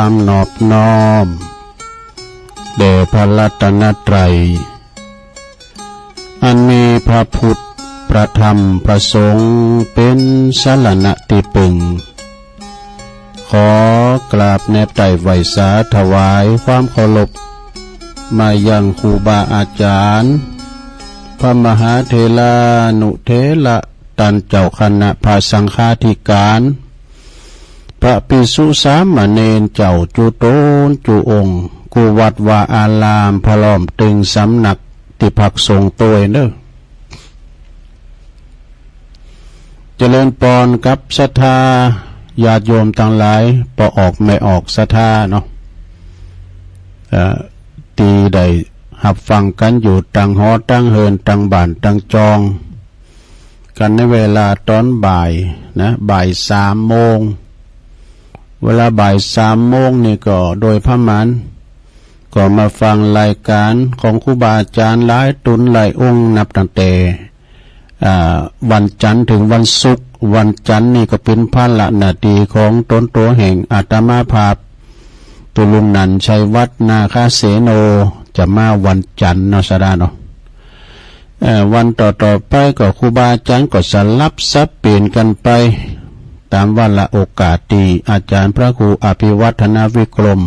ความนอบน้อมแด่พระรัตนตรัยอันมีพระพุทธพระธรรมพระสงฆ์เป็นสรณะที่พึ่งขอกราบแนบไต่ไหวสาถวายความเคารพมายังครูบาอาจารย์พระมหาเถรานุเถระตันเจ้าคณะพระสังฆาธิการพระภิกษุสามเณรเจ้าจุโตนจุองค์กุวัดวาอารามพร้อมตึงสำนักที่พักสงฆ์ตัวเด้อเจริญปอนกับศรัทธาญาติโยมทั้งหลายพอออกไม่ออกศรัทธาเนาะตีได้หับฟังกันอยู่ตั้งหอตั้งเฮินตั้งบ้านตั้งจองกันในเวลาตอนบ่ายนะบ่าย3 โมงเวลาบ่าย3 โมงนี่ก็โดยพระมันก็มาฟังรายการของครูบาอาจารย์หลายตุนหลายองค์นับตั้งแต่วันจันทร์ถึงวันศุกร์วันจันทร์นี่ก็เป็นพระละนาทีของตนตัวแห่งอาตมาภาพตุลุงนันชัยวัฒนาคาเสโนจะมาวันจันทร์เนาะสดาเนาะวันต่อไปก็ครูบาอาจารย์ก็สลับซับเปลี่ยนกันไปตามวันละโอกาสดีอาจารย์พระครูอภิวัฒนาวิกรม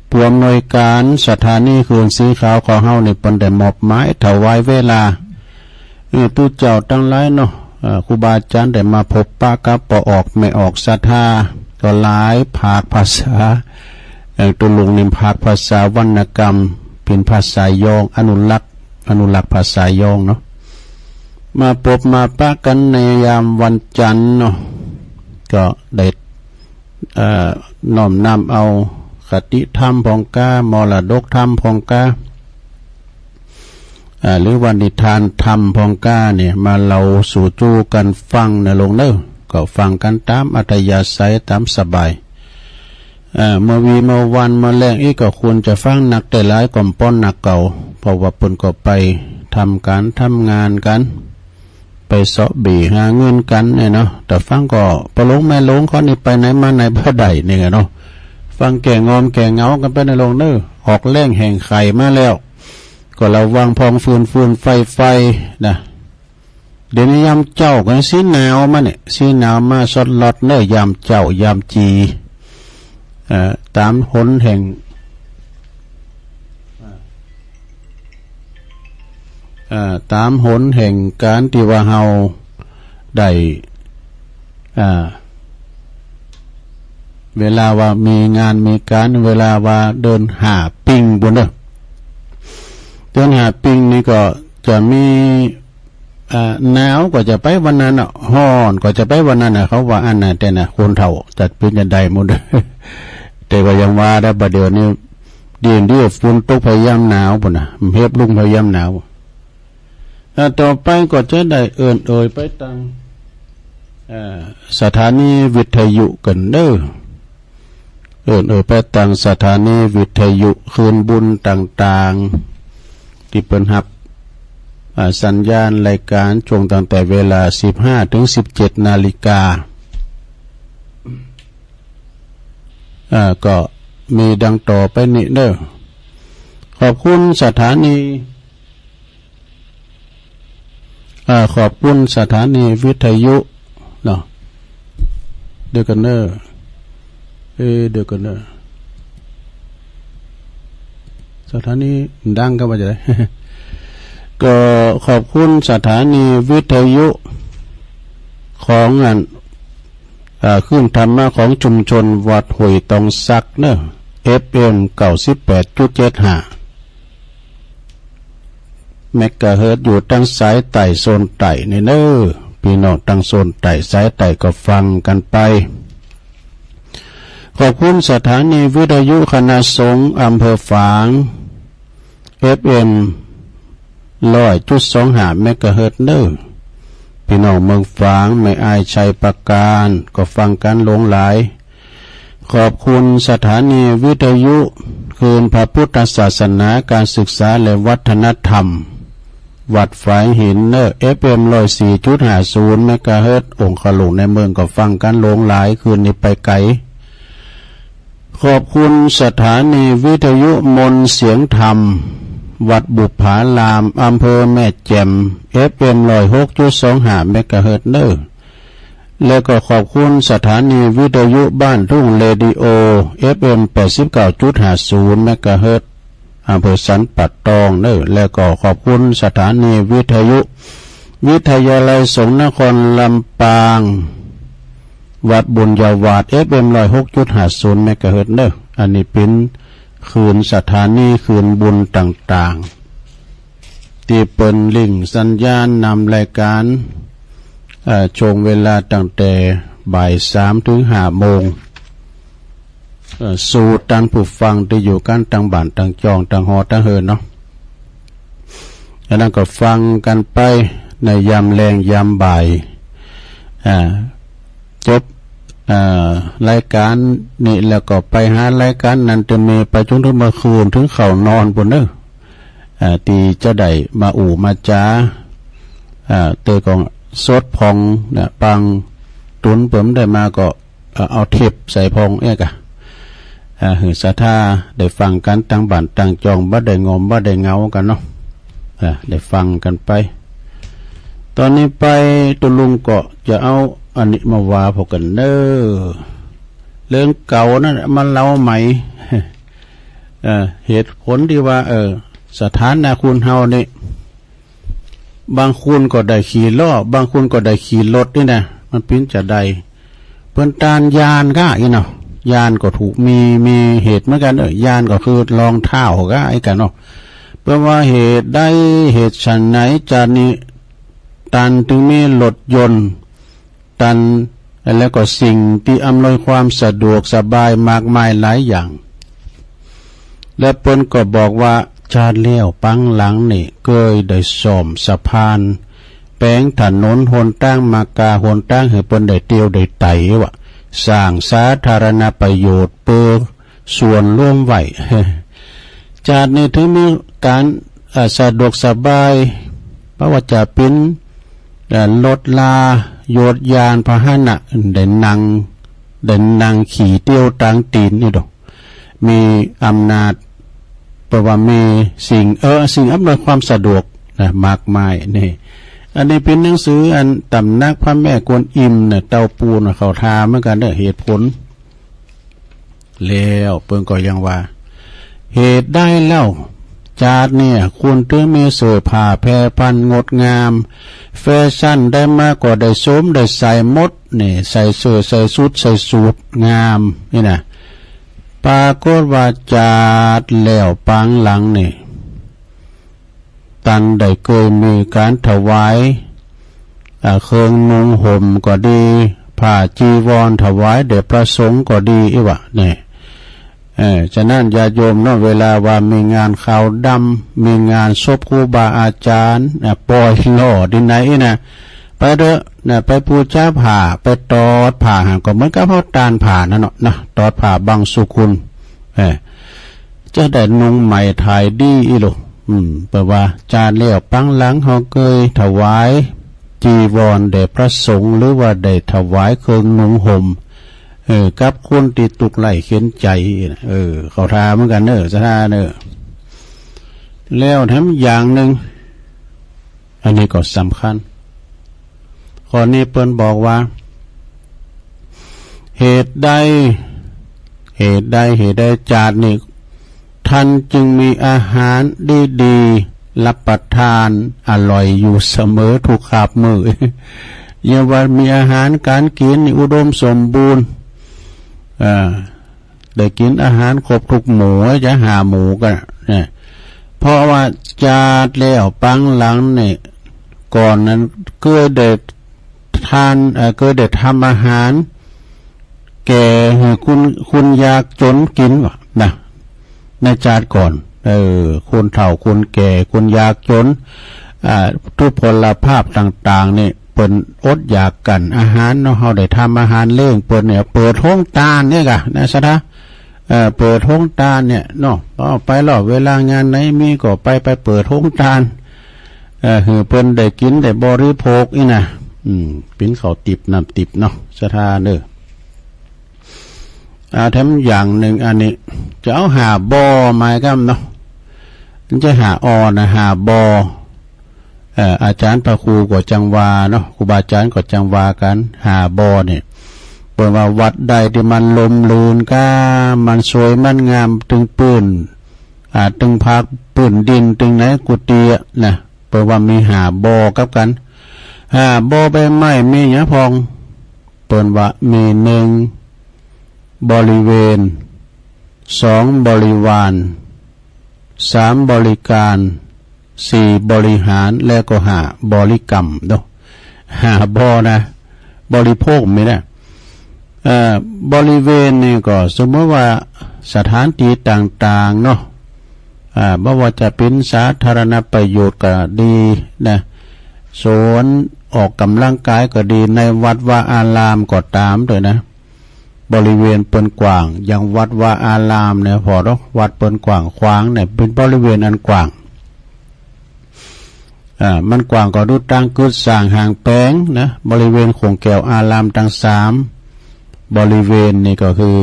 ผู้อำนวยการสถานีคืนสีขาวของเฮาในปนได้มอบหมายถวายเวลาผู้เจ้าตั้งหลายเนาะครูบาอาจารย์ได้มาพบปะกับปอออกไม่ออกศรัทธาก็หลายภาคภาษาตุลุงนิมภาคภาษาวรรณกรรมเป็นภาษายองอนุรักษ์ภาษายองเนาะมาพบมาปะกันในยามวันจันทร์เนาะก็ได้น้อมนำเอาคติธรรมพองกามรดกธรรมพองกาหรือวันนิทานธรรมพองกาเนี่ยมาเราสู่จูกันฟังในลงเนอก็ฟังกันตามอัธยาศัยตามสบายเมื่อวันมาแรงอีกก็ควรจะฟังหนักแต่หลายก่อมป้อนหนักเก่าเพราะว่าเพิ่นก็ไปทำงานกันไปเสาะบีหาเงินกันเนี่ยเนาะแต่ฟังก็ปลงแม่ลงเขานี่ไปไหนมาไหนบ่ได้เนี่ยเนาะฟังแก่งอมแก่เงากันไปในลงเนอออกแรงแห่งไข่มาแล้วก็ระวังพองฟืนไฟนะเดี๋ยวนี้ยามเจ้ากันสีหนาวมาเนี่ยสีหนาวมาสดลอดเนอยามเจ้ายามจีตามหนแห่งตามหนแห่งการที่ว่าเฮาได้เวลาว่ามีงานมีการเวลาว่าเดินหาปิ้งบนเดินหาปิ้งนี่ก็จะมีหนาวก็จะไปวันนั้นร้อนก็จะไปวันนั้นเขาว่าอันนั้นแต่นะคนเฒ่าจัดเป็นยันใดหมดแต่ว่ายังว่าได้ประเดี๋ยวนี้เดี๋ยวฝนตกพยายามหนาวปุ่นนะเฮ็บลุงพยายามหนาวต่อไปก็จะได้เอ่ยไปตั้งสถานีวิทยุกันเด้อไปตั้งสถานีวิทยุคืนบุญต่างๆที่เปิ้นรับสัญญาณรายการช่วงตั้งแต่เวลา 15 ถึง 17 นาฬิกาก็มีดังต่อไปนี้เด้อขอบคุณสถานีขอบคุณสถานีวิทยุเนาะเดี๋ยวกันเด้อเดี๋ยวกันเด้อสถานีดังก็ว่าจะได้ ก็ขอบคุณสถานีวิทยุของขึ้นธรรมะของชุมชนวัดห้วยตองซักเนอะ FM 98.75 เมกะเฮิรตซ์อยู่ตั้งสายไต่โซนไต่ในเนอพี่น้องตั้งโซนไต่สายไต่ก็ฟังกันไปขอบคุณสถานีวิทยุคณะสงฆ์อำเภอฝาง FM 100.25 เมกะเฮิรตซ์เนอพี่น้องเมืองฝางไม่อายชัยประการก็ฟังกันหลงหลายขอบคุณสถานีวิทยุคืนพระพุทธศาสนาการศึกษาและวัฒนธรรมวัดฝายหินเนอ FM 104.50 เมกะเฮิรตซ์องค์ขลุงในเมืองก็ฟังกันหลงหลายคืนนี้ไปไกล ขอบคุณสถานีวิทยุมนต์เสียงธรรมวัดบุปผารามอำเภอแม่แจ่ม FM 106.25 เมกะเฮิรตซ์เนอร์และก็ขอบคุณสถานีวิทยุบ้านทุ่งเรดิโอ FM 89.50 เมกะเฮิรตซ์อำเภอสันปัดตองเนอร์และก็ขอบคุณสถานีวิทยุวิทยาลัยสงฆ์นครลำปางวัดบุญญาวาส FM 106.50 เมกะเฮิรตซ์เนอร์อันนี้เป็นคืนสถานีคืนบุญต่างๆที่เปิ้นลิงก์สัญญาณนำรายการช่วงเวลาตั้งแต่บ่าย 3 ถึง 5 โมงสู่ท่านผู้ฟังที่อยู่กันต่างบ้านต่างจองต่างหอต่างเฮิรเนาะแล้วก็ฟังกันไปในยามแรงยามบ่ายจบรายการนี่แล้วก็ไปหารายการนั้นจะมีไปจนถึงเมื่อคืนถึงเข้านอนบนเด้อตีจะได้มาอู่มาจ้าเตยของสดพองเนี่ยปังตุนเปิ่มได้มาก็เอาเทปใส่พองเอ๊ะกะหือสะท่าได้ฟังกันตั้งบ้านตั้งจองบ่ได้งอมบ่ได้เงากันเนาะได้ฟังกันไปตอนนี้ไปตุลุงก็จะเอาอันนี้มาว่าพวกกันเด้อเรื่องเก่านั่นมันเล่าใหม่เหตุผลที่ว่าสถานะคุณเฮานี่บางคุณก็ได้ขี่ล้อบางคุณก็ได้ขี่รถนี่นะมันปิ้นจะได้เพิ่นตานยานก็อีเนาะยานก็ถูกมีเหตุเหมือนกันยานก็คือรองเท้าก็ไอ้กันเนาะเพราะว่าเหตุใดเหตุฉันไหนจานนี้ตันถึงมีรถยนต์ตันแล้วก็สิ่งที่อำนวยความสะดวกสบายมากมายหลายอย่างและเพิ่นก็บอกว่าชาติเลี้ยวปังหลังนี่เคยได้ซ่อมสะพานแปลงถนนหนตั้งมากาหนตั้งให้เพิ่นได้เตียวได้ไต่ว่าสร้างสาธารณประโยชน์เพื่อส่วนร่วมไว้ชาตินี้ถึงมีการสะดวกสบายเพราะว่าจะเป็นรถลาโยดยานพาหนะได้นั่งขี่เตี้ยวตังตีนนี่ดอกมีอำนาจเพราะว่ามีสิ่งอำนวยความสะดวกมากมายนี่อันนี้เป็นหนังสืออันตำนักพระแม่กวนอิมเนี่ยเต้าปูนเขาทาเหมือนกันเด้อเหตุผลแล้วเพิ่นก็ยังว่าเหตุได้เล่าจาดเนี่ยคุณถึงมีเสื้อผ้าแพรพันงดงามแฟชั่นได้มากกว่าได้สวมได้ใส่หมดนี่ใส่เสื้อใส่ชุดใส่สูทงามนี่นะปรากฏว่าจาดแล้วปังหลังนี่ตันได้เคยมีการถวายเครื่องนุ่งห่มก็ดีผ้าจีวรถวายแด่พระสงฆ์ก็ดีอีวะเนี่ยฉะนั้นญาโยมเนาะเวลาว่ามีงานขาวดำมีงานศพครูบาอาจารย์ปล่อยล่อดินไหนนะไปเด้อไปปูชาผ้าไปตอดผ้าห่างก็เหมือนกับเขาตานผ้านั่นเนาะนะตอดผ้าบางสุคุณจะได้นุ่งใหม่ถ่ายดีอีหลแปลว่าจานเลี้ยวปังหลังเขาเคยถวายจีวรแด่พระสงฆ์หรือว่าได้ถวายเครื่องนุ่งห่มกับคนที่ตุกไล่เข็นใจเขาทาเหมือนกันสถาแล้วทั้งอย่างหนึ่งอันนี้ก็สำคัญข้อนี้เปิ้นบอกว่าเหตุใดจาดนี่ท่านจึงมีอาหารดีๆรับประทานอร่อยอยู่เสมอทุกคาบมื้ออย่าว่ามีอาหารการกินอุดมสมบูรณ์ได้กินอาหารครบทุกหมู่จะหาหมูกันเนี่ยเพราะว่าจาดแล้วปังหลังเนี่ยก่อนนั้นก็ได้ทำอาหารแก่คุณยากจนกินวะนะในจาดก่อนคนเฒ่าคนแก่คนยากจนทุพพลภาพต่างๆนี่เปิ้นอดอยากกันอาหารเนาะเฮาได้ทำอาหารเลี้ยงเปิ้นเนี่ยเปิดห้องตาลเนี่ยกะนะซะนะเปิดห้องตาลเนี่ยเนาะไปหรอเวลางานไหนมีก็ไปเปิดห้องตาลคือเปิ้นได้กินได้บริโภคอีนะเป็นข้าวติบน้ำติบเนาะสถาน แถมอย่างหนึ่งอันนี้จะเอาหาบอมาครับเนาะมันจะหาอนะหาบออาจารย์พระครูก็จังวาเนาะครูบาอาจารย์ก็จังวากันหาบอเนี่ยเปิดว่าวัดใดที่มันลมลื่นก้ามันสวยมันงามตึงปืนตึงพักปืนดินตึงไหนกุฏินะเปิดว่ามีหาบอกับกันหาบอใบไม้มีเนี้ยพองเปิดว่ามีหนึ่งบริเวณสองบริวารสามบริการสี่บริหารและก็หาบริกรรมเนาะหาบอนะบริโภคไม่ได้บริเวณนี่ก็สมมติว่าสถานที่ต่างๆเนาะไม่ว่าจะเป็นสาธารณประโยชน์ก็ดีนะสวนออกกำลังกายก็ดีในวัดว่าอารามก็ตามเลยนะบริเวณเปินกว้างอย่างวัดว่าอารามเนี่ยพอเนาะวัดเปินกว้างขวางเนี่ยเป็นบริเวณอันกว้างมันกว้างก็ดูตั้งกึศสร้างห่างแปงนะบริเวณโขงแก้วอารามทั้งสามบริเวณนี่ก็คือ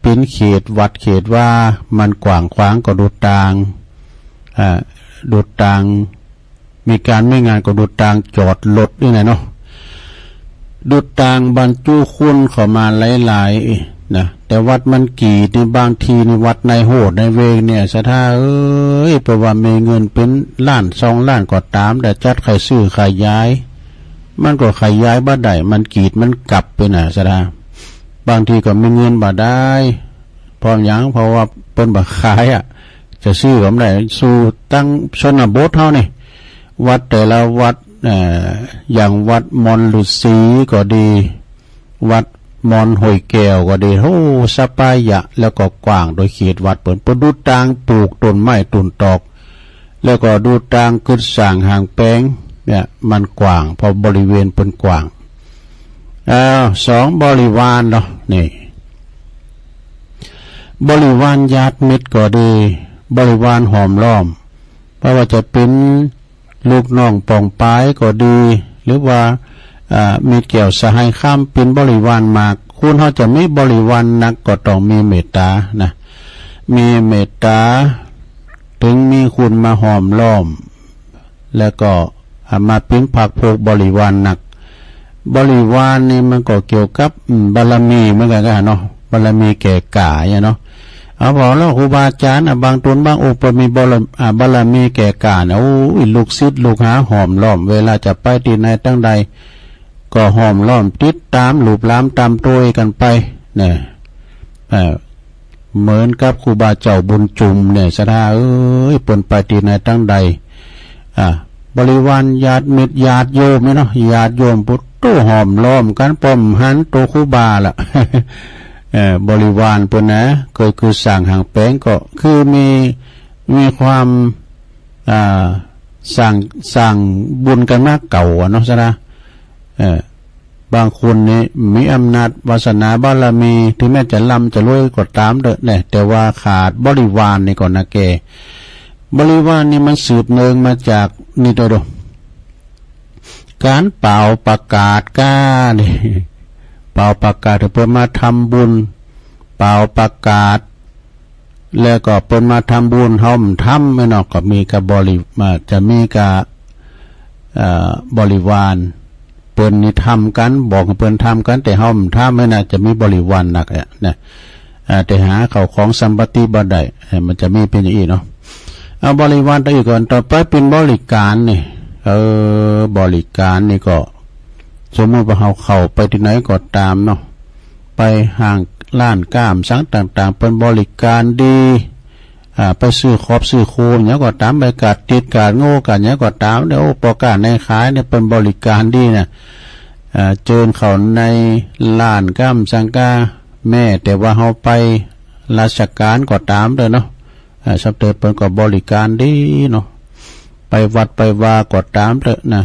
เป็นเขตวัดเขตว่ามันกว้างขวางก็ดูต่างมีการไม่งานก็ดูต่างจอดรถด้วยนะเนาะดูต่างบรรจุคุณเข้ามาหลายๆนะแต่วัดมันกี่ในบางทีในวัดในโหดในเวงเนี่ยสถาแปลว่ามีเงินเป็นล้าน2 ล้านก็ตามแต่จัดใครซื้อใครย้ายมันก็ใครย้ายบ้าใดมันกีดมันกลับไปน่ะสถาบางทีก็มีเงินบ่ได้พร้อมยังเพราะว่าเปิ้นบ่ขายจะซื้อผมได้สู่ตั้งชนบทเฮานี่วัดแต่ละวัดอย่างวัดมอนฤาษีก็ดีวัดมอนห้วยแก้วก็ดีโอ้สปายะแล้วก็กว้างโดยเขตวัดเปิ่นดูตางปลูกต้นไม้ต้นตอกแล้วก็ดูตางกึศสร้างห่างแปงเนี่ยมันกว้างพอบริเวณเปิ่นกว้างสองบริวารเนาะนี่บริวารญาติมิตรก็ดีบริวารหอมล้อมเพราะว่าจะเป็นลูกน้องปองปายก็ดีหรือว่ามีเกี่ยวสหายข้ามเป็นบริวารมากคุณเขาจะไม่บริวารนักก็ต้องมีเมตตานะมีเมตตาถึงมีคุณมาหอมล้อมแล้วก็มาเป็นผักโพกบริวารหนักบริวารนี่มันก็เกี่ยวกับบารมีเหมือนกันเนาะบารมีแก่กล้าเนาะเอาบอกแล้วครูบาอาจารย์บางตนบางองค์มีบารมีแก่กล้าโอ้ยลูกศิษย์ลูกหาหอมล้อมเวลาจะไปที่ไหนตั้งใดก็หอมล้อมติดตามหลูบล้ามตามตัวกันไปเนี่ยเหมือนกับครูบาเจ้าบุญจุมเนี่ยสถาปนไปที่ไหนตั้งใดบริวารญาติมิตรญาติโยมเนาะญาติโยมพุทธหอมล้อมกันป้อมหันตัวครูบาล่ะ บริวารปนนะคือสั่งห่างแป้งก็คือมีความสั่งบุญกันมากเก่าเนาะซะนะบางคนนี่มีอำนาจวาสนาบารมีถึงแม้จะร่ำจะรวยก็ตามเด้อเนี่ยแต่ว่าขาดบริวารนี่ก่อนนะแกบริวารนี่มันสืบเนื่องมาจากนี่ตัวการเป่าประกาศก้านี่เป่าประกาศเพื่อมาทำบุญเป่าประกาศแล้วก็เปิดมาทำบุญห้อมทำไม่นอกก็มีกับบริมาจะมีกับบริวารเปิดนี่ทำกันบอกเปิดทำกันแต่ห้อมทำไม่น่าจะมีบริวารหนักเนี่ยแต่หาเขาของสัมปติบัติได้มันจะมีเป็นอย่างนี้เนาะเอาบริวารตัวอีกก่อนต่อไปเป็นบริการนี่บริการนี่ก็สมมติว่าเขาเข้าไปที่ไหนก็ตามเนาะไปห่างล้านก้ามสังต่างๆเป็นบริการดีไปซื้อครอบซื้อโคมเนี่ยก็ตามไปกัดติดกัดโง่กันเนี่ยก็ตามเดี๋ยวประกาศในขายเนี่ยเป็นบริการดีเนี่ยเจิญเขาในล้านก้ามสังกาแม่แต่ว่าเขาไปราชการก็ตามเลยเนาะสับเตอเป็นก็บริการดีเนาะไปวัดไปวาก็ตามเลยนะ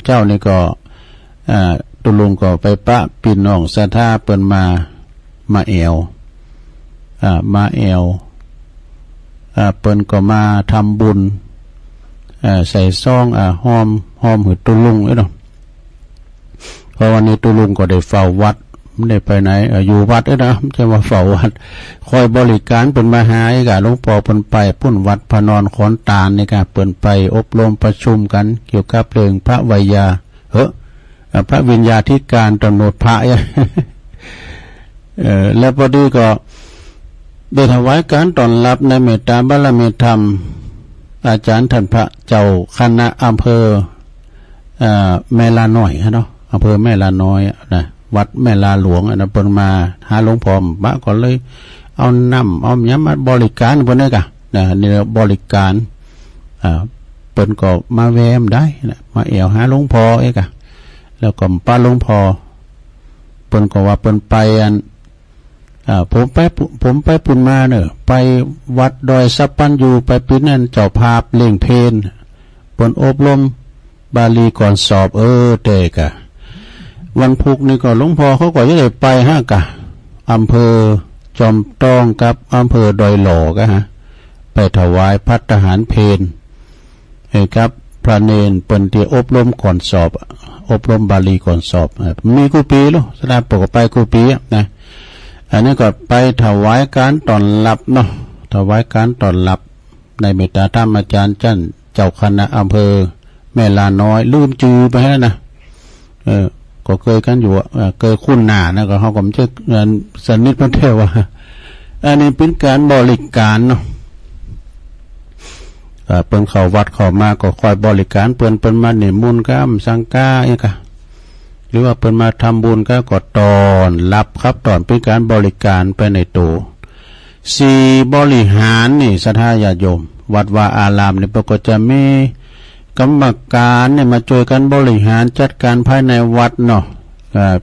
เจ้านี่ก็ตุลุงก็ไปปะปีน้องสะท่าเปิ้นมาแอวเปิ้นก็มาทำบุญใส่ซองหอมหือตุลุงเนาะเพราะวันนี้ตุลุงก็ได้เฝ้าวัด ไม่ได้ไปไหนอยู่วัดนะไม่ใช่ว่าเฝ้าวัดคอยบริการเป็นมาหาอีกหลวงพ่อเป็นไปพุ่นวัดพนอนขอนตาลนี่ค่ะเปิ่นไปอบรมประชุมกันเกี่ยวกับเรื่องพระวิยาพระวิญญาธิการกำหนดพระแล้วพอดีก็ได้ถวายการต้อนรับในเมตตาบารมีธรรมอาจารย์ท่านพระเจ้าคณะอำเภอแม่ลาน้อยเนาะอำเภอแม่ลาน้อยนะวัดแม่ลาหลวงนะเปิ่นมาหาหลวงพ่อบ้าก็เลยเอาน้ำเอาย้ำมาบริการพวกนี้กะนะเนี่ยบริการเปิ่นก็มาแวมได้นะมาเอวหาหลวงพ่อเอกะแล้วก็ป้าหลวงพ่อเปิ่นก็ว่าเปิ่นไปผมไปปุ่นมาเนอะไปวัดดอยสัปปันอยู่ไปปีนั่นเจ้าภาพเล่งเพลนเปิ่นอบรมบาลีก่อนสอบเตกะวันพุกนี่ก็หลวงพ่อเขาก็จะได้ไปกะอำเภอจอมต้องกับอำเภอดอยหล่อกะไปถวายภัตตาหารเพลครับพระเนนเปิ่นที่อบรมก่อนสอบอบรมบาลีก่อนสอบมีกูปีลูกสดาปกไปกูปีนะอันนี้ก็ไปถวายการต้อนรับเนาะถวายการต้อนรับในเมตตาธรรมอาจารย์จันเจ้าคณะอำเภอแม่ลาน้อยลืมจือไปแล้วนะก็เคยกันอยู่เคยคุ้นหน้านะก็เขาก็ไม่ใช่สนิทพันเทวะอันนี้เป็นการบริการเนาะเปิ้นเข้าวัดเข้ามาก็คอยบริการเปิ้นมานิมนต์กัสังฆาอีกหรือว่าเปิ้นมาทำบุญก็ตอนรับครับตอนเป็นการบริการไปในตัว4บริหารนี่ศรัทธาญาติโยมวัดวาอารามนี่ก็จะมีกรรมการเนี่ยมาช่วยกันบริหารจัดการภายในวัดเนาะ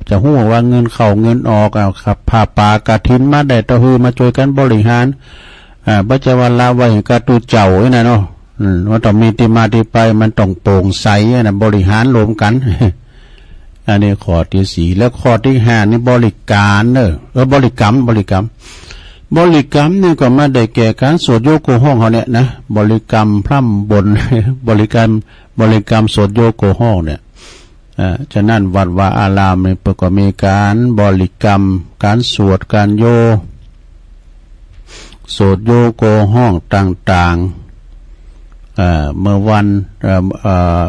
จะหู้ว่าเงินเข้าเงินออกครับผ้าป่ากฐินมาได้ตะฮือมาช่วยกันบริหารบัจจวันลาไว้กระตูเจ้าไว้นะเนาะว่าต้องมีที่มาที่ไปมันต้องโปร่งใสนะบริหารรวมกันอันนี้ข้อที่4แล้วข้อที่5นี่บริการบริกรรมนี่ก็มาได้แก่การสวดโยโกห้องเขาเนี่ยนะบริกรรมพร่ำบนบริกรรมสวดโยโกห้องเนี่ยฉะนั้นวัดวาอารามเนี่ยก็มีการบริกรรมการสวดการโยสวดโยโกห้องต่างๆเมื่อวัน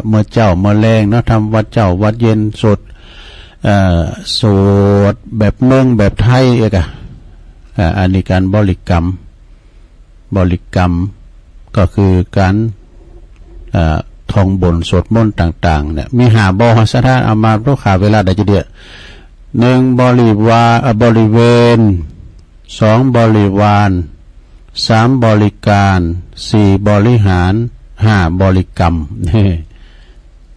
เมื่อเจ้าเมื่อแรงเนาะทำวัดเจ้าวัดเย็นสวดแบบเมืองแบบไทยเอกอันนี้การบริกรรมก็คือการท่องบนสวดมนต์ต่างๆเนี่ยมี5บ่สถานเอามาลูกขาเวลาใดจะเดีย1บริเวณ2บริวาร3บริการ4บริหาร5บริกรรม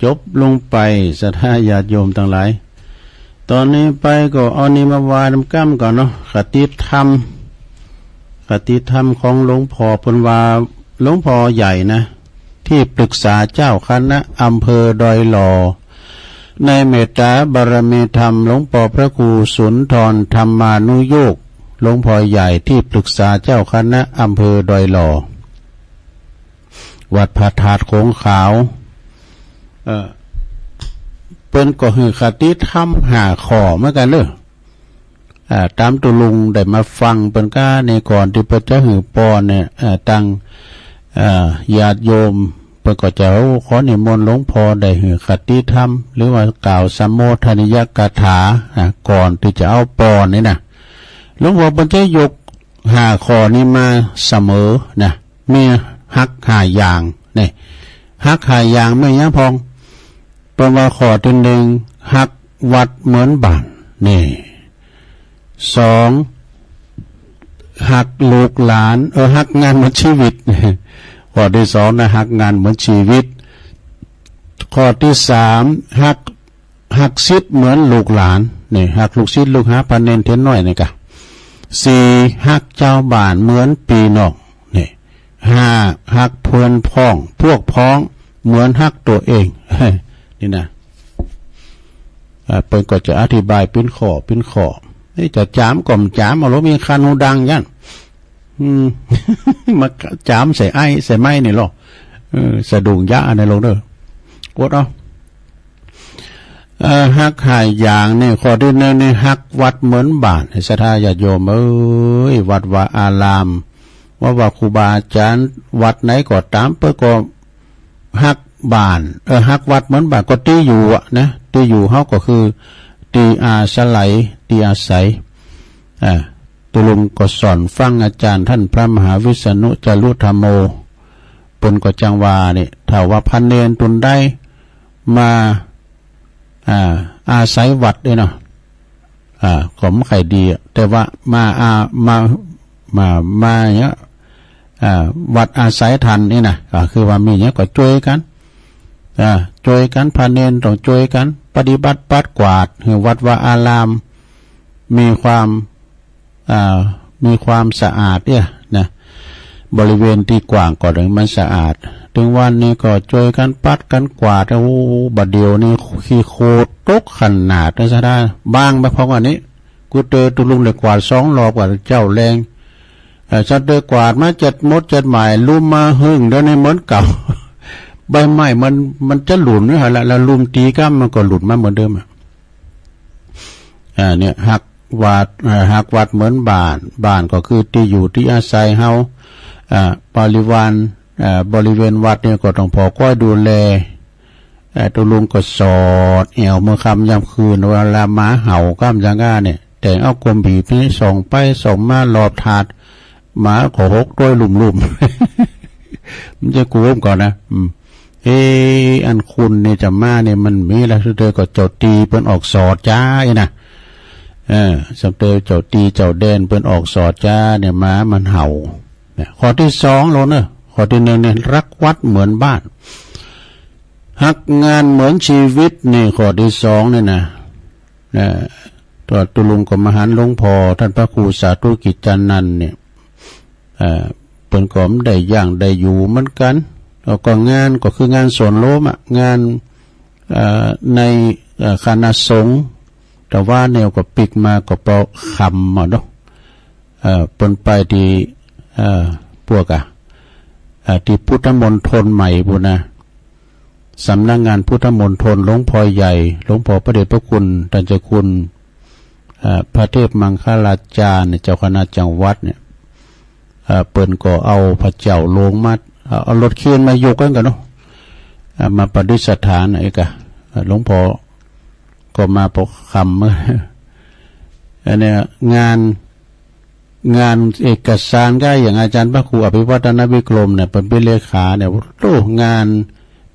จบลงไปศรัทธาญาติโยมทั้งหลายตอนนี้ไปก็เอานี้มาวาดกั้มก่อนเนาะคติธรรมของหลวงพ่อเพิ่นว่าหลวงพ่อใหญ่นะที่ปรึกษาเจ้าคณะอำเภอดอยหล่อในเมตตาบารมีธรรมหลวงพ่อพระครูสุนทรธรรมานุโยกหลวงพ่อใหญ่ที่ปรึกษาเจ้าคณะอำเภอดอยหล่อวัดพระธาตุโขงขาวเปิ้นก็คือคติธรรม5ข้อเหมือนกันเลยตามตุลุงได้มาฟังเปิ้นก้าในก่อนที่เปิ้นจะหือปอนเนี่ยตั้งญาติโยมเปิ้นก็จะขอนิมนต์หลวงพ่อได้หือคติธรรมหรือว่ากล่าวสัมโมทนิยกถาก่อนที่จะเอาปอนนี่นะหลวงพ่อเปิ้นจะยก5ข้อนี้มาเสมอนะมีฮัก5อย่างนี่ฮัก5อย่างไม่ยังพองเพราะว่าข้อที่1ฮักวัดเหมือนบ้านนี่2ฮักลูกหลานฮักงานเหมือนชีวิตข้อที่2นะฮักงานเหมือนชีวิตข้อที่3ฮักศิษย์เหมือนลูกหลานนี่ฮักลูกศิษย์ลูกหาปานเนนเทนน้อยนี่กะ4ฮักเจ้าบ้านเหมือนปีนอกนี่5ฮักเพื่อนพ้องพวกพ้องเหมือนฮักตัวเองนี่นะเปิ้นก็จะอธิบายเป็นข้อนี่จะจามก่อมจามเอาแล้วมีคันหูดังยันมาจามใส่ใส่ไม้นี่หรอสะดุ้งยะในโลกเด้อกดเอา ฮักหายอย่างนี่ข้อที่หนึ่งนี่ฮักวัดเหมือนบ้านศรัทธาญาติโยมวัดว่าอารามว่าครูบาอาจารย์วัดไหนก็ตามเพื่อก็ฮักบ้านฮักวัดเหมือนบ้านก็ที่อยู่นะที่อยู่เฮาก็คือที่อาศัยที่อาศัยตุลุงก็สอนฟังอาจารย์ท่านพระมหาวิษณุจารุธรรมโมปนก็จังว่านี่ถ้าว่าพันเนรตุนได้มาอาศัยวัดด้วยเนาะก็ไม่ใครดีแต่ว่ามาเนี้ยวัดอาศัยทันนี่นะคือว่ามีเนี้ยก็ช่วยกันช่วยกันพันเนรต้องช่วยกันปฏิบัติปัดกวาดคือวัดว่าอารามมีความสะอาดเนี่ยนะบริเวณที่กว้างก็ถึงมันสะอาดถึงวันนี้ก็ช่วยกันปัดกันกวาดโอ้บัดเดียวนี่ขี้โคตรตกขนาดนะซะได้บ้างไปพอวันนี้กูเจอตุลุงเลยกวาด2 รอบกว่าเจ้าแรงชัดเดยกวาดมา7 หมายลุ่มมาหึ่งเดี๋ยวนี้เหมือนเก่า ใบไม้มันจะหลุดนี่ฮะแล้วลุ่มตีก้ามมันก็หลุดมาเหมือนเดิมเนี่ยหักวัดเหมือนบ้านก็คือที่อยู่ที่อาศัยเฮาบริเวณวัดเนี่ยก็ต้องพอก้อยดูแลตัวลุงก็สอดแอวเมื่อค่ำยามคืนเวลาหมาเห่าก้ามจังก้าเนี่ยแต่เอากลมบีบนี่ส่งไปส่งมาหลอบถาดหมาขอหกด้วยลุ่มมันจะกลัวก่อนนะอันคุณเนี่ยจะมาเนี่ยมันมีแล้วสุดท้ายก็เจ้าตีเปิ้นออกสอดจ้าไอ้นะสำเตยเจ้าตีเจ้าเด่นเปิ้นออกสอดจ้าเนี่ยหมามันเห่าข้อที่2แล้วเนอะข้อที่1เนี่ยรักวัดเหมือนบ้านฮักงานเหมือนชีวิตนี่ข้อที่2เนี่ยนะตัวตุลุงกรมหารหลวงพ่อท่านพระครูสาธุกิจจันนันท์เนี่ยเปิ้นก็ได้ย่างได้อยู่เหมือนกันแล้วก็งานก็คืองานส่วนโลมงานในคณะสงฆ์แต่ว่าแนวก็ปิกมาก็เปาคำเนาะเปิ้นไปที่พวกที่พุทธมณฑลใหม่บุนะสำนักงานพุทธมณฑลหลวงพ่อใหญ่หลวงพ่อพระเดชพระคุณท่านเจ้าคุณพระเทพมังคลาจารย์เจ้าคณะจังหวัดเนี่ยเปิ้นก็เอาพระเจ้าลงมาเอารถเคียนมายกกันเนาะมาประดิษฐานไอ้กะหลวงพ่อก็มาปกคำเมื่ออันนี้งานเอกสารก็อย่างอาจารย์พระครูอภิวัฒนวิกรมเนี่ยเป็นเลขาเนี่ยโอ้งาน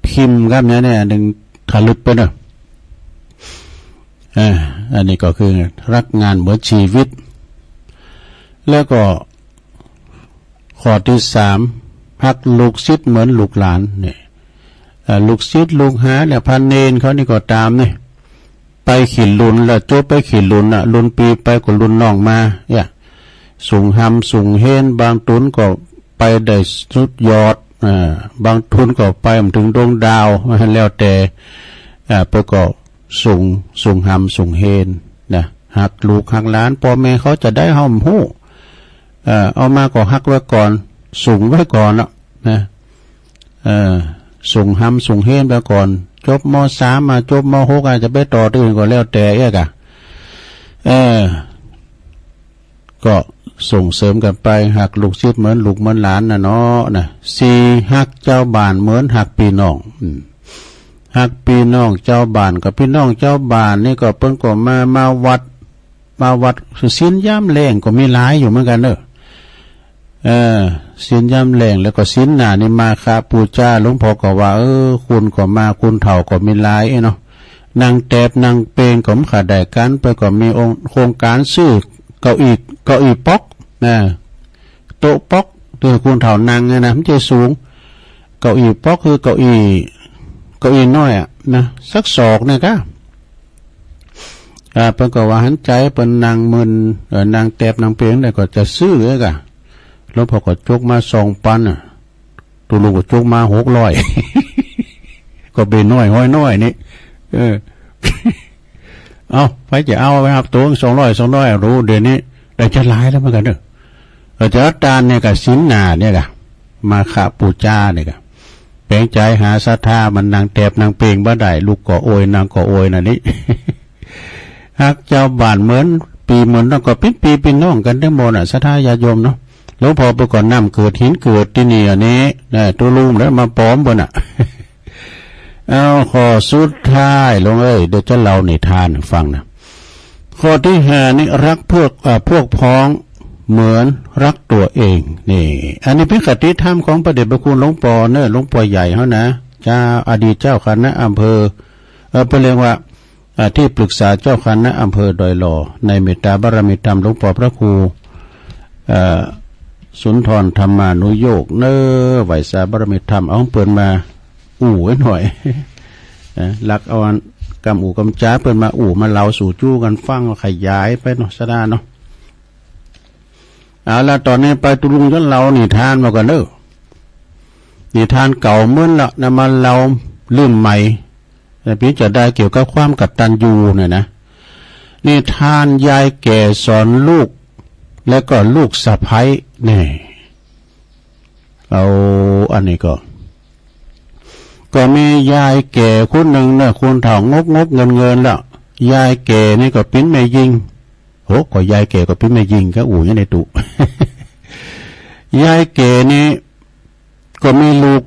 พิมพ์ครับเนี่ยหนึ่งทะลุไปเนอะอันนี้ก็คือรักงานเหมือนชีวิตแล้วก็ข้อที่3ฮักลูกศิษย์เหมือนลูกหลานเนี่ยลูกศิษย์ลูกหาเนี่ยพันเนรเขานี่ก็ตามเนี่ยไปขีดลุนแล้วจบไปขีดลุนลุนปีไปก็ลุนน้องมาเนี่ยสูงหำสูงเฮนบางตุนก็ไปได้สุดยอดบางทุนก็ไปถึงดวงดาวแล้วแต่ไปก็สูงหำสูงเฮนนะหักลูกหักหลานพ่อแม่เขาจะได้ห้อมหู้เอามาก็หักไว้ก่อนสูงไว้ก่อนนะสูงหำสูงเฮนไปก่อนจบม.3มาจบม.6อาจจะไปต่อที่อื่นก็แล้วแต่ก็ส่งเสริมกันไปหักลูกศิษย์เหมือนลูกเหมือนหลานนะเนาะ4หักเจ้าบ้านเหมือนหักพี่น้องหักพี่น้องเจ้าบ้านกับพี่น้องเจ้าบ้านนี่ก็เพิ่นก็มาวัดศีลย่ำแรงก็มีหลายอยู่เหมือนกันเด้อศีลย่ำแรงแล้วก็ศีลหน้านี่มาคาปูจาหลวงพ่อก็ว่าคุณก็มาคุณเฒ่าก็มีหลายเนาะนางแตบนางเปงก็ขาดได้กันไปก็มีโครงการซื้อเก้าอี้ป๊อกโต๊ะป๊อกตัวคุณเฒ่านั่งนะมันจะสูงเก้าอี้ป๊อกคือเก้าอี้น้อยนะสักศอกเนี่ยก็เพิ่นก็ว่าหันใจเพิ่นนางมึนนางแตบนางเปงได้ก็จะซื้อเลยก็แล้วพอก็จกมา2,000ตัวลุงก็จกมา600ก็เป็นน้อยห้อยน้อยนี่เอาไปจะเอาไปครับตัว200รู้เดี๋ยวนี้ได้จะหลายแล้วเหมือนกันเด้ออาจารย์เนี่ยกับศีลหน้าเนี่ยก็มาขาปูจาเนี่ยก็ แปลงใจหาศรัทธามันนางแตบนางเปล่งบ่ได้ลูกก็โอยนางก็โอยน่ะนี่ ฮักเจ้าบ้านเหมือนปีเหมือนต้องก็เป็นปีเป็นน้องกันทั้งหมดศรัทธาญาติโยมเนาะหลวงพ่อไปก่อนน้ำเกิดหินเกิดที่นี่อันนี้ได้ตัวลุงแล้วมาปลอมบนเอาข้อสุดท้ายลงเดี๋ยวจะเล่านิทานฟังนะข้อที่ห้านี่รักพวกพ้องเหมือนรักตัวเองนี่อันนี้เป็นคติธรรมของพระเดชพระคุณหลวงปู่เนอะหลวงปู่ใหญ่เขานะเจ้าอดีตเจ้าคณะอำเภอเป็นเรียกว่าที่ปรึกษาเจ้าคณะอำเภอดอยหล่อในเมตตาบารมีธรรมหลวงปู่พระครูสุนทรธรรมานุโยกเนอไหวสาบารมีธรรมเอาเปิดมาไว้หน่อยหลักเอากำกำจ้าเปิดมามาเล่าสู่จู้กันฟังขยายไปเนาะสะดาเนาะเอาละตอนนี้ไปตุลุงจนเรานิทานมากันเด้อนิทานเก่าเมื่อละนำมาเราลืมใหม่แต่พี่จะได้เกี่ยวกับความกตัญญูเนี่ยนะนิทานยายแก่สอนลูกและก็ลูกสะใภ้เนี่ยเอาอันนี้ก็มียายแก่คนหนึ่งนะคนเฒ่างกเงินแล้วยายแก่นี่ก็ปิ้นแม่ยิงโหก็ยายแก่ก็ปิ้นแม่ยิงก็อย่างในตุ ยายแก่นี่ก็มีลูก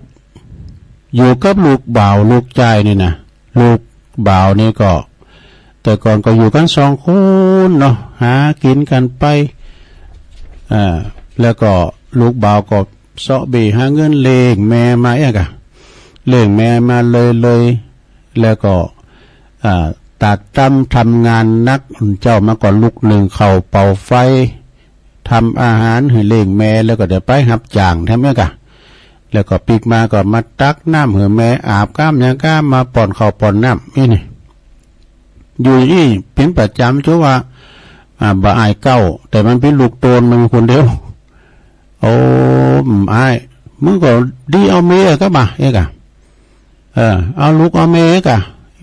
อยู่กับลูกบ่าวลูกชายนี่นะลูกบ่าวนี่ก็แต่ก่อนก็อยู่กันสองคนเนาะหากินกันไปแล้วก็ลูกบ่าวก็เสาะเบหาเงินเลงแม่มาเลี้ยงแม่มาเลยแล้วก็ตากตำทำงานนักเจ้ามาก่อนลูกหนึ่งเข่าเป่าไฟทำอาหารให้เลี้ยงแม่แล้วก็เดี๋ยวไปหับจ่างทำไมแล้วก็ปีกมาก็มาตักน้ำให้แม่อาบก้ามยังก้ามมาป่อนข้าวป่อนน้ำนี่อยู่นี่เป็นประจำชั่วว่าบ่อายเก้าแต่มันเป็นลูกโตนมันคนเดียวโอ้อายมึงก็ดีเอาเมียก็มาเอาลูกเอาเมียก็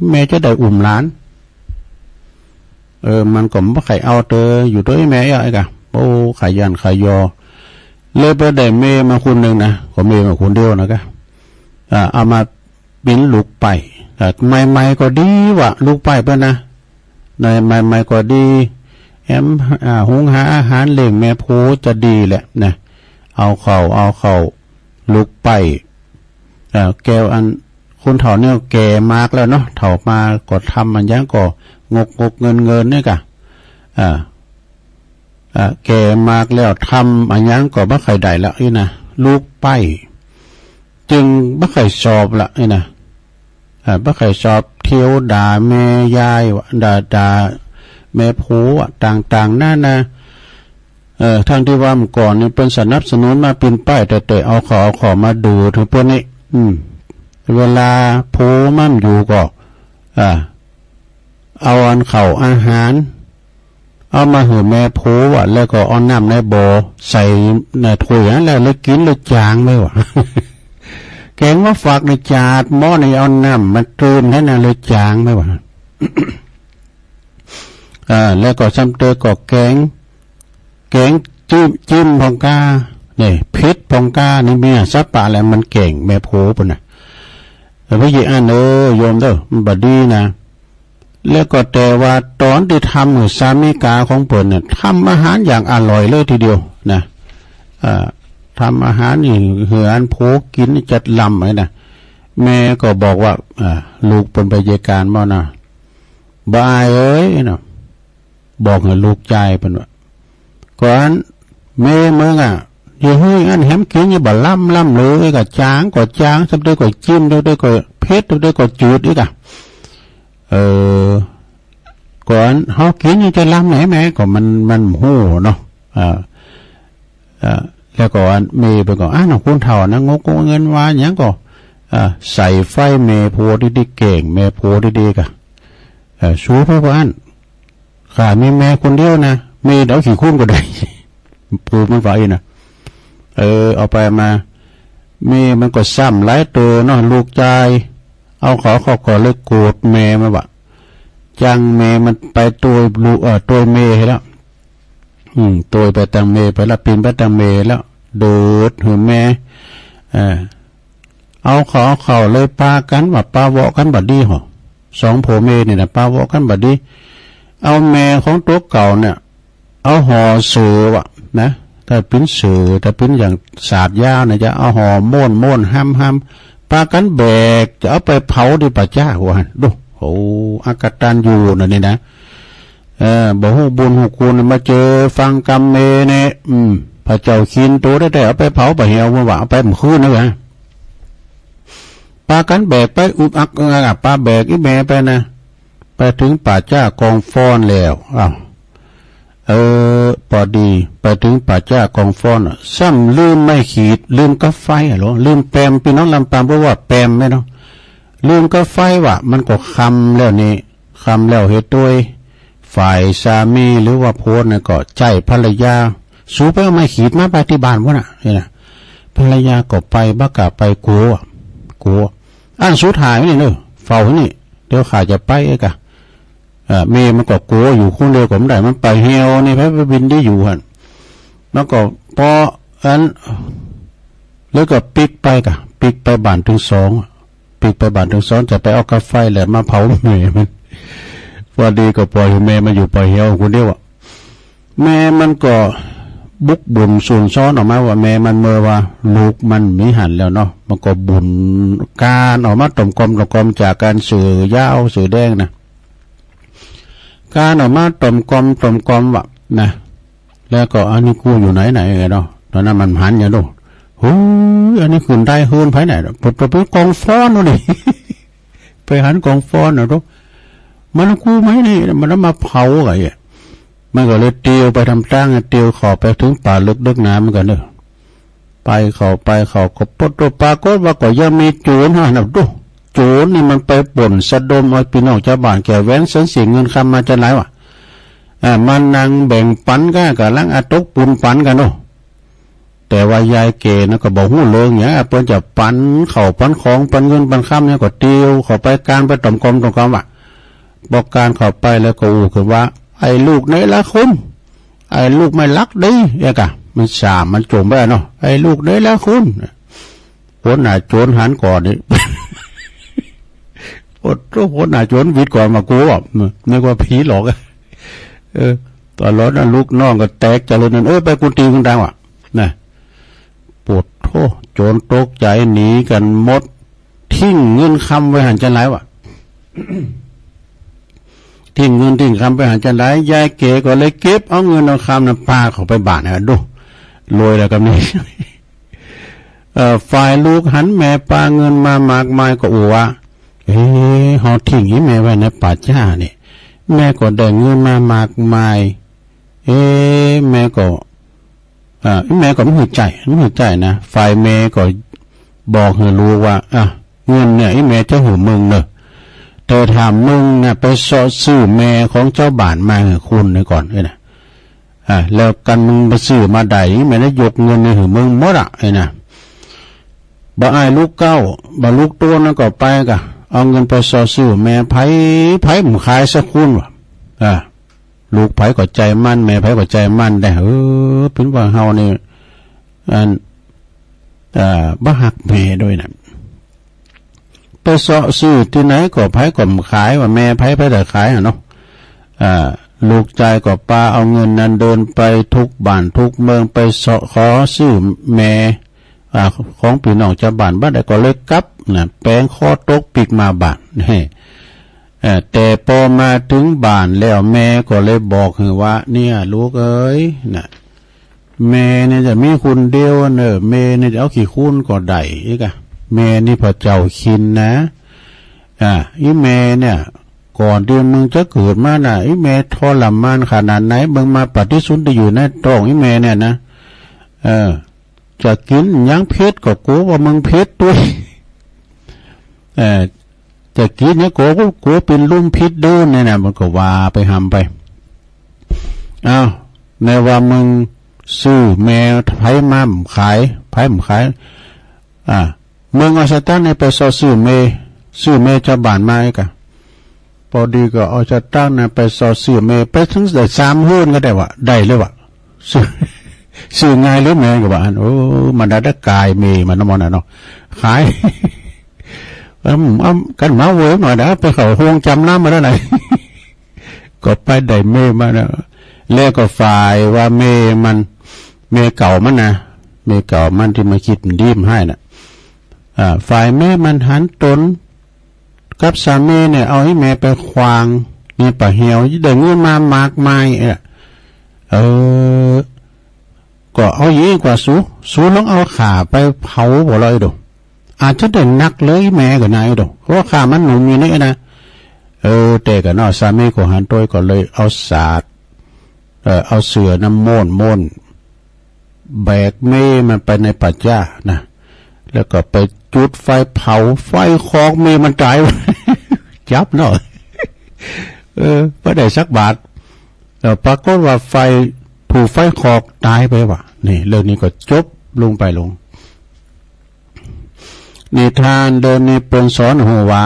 แม่จะได้อุ่มหลานมันก็ไม่ใครเอาเตออยู่ด้วยแม่โอ้ขยันขยอเลยไปได้เมย์มาคนหนึ่งนะก็เมย์มาคนเดียวนะเอามาปิ้นลูกไปไม่ก็ดีว่ะลูกไปเพื่อนนะในไม่ก็ดีหุงหาอาหารเลี้ยงแม่โพจะดีแหละนะเอาเข่าลูกไปแก้วอันคนเฒ่าเนี่ยแก่มากแล้วเนาะเฒ่ามาก็ทำมันยังก็งกเงินเนี่ยแก่มากแล้วทำอันยังก็บ่ใครได้ละนี่นะลูกไปจึงบ่ใครสอบละนี่นะบ่ใครสอบเที่ยวด่าแม่ยายด่าแม่ผัวต่างๆนั่นนะทางที่ว่าเมื่อก่อนนี่เป็นสนับสนุนมาปีนป้ายแต่เอาขอมาดูถึงพวกนี้เวลาผัวมั่มอยู่ก็เอาอันเข่าอาหารเอามาหือแม่ผัวแล้วก็เอาน้ำในบ่อใส่ในถ้วยนั่นแล้วเลยกินเลยจางไม่วะ แกงว่าฝากในจาดหม้อในเอาน้ำมันตื่นให้น่ะเลยจางไม่วะ แล้วก็ซ้ำเตอก็แกงจิ้มพองกาเนี่ยเพชรพองกานี่มีซับปะอะไรมันเก่งแม่โพปะนะแต่พี่ยี่อันโยมเด้อมันบดีนะแล้วก็แต่ว่าตอนที่ทำสามีกาของเปิ่นเนี่ยทำอาหารอย่างอร่อยเลยทีเดียวนะทำอาหารนี่เหือนโพกินจัดลำเลยนะแม่ก็บอกว่าลูกเป็นไปเยการบ่นะบายเอ้ยนะบอกให้ลูกใจเป็นว่าก่อนแม่เมืองอยู่เฮ้ยอันแหมกินอยู่บ่ล่ำเลยก็จางสักด้วยก็จิ้มด้วยก็เผ็ดด้วยก็จืดอีกก่อนเฮากินอยู่จะล่ำไหนแม่ก็มันหู้เนาะแล้วก็อันเมย์ไปก็น้องคุณเฒ่านะงกเงินว่าหยังก็ใส่ไฟเมโพดีๆเก่งเมโพดีๆกะสู้พวกอันข้ามีแม่คนเดียวนะมีเดี๋ยวขี่คุ้นก็ได้ปูมันฝ่ายนะเอาไปมามีมันก็ซ้ำหลายตัวเนาะลูกชายเอาขอเลยโกรธแม่มาว่าจังแม่มันไปตัวแม่แล้วตัวไปตังแม่ไปละปีนไปตังแม่แล้วโดดหัวแม่ เอาเขาเลยปากันว่าปาเวาะกันบัดดีหรอสองผัวเมียนี่นะปาเวาะกันบัดดีเอาแม่ของตัวเก่าเนี่ยเอาห่อเสือวะนะถ้าเป็นเสือถ้าเป็นอย่างศาสตร์ยาวเนี่ยจะเอาห่อม้วนห้ำปากันแบกจะเอาไปเผาที่ป่าจ้าหัวหันดูโอ้อากตันอยู่นี่นะบ่ฮู้บุญฮู้คุณมาเจอฟังกรรมเมเนี่ยพระเจ้าคินตัวได้เอาไปเผาไปเหี่ยวว่าเอาไปมื้อคืนนะฮะปากันแบกไปอุกอักปาแบกอีแม่ไปนะไปถึงป่าจ้ากองฟ้อนแล้วพอดีไปถึงป่าจ้ากองฟ้อนซ้ำลืมไม่ขีดลืมกาไฟหรอลืมแปมพี่น้องลำปางเพราะว่าแปมไม่เนาะลืมกาไฟว่ะมันก็คำแล้วนี่คำแล้วเฮ็ดด้วยฝ่ายสามีหรือว่าโพสเนี่ยก็ใจภรรยาสูไปเอาไม่ขีดมาไปที่บ้านวะน่ะนี่นะภรรยาก็ไปบ้ากะไปกลัวอันสุดท้ายนี่เนอะเฝ้านี่เดี๋ยวข้าจะไปเอกะเมย์มันก็กลัวอยู่คนเดียวก็ไม่ได้มันไปเหี่ยวนี่ไปบินได้อยู่หันแล้วก็พออันแล้วก็ปิกไปบ้านถึงสองจะไปเอากาแฟแหละมาเผาเมย์มันพอดีก็ปล่อยเมย์มาอยู่ปล่อยเหี่ยวคนเดียวแม่มันก็บุกบุญส่วนซ้อนออกมาว่าแม่มันเมื่อว่าลูกมันมีหันแล้วเนาะมันก็บุญการออกมาต่อมกลมจากการสื่อยาวสื่อแดงนะการออกมาต่อมกลมว่ะนะแล้วก็อันนี้กูอยู่ไหนเนาะตอนนั้นมันหันอย่างดูโอ้ยอันนี้คุณได้เฮือนไผไหนไปกองฟ้อนนี่ ไปหันกองฟ้อนนะดูมันกูไหมนี่มันมาเผาไงมันก็เลยเตียวไปทำตั้งเตียวขอไปถึงป่าลึกน้ำเหมือนกันเนอะไปเขาก็ปดตัวปลาก็ว่าก็ยังมีโจรฮะนะดูโจรนี่มันไปป่นสะดมเอาพี่น้องชาวบ้านแก่แว้นสันเสียเงินคำมาจะไหนวะมันนั่งแบ่งปันกันกับลังอาตกปูนปันกันเนาะแต่ว่ายายเกนะก็บอกหูเลิงอย่างเปิ้นจะปันเข่าปันของปันเงินปันคำเนี่ยก็เตียวเขาไปการไปต่อมกลมว่ะบอกการเข้าไปแล้วก็อู่คือว่าไอ้ลูกไหนละคุณไอ้ลูกไม่รักดิเอกะมันสามมันโจมไปเนาะไอ้ลูกไหนละคุณคนหน้าโจรหันก่อนนี่คนหน้าโจรวิดก่อนมากูบอกนึกว่าผีหลอกตอนร้อนนั้นลูกน้องก็แตกจะเลยนั่นไปกูตีกูดังว่ะนะปวดโทโจรตกใจหนีกันหมดทิ้งเงินคำไว้หันจะไหนวะ ทิ้งเงินทิ้งคำไปหันจะไหนยายเก๋ก็เลยเก็บเอาเงินเอาคำนั้นปาเข้าไปบาทนะดูรวยแล้วกับนี่ ฝ่ายลูกหันแม่ปาเงินมามากมายก็อวะเขาทิ้งให้แม่ไว้ในป่าจ้านี่แม่ก็ได้เงินมามากมายแม่ก็ไม่หัวใจนะฝ่ายแม่ก็บอกให้รู้ว่าเงินเนี่ยไอ้แม่จะหัวมึงเนอะแต่ถามมึงนะไปสอซื้อแม่ของเจ้าบ้านมาให้คุณนี่ก่อนนะแล้วกันมึงไปซื้อมาได้แม่ได้ยกเงินในหัวมึงหมดนะบ่ไอ้ลูกเก้าบ่ลูกตัวนั่นก็ไปกะเอาเงินไปสอซื้อแม่ไผมึงขายสักคุณวะลูกไผก็ใจมั่นแม่ไผก็ใจมั่นได้เป็นว่าเฮานี่บ่หักแม่ด้วยนะไปเสาะซื้อที่ไหนก็ไผก็ขายว่าแม่ไผแต่ขายเนาะลูกใจก็ปาเอาเงินนั้นเดินไปทุกบ้านทุกเมืองไปเสาะขอซื้อแม่ของพี่น้องชาวบ้านบ้านใดก็เลยกลับนะแปลงคอตกปีกมาบ้านแต่พอมาถึงบ้านแล้วแม่ก็เลยบอกว่าเนี่ยลูกเอ้ยนะแม่เนี่ยจะมีคุณเดียวเนอะแม่เนี่ยจะเอากี่คุณก็ได้อีกอะแม่นี่พระเจ้าคินนะอีแม่เนี่ยก่อนที่มึงจะเกิดมาน่ะอีแม่ทรมานขนาดไหนมึงมาปฏิสุนจะอยู่ในท้องอีแม่เนี่ยนะจะกินยังเพชรก็กูว่ามึงเพชรด้วยจะกินเนี่ยกูเป็นลุ่มพิษดูเนี่ยนะมันก็ว่าไปหำไปในว่ามึงซื้อแม่ไผ่มั่มขายมึงเอาสตางค์เนี่ยไปซื้อแม่เจ้าบ้านมาไอ้กะพอดีก็เอาสตางค์เนี่ยไปซื้อแม่ไปถึงได้3 เฮือนก็ได้วะได้เลยวะ ซื้อง่ายหรือแม่ก็ว่าโอ้มันได้กายเมมันน้ำมันเนาะขายกันมาเว้ยหน่อยนะไปเขาห้องจำน้ำมาแล้วไหนก็ไปได้เมมาแล้วแล้วก็ฝ่ายว่าเมเก่ามันนะเมเก่ามันที่มาคิดดิ้มให้น่ะฝ่ายแม่มันหันตนกับสามีเนี่ยเอาให้แม่ไปควางมีปะเหี่ยวเดินเงินมามากมายก็เอายิ่งกว่าสูลองเอาขาไปเผาบ่เลยดูอาจจะได้นักเลยแม่กับนายดูเพราะขามันหนุ่มอยู่นี่นะแต่กับนอสามีก็หันตัวก็เลยเอาศาสตร์เอาเสือน้ำม่นแบกเม่มันไปในปัจจานะแล้วก็ไปจุดไฟเผาไฟคอกเม่มันตาย จับเนาะไม่ได้สักบาทแต่ปรากฏว่าไฟถูกไฟคอกตายไปว่ะนี่เรื่องนี้ก็จบลงไปนิทานเดินนี้เป็นสอนหัวว่า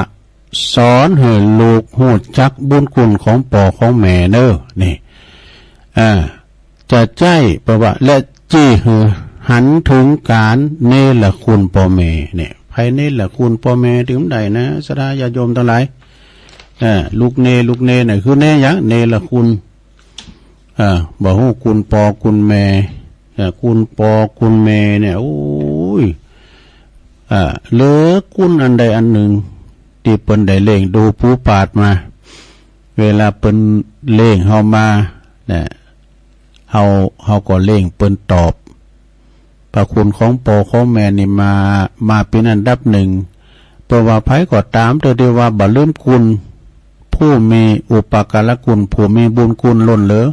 สอนให้ลูกหูจักบุญคุณของพ่อของแม่เนอนี่จะใจประว่าและจี้หือหันถึงการเนรคุณพ่อแม่เนี่ยภายเนรคุณพ่อแม่ถึงใดนะสดาญาโยมทั้งหลายลูกเนเนี่ยคือเนยังเนรคุณบ่ฮู้คุณปอคุณแม่คุณปอคุณแม่เนี่ยโอ้ยเหลือคุณอันใดอันหนึ่งที่เปิ้นได้เล่งดูผู้ปาดมาเวลาเปิ้นเล่งเฮามาเนี่ยเฮาก็เล่งเปิ้นตอบพระคุณของปอของแม่นี่มาเป็นอันดับหนึ่งเพราะว่าไผก็ตามแต่ว่าบ่ลืมคุณผู้มีอุปการะคุณผู้มีบุญคุณล้นเหลือ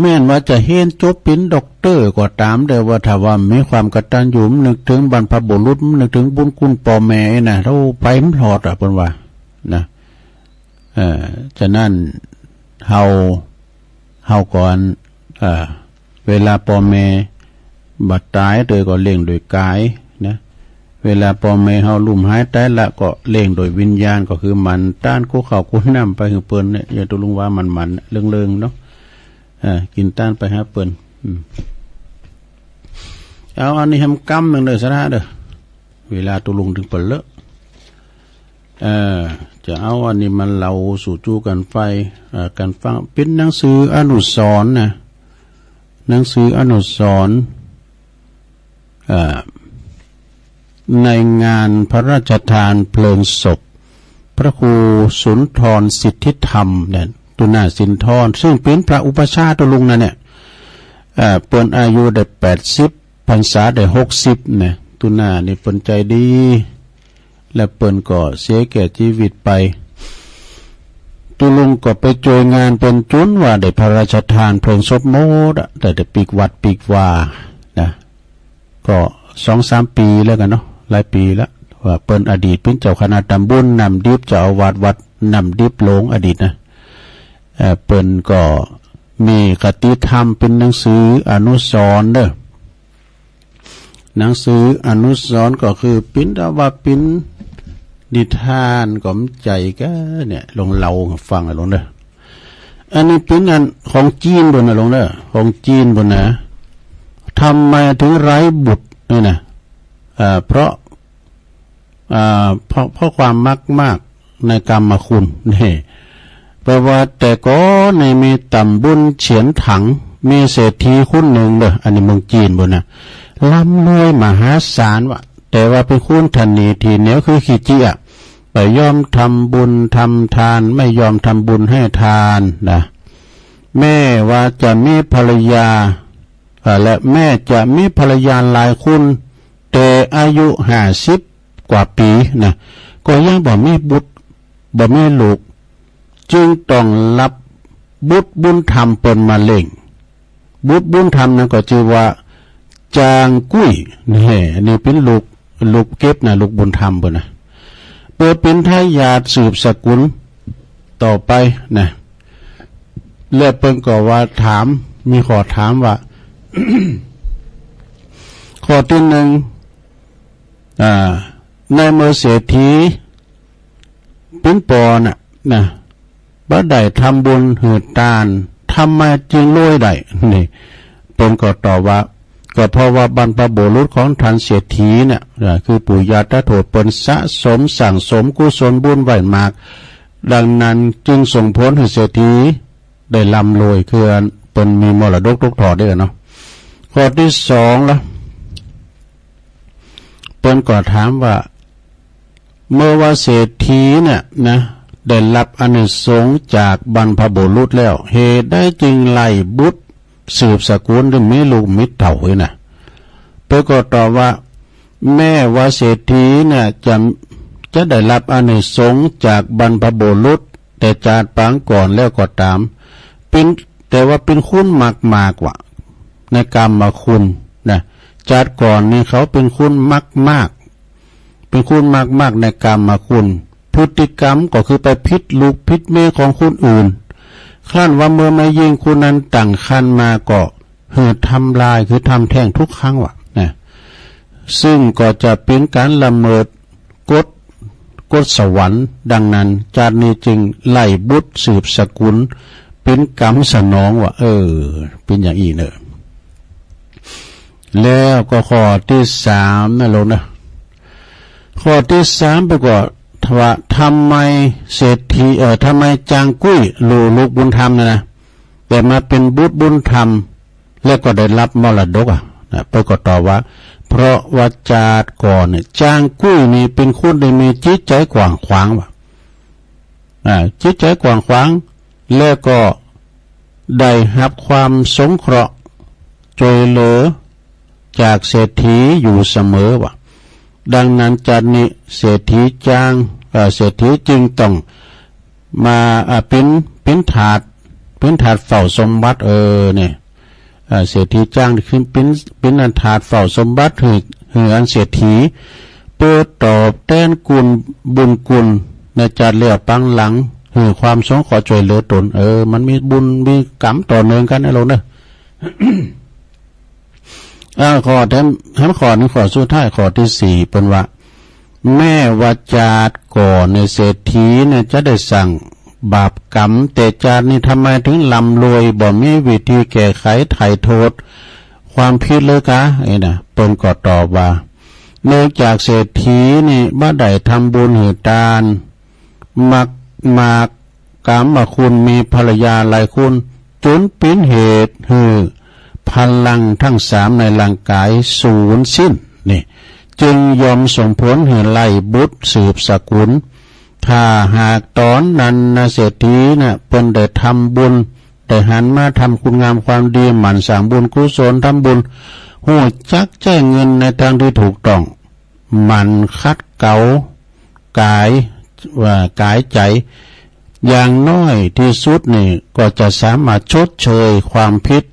แม่นว่าจะเห็นจบเป็นด็อกเตอร์ก็ตามแต่ว่าถ้าว่ามีความกตัญญูนึกถึงบรรพบุรุษนึกถึงบุญคุณพ่อแม่นะเราไปมันหลอดเพิ่นว่านะฉะนั้นเฮาก่อนเวลาพ่อแม่บัดตายโดยก็เลี้ยงโดยกายนะเวลาพ่อแม่เฮาลุ่มหายตายละก็เลี้ยงโดยวิญญาณก็คือมันต้านคู่ข้าวคู่น้ำไปคือเปิ้นเนี่ยอย่าตุลุงว่ามันเรื่องๆเนาะกินต้านไปฮะเปิ้นเอาอันนี้ทำกรรมหนึ่งเลยสระเด้อเวลาตุลุงถึงเปิดเลอะจะเอาอันนี้มันเราสู่จูกันไฟกันฟังเป็นหนังสืออนุสรณ์นะหนังสืออนุสรณ์ในงานพระราชทานเพลิงศพพระครูสุนทรสิทธิธรรมเนี่ยตุนาสินทรซึ่งเป็นพระอุปชาตุลุงนั่นเนี่ยเปิ้นอายุได้80พรรษาได้60เนี่ยตุนานี่เปิ้นใจดีและเปิ้นก็เสียแก่ชีวิตไปตุลุงก็ไปโจยงานเป็นจุนว่าได้พระราชทานเพลิงศพโมดแต่ได้ปีกวัดปีกว่านะก็ 2-3 ปีแล้วกันเนาะหลายปีแล้วว่าเปิ้นอดีตเป็นเจ้าคณะตำบลนำดิบเจ้าอาวาสวัดนำดิบหลงอดีตนะเปิ้นก็มีคติธรรมเป็นหนังสืออนุสรณ์เด้อหนังสืออนุสรณ์ก็คือปิ้นว่าปิ้นนิทานก็มใจก็เนี่ยลงเล่าฟังลงเด้ออันนี้เป็นอันของจีนบนน่ะลงเด้อของจีนบนนะทำไมถึงไร้บุตรนี่นะเพราะความมากในกรรมคุณนี่แปลว่าแต่ก็ในมีต่ำบุญเฉียนถังมีเศรษฐีคุณหนึ่งเด้ออันนี้เมืองจีนบนนะร่ำรวยมหาศาลวะแต่ว่าเป็นคุณทันนีทีเหนียวคือขี้เจี๊ยไปยอมทำบุญทำทานไม่ยอมทำบุญให้ทานนะแม่ว่าจะมีภรรยาและแม่จะมีภรรยาหลายคุณแต่อายุ50 กว่าปีนะก็ยังบ่มีบุตรบ่มีลูกจึงต้องรับบุตรบุญธรรมเปิ้นมาเล่งบุตรบุญธรรมนั้นก็ชื่อว่าจางกุ้ยนี่เป็นลูกเก็บนะลูกบุญธรรมเปิ้นนะเพื่อเป็นทายาทสืบสกุลต่อไปนะแล้วเปิ้นก็ว่ามีขอถามว่า ข้อที่หนึ่งในเมื่อเศรษฐีเป็นปอนะบ่ได้ทำบุญหืดตานทำไมจึงรวยได้นี่ป เป็นก็ตอบว่าก็เพราะว่าบรรพบุรุษของท่านเศรษฐีเนี่ยคือปู่ย่าตาโถเปิ้นสะสมสั่งสมกุศลบุญไว้มากดังนั้นจึงส่งผลให้เศรษฐีได้ร่ำรวยคือเปิ้นมีมรดกตกทอดได้เนาะข้อที่สองละเปิ้นก็ถามว่าเมื่อว่าเศรษฐีเนี่ยนะได้รับอานิสงส์จากบรรพบุรุษแล้วเหตุได้จึงไล่บุตรสืบสกุลหรือมีลูกมิตรเต่าไว้นะเปิ้นก็ตอบว่าแม่ว่าเศรษฐีเนี่ยจะได้รับอานิสงส์จากบรรพบุรุษแต่จาดปางก่อนแล้วก็ตามเป็นแต่ว่าเป็นคุณมากกว่าในกรรมคุณนะจาดก่อนนี่เขาเป็นคุณมากเป็นคุณมากในกรรมคุณพฤติกรรมก็คือไปพิษลูกพิษเมียของคนอื่นครั้นว่าเมื่อมายิงคุณนั้นต่างคันมาก็ทำลายคือทำแท้งทุกครั้งว่ะนะซึ่งก็จะเป็นการละเมิดกฎสวรรค์ดังนั้นจาตินี้จึงไล่บุตรสืบสกุลเป็นกรรมสนองว่าเป็นอย่างอีเนอะแล้วก็ข้อที่สามนะลงนะข้อที่สามไปก็ว่าทำไมเศรษฐีทำไมจางกุ้ยลูกบุญธรรมนะแต่มาเป็นบุตรบุญธรรมแล้วก็ได้รับมรดกไปก็ตอบว่าเพราะว่าจาดก่อนเนี่ยจางกุ้ยนี่เป็นคนได้มีจิตใจกว้างขวางว่ะจิตใจกว้างขวางแล้วก็ได้รับความสงเคราะห์ช่วยเหลือจากเศรษฐีอยู่เสมอว่ะดังนั้นจาตินี้เศรษฐีเศรษฐีจึงต้องมาเป็นถาดเฝ้าสมบัติเนี่ยเศรษฐีจ้างขึ้นเป็นอันถาดเฝ้าสมบัติให้อันเศรษฐีเปิดตอบแทนคุณบุญคุณในจัดเลี้ยวปังหลังให้ความสงขอช่วยเหลือตนมันมีบุญมีกรรมต่อเนื่องกันนะเราเนอะ ข้อข้อนี้ข้อสุดท้ายข้อที่สี่เป็นว่าแม่วาจาดก่อนในเศรษฐีเนี่ยจะได้สั่งบาปกรรมแต่จาดนี่ทำไมถึงลำรวยบ่มีวิธีแก้ไขไถ่โทษความผิดเลยกะนะเปิ้นก็ตอบว่าเนื่องจากเศรษฐีนี่บ่ได้ทำบุญหือทานมากกรรมคุณมีภรรยาหลายคนจนเป็นเหตุพลังทั้งสามในร่างกายสูญสิ้นนี่จึงยอมส่งผลให้ไล่บุตรสืบสกุลถ้าหากตอนนั้นนะเศรษฐีนะเพิ่นได้ทำบุญได้หันมาทำคุณงามความดีหมั่นสร้างบุญกุศลทำบุญหูจักแจ้งเงินในทางที่ถูกต้องมันคัดเกากายใจอย่างน้อยที่สุดนี่ก็จะสามารถชดเชยความผิด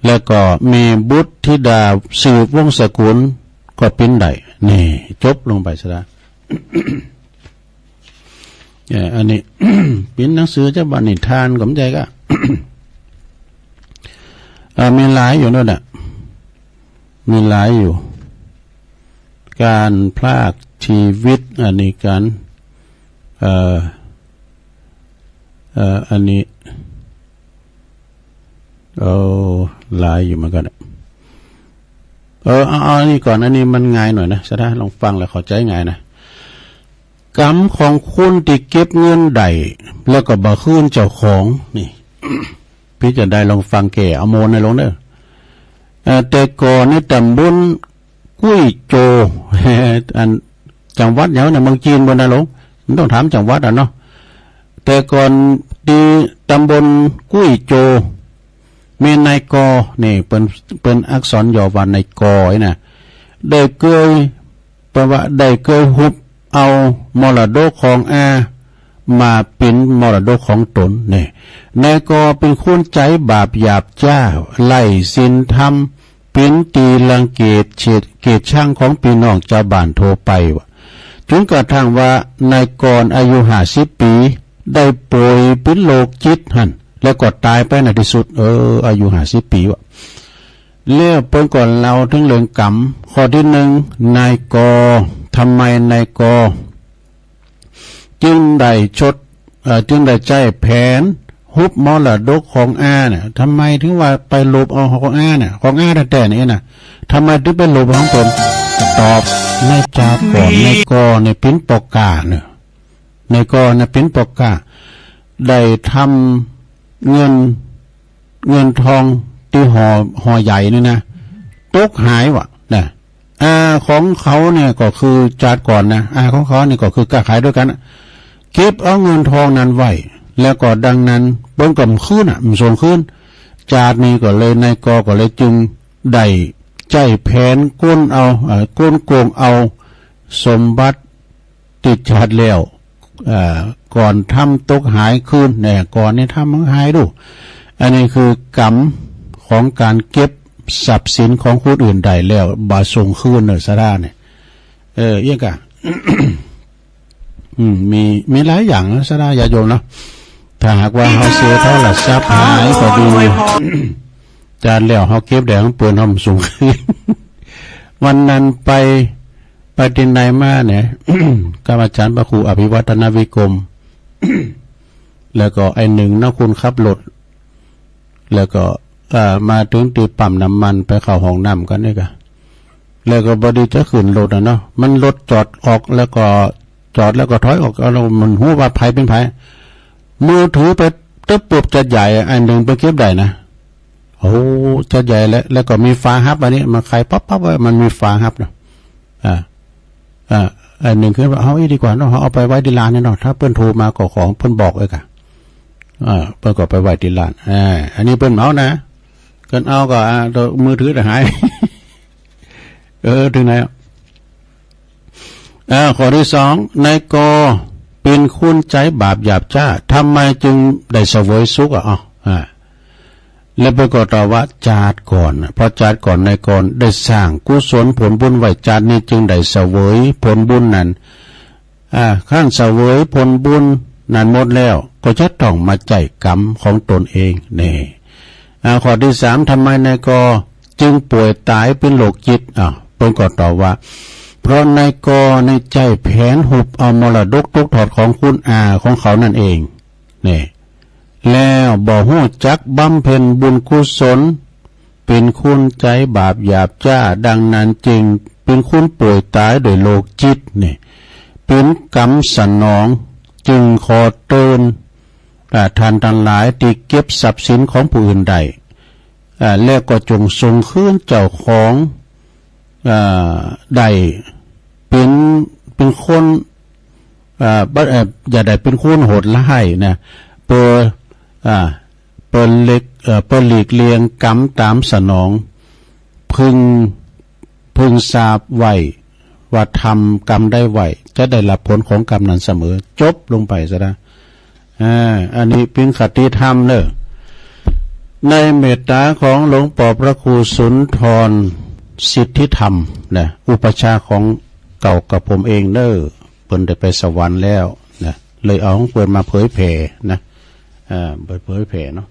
และก็มีบุตรธิดาสืบวงศ์สกุลก็เป็นได้นี่จบลงไปซะแล้ว อันนี้ เป็นหนังสือเจ้าบันนิทานกับใจก็ มีหลายอยู่นั่นน่ะมีหลายอยู่การพลากชีวิตอันนี้การอันนี้หลายอยู่เหมือนกันเอาอันนี้ก่อนอันนี้มันง่ายหน่อยนะซะนะลองฟังแล้วเข้าใจง่ายนะกรรมของคุณที่เก็บเงินได้แล้วก็บ่คืนเจ้าของนี่ พี่จะได้ลองฟังแก่เอาโมนในลงเด้อแต่ก่อนในตำบลกุ้ยโจ อันจังหวัดเหนียวในเมืองจีนบนนะลงมันต้องถามจังหวัดเนาะแต่ก่อนที่ตำบลกุ้ยโจมีนายกนี่เป็นอักษรย่อว่าในกนะได้เคยแปลว่าได้เคยหุบเอามรดกของมาเป็นมรดกของตนนี่นายกเป็นคนใจบาปหยาบจ้าไล่ศีลธรรมเป็นตีรังเกียจเกียรติช่างของพี่น้องชาวบ้านโทรไปว่าจนกระทั่งว่านายกอายุ50 ปีได้ป่วยเป็นโรคจิตหั่นแล้วก็ตายไปในที่สุดอายุ50 ปีวะเลี้ยวเปิ้นก่อนเราถึงเรื่องกรรมข้อที่หนึ่งนายกทำไมนายกจึงได้จึงได้ใจแผน ฮุบมรดกของอาเนี่ยทำไมถึงว่าไปลบเอาของอาเนี่ยของอาแต่นี่น่ะทำไมถึงไปลบของตนตอบในจาก่อนในกอในปิ้นปอกกาเนี่ยในกอในปิ้นปอกกาได้ทำเงินทองที่ห่อใหญ่นี่นะตกหายวะนะของเขาเนี่ยก็คือจาดก่อนนะของเขาเนี่ยก็คือกล้าขายด้วยกันเก็บเอาเงินทองนั้นไว้แล้วก็ดังนั้นเบิ้งกับขึ้นมันส่งขึ้นจาดนี้ก็เลยนายกก็เลยจึงได้ใจแผนก้นเอาก้นโกงเอาสมบัติติดจาดแล้วก่อนทำตกหายคืนเนี่ยก่อนนี่ทำมันหายดูอันนี้คือกรรมของการเก็บทรัพย์สินของคนอื่นใดแล้วบาส่งคืนเนอสะด้าเนี่ยเอี้ยกะ มีหลายอย่างนะสะด้าอย่าโยมนะถ้าหากว่าเขาเสียเท่าหลักทรัพย์หายก็ดีจานแล้วเขาเก็บแดงเปืนเขาสูงขึ้น วันนั้นไปดินในมาเนี่ย กับอาจารย์พระครูอภิวัฒนวิกรม แล้วก็ไอหนึ่งนักคุณขับรถแล้วก็มาถึงตีปั๊มน้ำมันไปเข้าห้องน้ำกันนี่กันแล้วก็บดีจะขึ้นรถเนาะมันรถจอดออกแล้วก็จอดแล้วก็ถอยออกแล้วมันหูว่าไผเป็นไผมือถือไปตึ๊บปุ๊บจะใหญ่อันหนึ่งไปเก็บได้นะโอ้จะใหญ่แล้วก็มีฟ้าฮับอันนี้มาใครปั๊บไว้มันมีฟ้าฮับเนาะอันหนึ่งคือว่าเอาดีกว่าเนาะเอาไปไว้ที่ร้านนี่เนาะถ้าเพื่อนโทรมาก็ของเพื่อนบอกเลยค่ะเพื่อนก็ไปไว้ที่ร้านอันนี้เพื่อนเอานะกันเอาก็มือถือจะหาย ถึงไหนข้อที่สองนายกเป็นคุณใจบาปหยาบจ้าทำไมจึงได้เสวยสุขแล้วไปก็ตอบว่าจาดก่อนเพราะจาดก่อนนายกได้สร้างกุศลผลบุญไว้จาดนี้จึงได้เสวยผลบุญนั้นข้างเสวยผลบุญนั้นหมดแล้วก็จะต้องมาใจกรรมของตนเองนี่ข้อที่สามทำไมนายกจึงป่วยตายเป็นโรคจิตเพิ่นก็ตอบว่าเพราะนายกในใจแผนหุบเอามรดกตกทอดของคุณอาของเขานั่นเองนี่แล้วบ่ฮู้จักบำเพ็ญบุญกุศลเป็นคุณใจบาปหยาบจ้าดังนั้นจึงเป็นคุณป่วยตายโดยโรคจิตนี่เป็นกรรมสนองจึงขอเตือนท่านทั้งหลายที่เก็บทรัพย์สินของผู้อื่นใดแล้วก็จงส่งคืนเจ้าของได้เป็นคนอย่าได้เป็นคนโหดร้ายนะเปิดหลีกเลียงกรรมตามสนองพึงทราบไว้ว่าทำกรรมได้ไว้จะได้รับผลของกรรมนั้นเสมอจบลงไปซะนะอันนี้เป็นคติธรรมเนอะในเมตตาของหลวงปู่พระครูสุนทรสิทธิธรรมนะอุปชาของเก่ากับผมเองเนอะเพิ่นได้ไปสวรรค์แล้วนะเลยเอาของเพิ่นมาเผยแผ่นะเผยแผ่เนาะ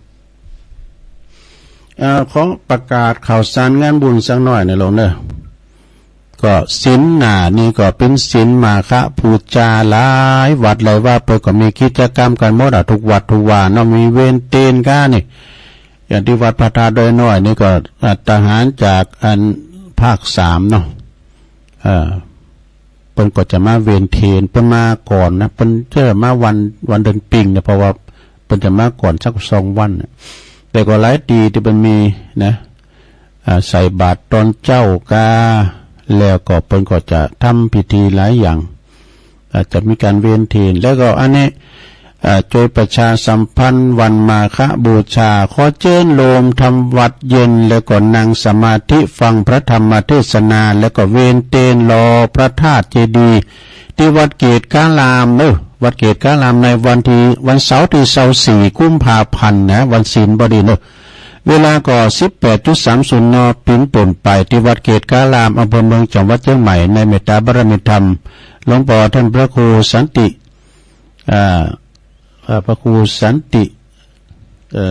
ขอประกาศข่าวสารงานบุญสักหน่อยในหลวงเนอะก็ศีลหน้านี่ก็เป็นศีลมาฆะพูจาหลายวัดเลยว่าเพิ่นก็มีกิจกรรมกันหมดทุกวัดทุกว่าเนาะมีเวรเตนกันนี่อย่างที่วัดพระธาตุดอยน้อยนี่ก็ทหารจากภาค3เนาะเพิ่นก็จะมาเวรเทนเพิ่นมาก่อนนะเพิ่นจะมาวันเดือนปิงเนี่ยเพราะว่าเพิ่นจะมาก่อนสัก2 วันแต่ก็หลายปีที่เพิ่นมีนะใส่บาตรตอนเจ้ากาแล้วก็เพิ่นก็จะทำพิธีหลายอย่างจะมีการเวียนเทียนแล้วก็อันนี้โดยประชาสัมพันธ์วันมาฆบูชาขอเชิญโลมทำวัดเย็นแล้วก็นั่งสมาธิฟังพระธรรมเทศนาแล้วก็เวียนเทียนรอพระธาตุเจดีย์ที่วัดเกตกาลามวัดเกตกาลามในวันเสาร์ที่24 กุมภาพันธ์นะวันศีลบดีเวลาก็ 18.30 น.ปิ้นป่นไปที่วัดเกตกาลามอำเภอเมืองจังหวัดเชียงใหม่ในเมตตาบารมีธรรมหลวงพ่อท่านพระครูสันติพระครูสันติ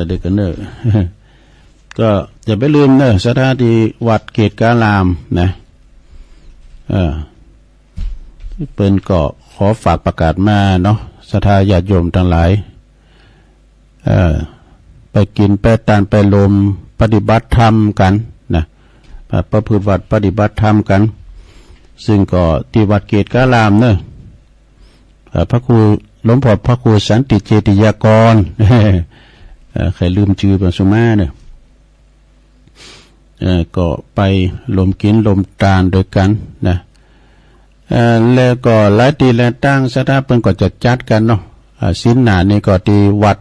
เด็กกันเนอะก็อย่าไปลืมเนอะสถานที่วัดเกตกาลามนะเปิ้นก็ขอฝากประกาศมาเนาะศรัทธาญาติโยมทั้งหลาย ไปกินไปตานไปลมปฏิบัติธรรมกันนะประพฤติวัดปฏิบัติธรรมกันซึ่งก็ที่วัดเกตการามเนอะพระครูหลวงพ่อพระครูสันติเจติยากรใครลืมชื่อปสุมาเนี่ยก็ไปลมกินลมตาลโดยกันนะแล้วก็หลายตีและตั้งสถาปนก็จะจัดกันเนาะสินหนานี่ก็ที่วัด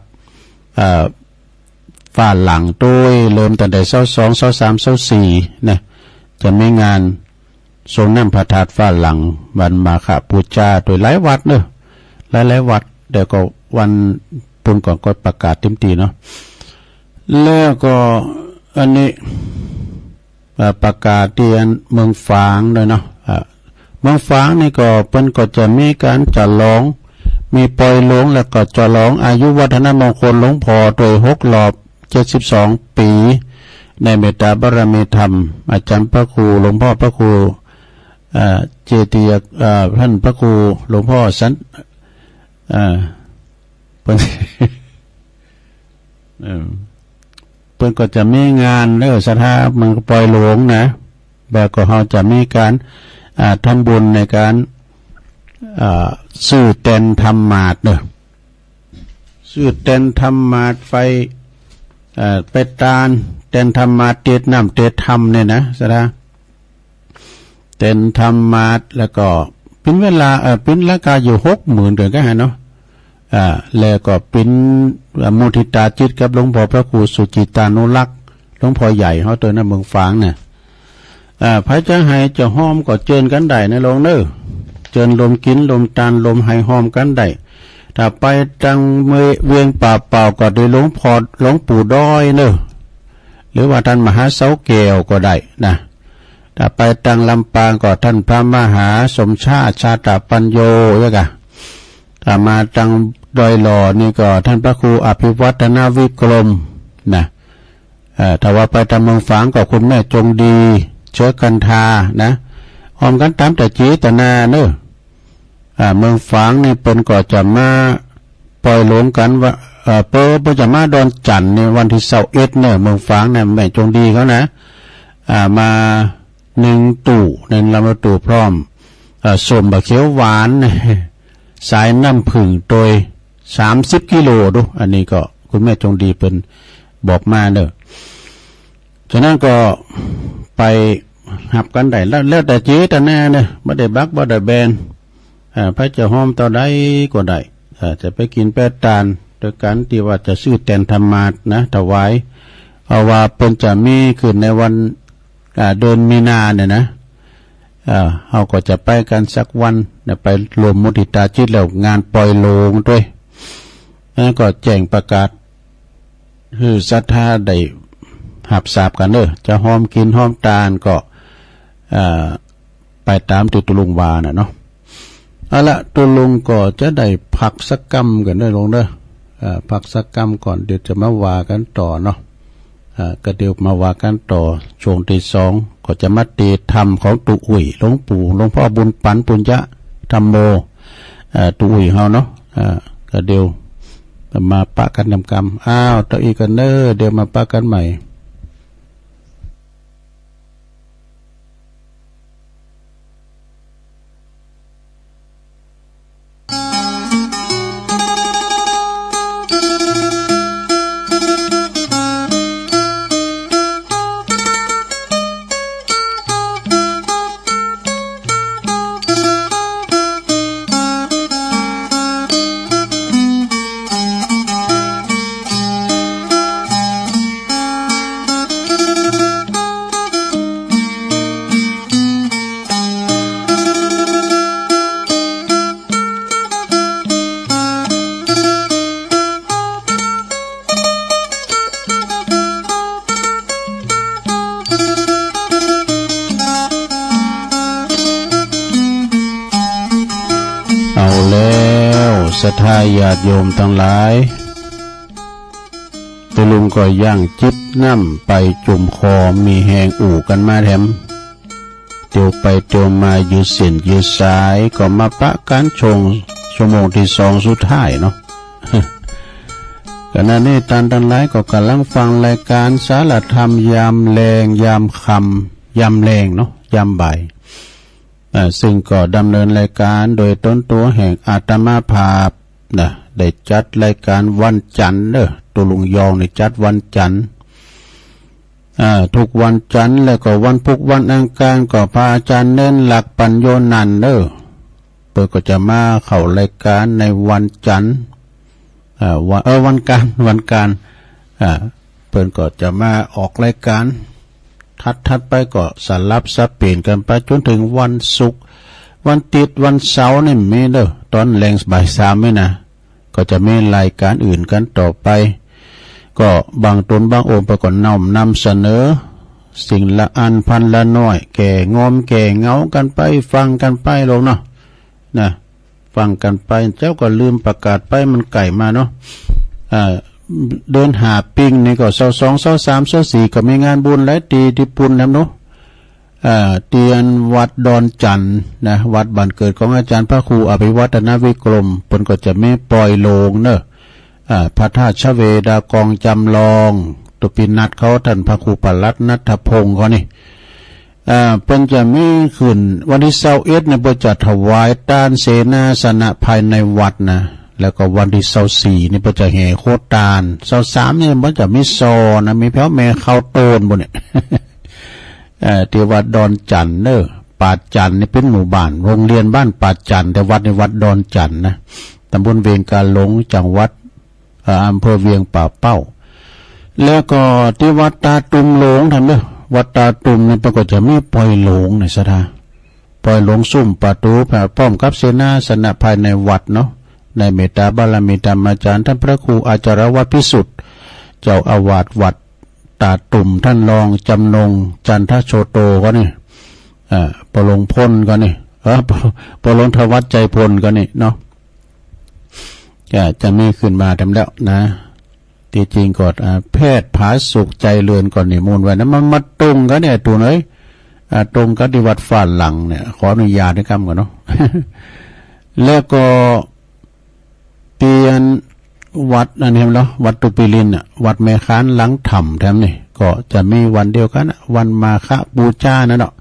ฝ่าหลังด้วยเริ่มตั้งแต่22 23 24นะจะมีงานทรงน้ำพระธาตุฝ่าหลังวันมาฆบูชาโดยหลายวัดเนอะหลายวัดเดี๋ยวก็วันปุ่นก่อนก็ประกาศเต็มทีเนาะแล้วก็อันนี้ประกาศที่เมืองฝางเลยเนาะเมืองฝางนี่ก็เปิ้นก็จะมีการจัดร้องมีปล่อยหลวงแล้วก็จะร้องอายุวัฒนมงคลหลวงพ่อโดย6 รอบ72 ปีในเมตตาบารมีธรรมอาจารย์พระครูหลวงพ่อพระครูเจติยท่านพระครูหลวงพ่อสันเพิ่นก็จะมีงานเรื่องสถาเมืองปล่อยหลวงนะแบบก็เขาจะมีการทำบุญในการสื่อเต็นธรรมาสเนอะสื่อเต็นธรรมาสไฟไปตาลเต็นธรรมาสเตดน้ำเตดธรรมเนี่ยนะสถาเต็นธรรมาสแล้วก็เป็นเวลาเป็นราคาอยู่60,000เดือนก็ฮะเนาะแล้วก็เป็นมุทิตาจิตกับหลวงพ่อพระครูสุจิตานุรักษ์หลวงพ่อใหญ่เขาตัวนั้นเมืองฝางเนี่ยพระจะให้จะห้อมก็เจิญกันได้ในโรงเนอเจิญลมกินลมตาลลมให้ห้อมกันได้ถ้าไปจังเวียงป่าเป่าก็ได้หลวงพ่อหลวงปู่ด้อยเนอหรือว่าท่านมหาเสาแก้วก็ได้นะถ้าไปจังลำปางก็ท่านพระมหาสมชาติชาตปัญโยยังไงถ้ามาจังดอยหล่อนี่ก็ท่านพระครูอภิวัฒนาวิกรมนะถ้าว่าไปทางเมืองฝางก็คุณแม่จงดีเชื้อกันทานะออมกันตามแต่จีตนาเนอะเมืองฝางนี่เป็นก็จะมาปล่อยหลวงกันว่าเปิ้ลจะมาดอนจันในวันที่21เนี่ยเมืองฝางเนี่ยแม่จงดีเขานะมา1 ตู่ในลำตู่พร้อมส้มบะเขียวหวานสายน้ำผึ้งโดย30 กิโลดูอันนี้ก็คุณแม่จงดีเป็นบอกมาเนอะฉะนั้นก็ไปหับกันได้แล้วแต่เจ๊แต่แน่เนี่ยบ่ได้บักบ่ได้แบนพระเจ้าห้อมต่อได้ก็ได้จะไปกินแปดตาลโดยการที่ว่าจะซื้อแตนธรรมาสนะถวายเอาว่าเพิ่นจะมีขึ้นในวันเดือนมีนาเนี่ยนะเราก็จะไปกันสักวันไปรวมมุทิตาจิตแล้วงานปล่อยโลงด้วยนั้นก็แจ้งประกาศคือศรัทธาได้หับสาบกันจะห้อมกินห้อมตาลก็ไปตามตุลุงวาน่ะเนาะเอาละตุลุงก็จะได้พักสักกรรมกันได้ลงพักสักกรรมก่อนเดี๋ยวจะมาว่ากันต่อเนาะก็เดี๋ยวมาว่ากันต่อช่วงที่2ก็จะมาเตธรรมของตุอุ่ยหลวงปู่หลวงพ่อบุญปันปุญญะธรรมโมตุอุ่ยเฮาเนาะก็เดี๋ยวมาปะกันนำกรรมต่ออีกกันเนอเดี๋ยวมาปะกันใหม่ศรัทธาญาติโยมทั้งหลายตุลุงก็ย่างจิบน้ำไปจุ่มคอมีแหงอู่กันมาแถมเตียวไปเตียวมายืดเส้นยืดสายก็มาปะกันชงชั่วโมงที่2สุดท้ายเนาะ ขณะนี้ท่านทั้งหลายก็กำลังฟังรายการสารธรรมยามแลงยามค่ำยามแลงเนาะยามบ่ายซึ่งก็ดำเนินรายการโดยต้นตัวแห่งอาตมาภาพได้จัดรายการวันจันทร์ตัวลุงยองได้จัดวันจันทร์ทุกวันจันทร์แล้วก็วันพุธวันอังคารก็พระอาจารย์เน้นหลักปัญโยนันท์เปิดก็จะมาเข้ารายการในวันจันทร์วันการเปิดก็จะมาออกรายการทัดไปก็สลับสับเปลี่ยนกันไปจนถึงวันศุกร์วันติดวันเสาร์นี่มีตอนแรงบ่าย 3ไม่นะก็จะมีรายการอื่นกันต่อไปก็บางตนบางองค์ประกอบนำเสนอสิ่งละอันพันละน้อยแก่งอมแก่เงากันไปฟังกันไปลงเนาะฟังกันไปเจ้าก็ลืมประกาศไปมันไก่มาเนาะเดินหาปิ้งนี่ก็22 23 24ก็มีงานบุญหลายตีที่ปุ่นนำเนาะเตียนวัดดอนจันทร์นะวัดบ้านเกิดของอาจารย์พระครูอภิวัฒนวิกรมเพิ่นก็จะมีปล่อยโลงเนอะพระธาตุชเวดากองจำลองตุปินัดเขาท่านพระครูปลัดณัฐพงศ์เขานี่เพิ่นจะมีขึ้นวันที่21เนี่ยเพิ่นจะถวายตานเสนาสนะภายในวัดนะแล้วก็วันที่24นี่เพิ่นจะแห่โคตาน23เนี่ยมันจะมีซอนะมีแพ้วแม่เข้าโตนบ่เนี่ยที่วัดดอนจันทร์ป่าจันทร์นี่เป็นหมู่บ้านโรงเรียนบ้านป่าจันทร์แต่วัดในวัดดอนจันทร์นะตำบลเวียงกาหลงจังหวัดอำเภอเวียงป่าเป้าแล้วก็ที่วัดตาตุมหลงทำวัดตาตุมนี่ปรากฏจะมีปล่อยหลงในสถานปล่อยหลงซุ่มประตูแผ่พร้อมกับเสนาสนะภายในวัดเนาะในเมตตาบารมีธรรมอาจารย์ท่านพระครูอาจารย์วัดพิสุทธิ์เจ้าอาวาสวัดตาตุ่มท่านรองจำนงจันทโชโตก็นี่ปลงพลก็นี่ปลงทวัดใจพลก็นี่เนาะจะมีขึ้นมาทำแล้วนะที่จริงก็แพทย์ผาสุขใจเลือนก่อนนี่มูลไว้นะมันมาตรงกันเนี่ยตัวไหนตรงกับที่วัดฝ่าหลังเนี่ยขออนุญาตให้คำก่อนเนาะ แล้วก็เตียนวัดนั่นเองเนาะวัดตุปิลินวัดแม่ค้านหลังถ้ำแถมนี่ก็จะมีวันเดียวกันวันมาฆบูชานั่นเนาะ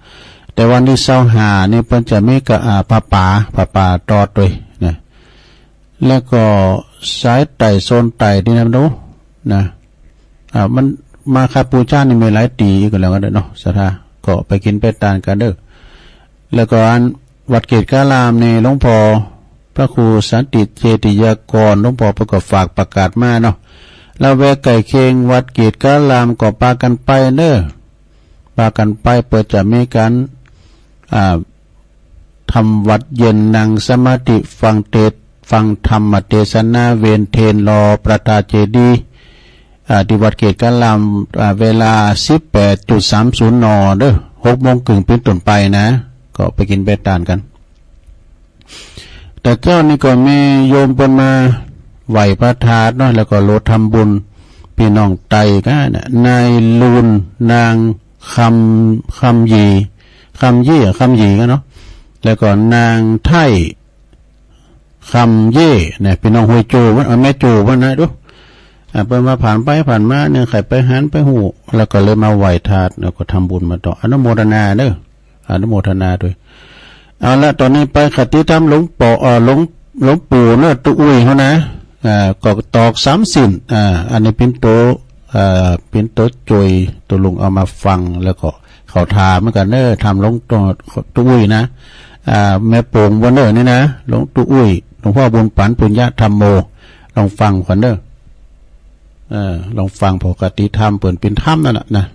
แต่วันที่25นี่เพิ่นจะมีกับผ้าป่าตอดด้วยนะแล้วก็สายไต่โซนไต่ที่นั่นเนาะนะมันมาฆบูชานี่มีหลายตีก็แล้วกันเนาะศรัทธาก็ไปกินไปทานกันเด้อแล้วก็อันวัดเกศกาลามนี่หลวงพ่อพระครูสันติเจติยากรหลวงพ่อประกอบฝากประกาศมาเนาะแล้วแวะไก่เคียงวัดเกศกาลามก็ปากันไปเด้อปากันไปเปิดจะมีการทำวัดเย็นนั่งสมาธิฟังธรรมเทศนาเวนเทนรอประทาเจดีที่วัดเกศกาลามเวลา 18.30 นเด้อ 6 โมงครึ่งเป็นต้นไปนะก็ไปกินไปทานกันแต่เจ้านี่ก็มีโยมเป็นมาไหวพระธาตุเนาะแล้วก็โลดทำบุญพี่น้องไตก็นายลูนนางคำยีกันเนาะแล้วก็นางไทยคำเย่เนี่ยพี่น้องห้วยโจวันแม่โจวันนะดูเพิ่นมาผ่านไปผ่านมาเนี่ยไข่ไปหันไปหูแล้วก็เลยมาไหวธาตุแล้วก็ทำบุญมาต่ออนุโมทนาเด้ออนุโมทนาด้วยเอาละตอนนี้ไปคติธรรมหลวงปู่เนาะตุอุ้ยเขานะก็ตอก3 สินอันนี้เป็นตัวจุยตัวลุงเอามาฟังแล้วก็เขาถามเหมือนกันเด้อทำหลวงตุอุ้ยนะแม่โป่งวันเด้อนี่นะหลวงตุอุ้ยหลวงพ่อบุญปันปุญญธรรมโมลองฟังก่อนเด้อลองฟังปกติธรรมเปิ่นเป็นธรรมนั่นนะ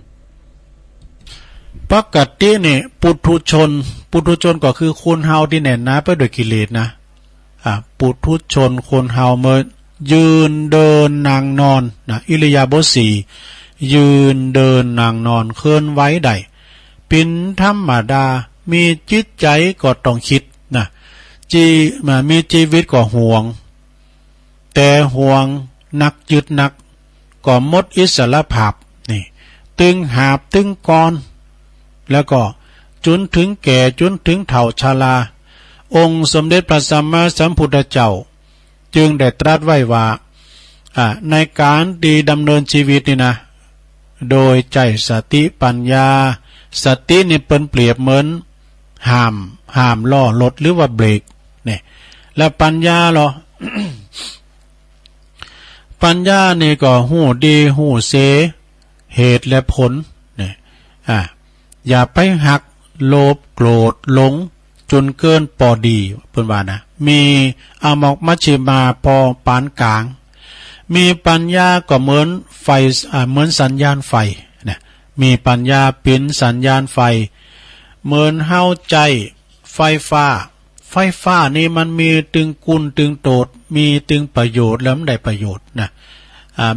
ปกตินี่ปุถุชนก็คือคนเฮาที่แน่นหนาไปด้วยกิเลสนะปุถุชนคนเฮาเมื่อยืนเดินนั่งนอนนะอิริยาบถ4ยืนเดินนั่งนอนเคลื่อนไหวได้เป็นธรรมดามีจิตใจก็ต้องคิดนะมีชีวิตก็ห่วงแต่ห่วงนักยึดนักก็หมดอิสรภาพนี่ตึงหาบตึงกรแล้วก็จนถึงแก่จนถึงเฒ่าชราองค์สมเด็จพระสัมมาสัมพุทธเจ้าจึงได้ตรัสไว้ว่า ในการดีดำเนินชีวิตนี่นะโดยใจสติปัญญาสตินี่เปรียบเหมือนห้ามล้อรถหรือว่าเบรกเนี่ยแล้วปัญญาเหรอ ปัญญานี่ก็หูดีหูเสเหตุและผลเนี่ยอย่าไปหักโลภโกรธหลงจนเกินปอดีเพิ่นว่านะมีอมกมัชฌิมาพอปานกลางมีปัญญาก็เหมือนไฟเหมือนสัญญาณไฟนะมีปัญญาเป็นสัญญาณไฟเหมือนเฮาใจไฟฟ้านี่มันมีตึงกุลตึงโตดมีตึงประโยชน์แล้วมันได้ประโยชน์นะ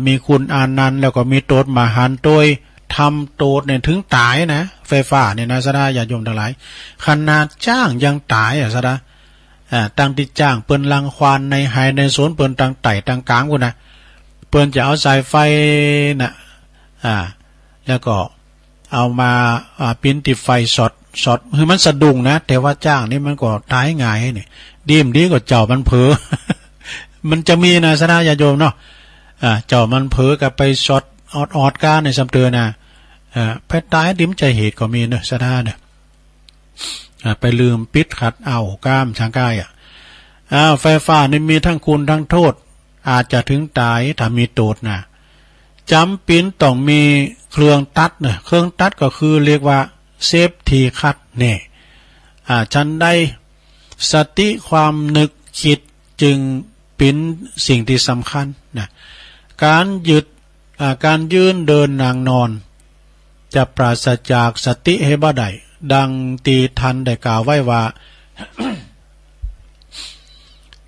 มีคุณอานันต์แล้วก็มีโตดมหันต์โดยทำโตดเนี่ยถึงตายนะไฟฟ้าเนี่ยนะสดาญาติโยมทั้งหลายขนาดจ้างยังตายสดาตั้งที่จ้างเปิ้นลังควานในไฮในสวนเปิ้นตั้งไต่ตั้งกลางกูนะเปิ้นจะเอาสายไฟนะแล้วก็เอามาปิ้นติดไฟช็อตคือมันสะดุ้งนะแต่ว่าจ้างนี่มันก็ตายง่ายนี่ดีกว่าเจ้ามันเผลอ มันจะมีนะสดาญาติโยมเนาะเจ้ามันเผลอกับไปช็อตออดก้าในสำเตือนะไปตายดิ้มใจเหตุก็มีเนอะสดาเนี่ยไปลืมปิดขัดเอาก้ามทางกายไฟฟ้านี่มีทั้งคุณทั้งโทษอาจจะถึงตายถ้ามีโทษนะจำเป็นต้องมีเครื่องตัดเนี่ยเครื่องตัดก็คือเรียกว่าเซฟทีคัดเนี่ยฉันได้สติความนึกคิดจึงเป็นสิ่งที่สำคัญนะการยืนเดินนั่งนอนจะปราศจากสติให้บ่ได้ดังตีทันได้กล่าวไว้ว่า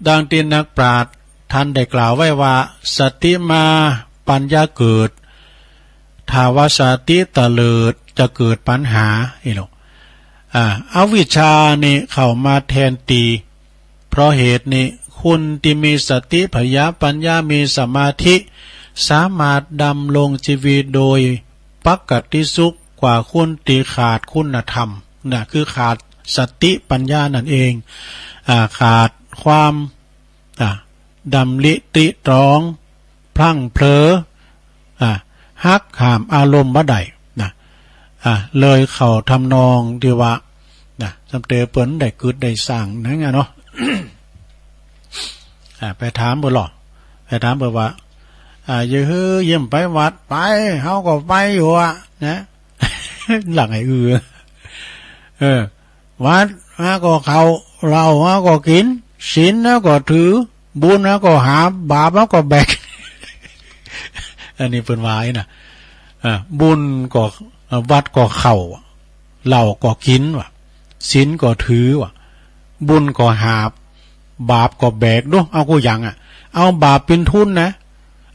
ดังที่นักปราชญ์ท่านได้กล่าวไว้ว่าสติมาปัญญาเกิดถ้าว่าสติตะเลิดจะเกิดปัญหาอีหลอวิชชานี่เข้ามาแทนตีเพราะเหตุนี้คุณที่มีสติพยาปัญญามีสมาธิสามารถดำรงชีวิตโดยปกติสุขกว่าคุณที่ขาดคุณธรรมนะคือขาดสติปัญญานั่นเองขาดความดำริติตรองพลั้งเผลอหักห้ามอารมณ์บ่ได้นะเลยเข้าทำนองที่ว่าจำเตอเปิ้นได้เกิดได้สร้างนั่นไงเนาะ ไปถามเบิ่นหรอไปถามเบิ่นว่าอย่าเยี่ยมไปวัดไปเฮาก็ไปอยู่นะ หลังไอ้วัดก็เขาเราก็กินศีลก็ถือบุญก็หาบาปก็แบก อันนี้เป็นวายนะบุญก็วัดก็เข้าเราก็กินว่ะศีลก็ถือว่ะบุญก็หาบาปก็แบกด้วยเอากูอย่างเอาบาปเป็นทุนนะ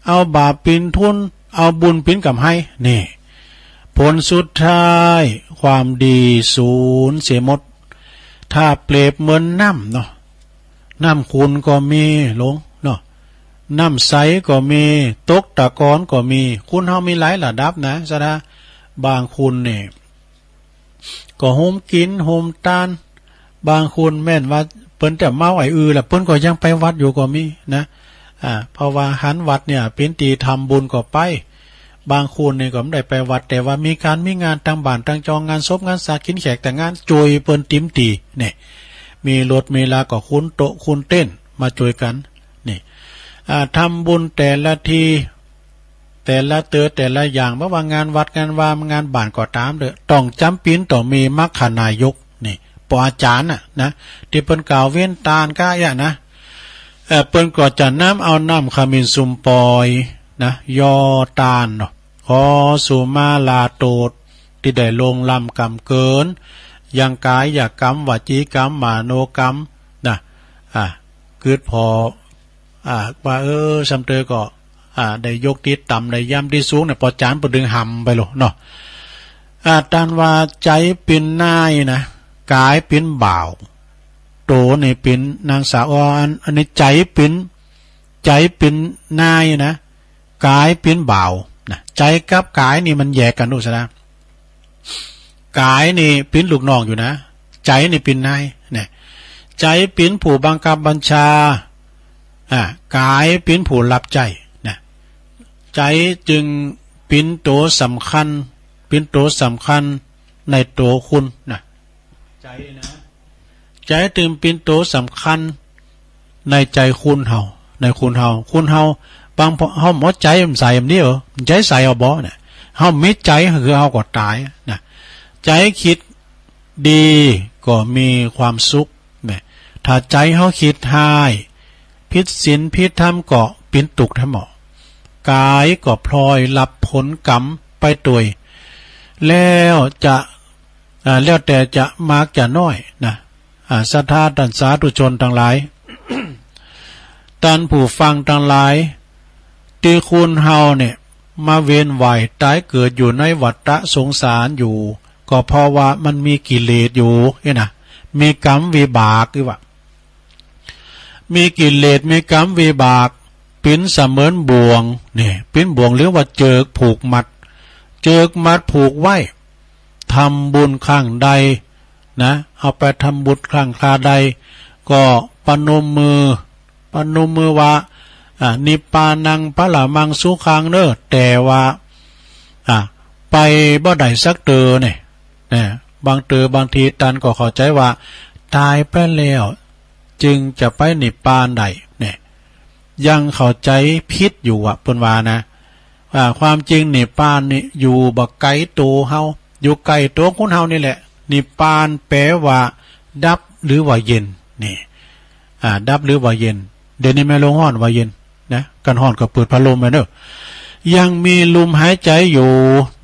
เอาบาปเป็นทุนเอาบุญเป็นกำให้นี่ผลสุดท้ายความดีสูญเสียหมดถ้าเปรียบเหมือนน้ำเนาะน้ำขุ่นก็มีหลงเนาะน้ำใสก็มีตกตะกอนก็มีคุณเฮามีหลายระดับนะซะนะบางคุณเนี่ยก็โฮมกินโฮมตานบางคุณแม่นว่าเปิ้นแต่เมาไอ้ล่ะเปิ้นก็ยังไปวัดอยู่ก็มีนะเพราะว่าหันวัดเนี่ยเป็นตีทำบุญก็ไปบางคนเนี่ยก็ไม่ได้ไปวัดแต่ว่ามีงานทางบ้านทางจองงานศพงานสากินแขกแต่งงานจอยเปิ้นติมตีเนี่ยมีรถมีลาก็คุ้นโตคุ้นเต้นมาจอยกันนี่ทำบุญแต่ละทีแต่ละแต่ละอย่างเมื่อว่างานวัดงานว่างานบ้านก็ตามเด้อต้องจำเป็นต้องมีมรรคนายกนี่ปอาจารย์นะที่เปิ้นกล่าวเว้นตาลก้าอย่างนะเปิ้นก็จะเอาน้ำขมิ้นซุมปอยนะยอตาลขอสุมาลาโตดที่ได้ลงลำกรรมเกินยังกายอยากกรรมวจีกรรมมาโนกรรมนะเกิดพอว่าสำเตอก็ได้ยกที่ต่ำได้ย่ำที่สูงเนี่ยพอจานปดึงหำไปหรอเนาะตานว่าใจเป็นนายนะกายเป็นบ่าวโตนี่เป็นนางสาวอันนี้ใจเป็นนายนะกายเป็นบ่าวนะใจกับกายนี่มันแยกกันดูซะนะกายนี่เป็นลูกน้องอยู่นะใจนี่เป็นนายเนี่ยใจเป็นผู้บังคับบัญชากายเป็นผู้รับใจนะ ใจจึงเป็นตัวสำคัญเป็นตัวสำคัญในตัวคุณนะใจนะใจจึงเป็นตัวสำคัญในใจคุณเฮาในคุณเฮาบางเฮาหมดใจมันใส่แบบนี้เหรอใจใส่เอาบ่เนี่ยเฮามิใจคือเฮาก็ตายนะใจคิดดีก็มีความสุขเนี่ยถ้าใจเฮาคิดร้ายผิดศีลผิดธรรมก็เป็นตุกทั้งหมดกายก็พลอยรับผลกรรมไปตัวยแล้วจะแล้วแต่จะมากจะน้อยนะศรัทธาท่านสาธุชนทั้งหลาย ท่านผู้ฟังทั้งหลายที่คุณเฮาเนี่ยมาเวียนว่ายตายเกิดอยู่ในวัฏสงสารอยู่ก็เพราะว่ามันมีกิเลสอยู่นะมีกรรมวิบากคือว่ามีกิเลสมีกรรมวิบากเป็นเสมือนบ่วงนี่เป็นบ่วงหรือว่าเจิกผูกมัดผูกไว้ทำบุญข้างใดนะเอาไปทำบุญข้างคาใดก็ปนมมือว่านิพพานังพระละมังสุขังเนอแต่ว่าไปบ่ได้สักเตอเนี่ยบางทีตันก็เข้าใจว่าตายไปแล้วจึงจะไปนิพพานได้เนี่ยยังเข้าใจผิดอยู่เพิ่นว่านะความจริงนิพพานนี่อยู่บ่ไกลตัวเฮาอยู่ไกลตัวคนเฮานี่แหละนิพพานแปลว่าดับหรือว่าเย็นนี่ดับหรือว่าเย็นเดี๋ยวนี้ไม่ลงห้อนว่าเย็นนะกันห้อนก็เปิดพัดลมไปเด้อยังมีลมหายใจอยู่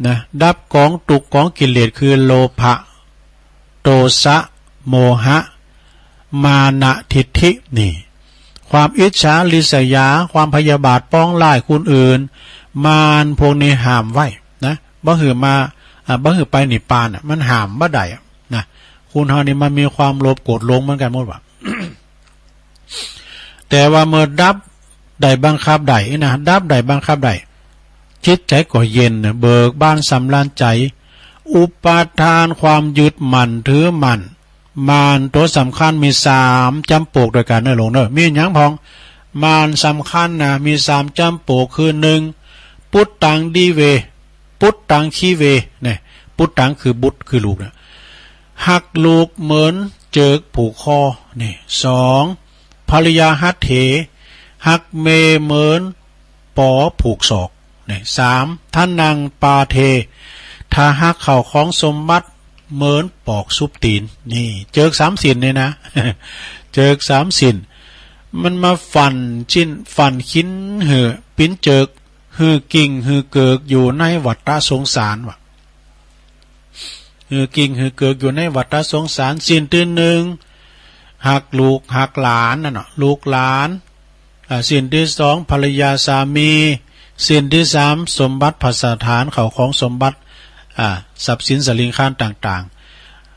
นะดับกองตุกของกิเลสคือโลภะโทสะโมหะมานะทิฏฐินี่ความอิจฉาริษยาความพยาบาทป้องร้ายคนอื่นมารพวกนี้ห้ามไว้นะบ่หือมาบ่หือไปนิพพานมันห้ามบ่ได้นะคุณเฮานี่มันมีความโลภโกรธหลงเหมือนกันหมดว่า แต่ว่าเมื่อดับได้บังคับได้นะดับได้บังคับได้จิตใจก็เย็นเบิกบานสำราญใจอุปาทานความยึดมั่นถือมั่นมารตัวสำคัญมี3จำพวกด้วยกันเด้อหลวงเด้อมีหยังพองมารสำคัญนะมี3จำพวกคือ1ปุตตังดีเวปุตตังคีเวเนี่ยปุตตังคือบุตรคือลูกนะหักลูกเหมือนเจิกผูกคอนี่2ภริยาหัตเถหักเมเหมือนปอผูกศอกนี่3ท่านนางปาเทถ้าหักเข่าของสมบัติเหมือนปอกซุปตีนนี่เจิก3สินเนี่ยนะ เจิก3สินมันมาฟันชิ้นหือปิ้นเจิกหือกิ่งหือเกิกอยู่ในวัฏสงสารว่ะหือกิ่งหือเกิกอยู่ในวัฏสงสารสินที่1หักลูกหักหลานนั่นน่ะลูกหลานสินที่2ภรรยาสามีสินที่3สมบัติภัสถานเขาของสมบัติทรัพย์สินสลิงคานต่าง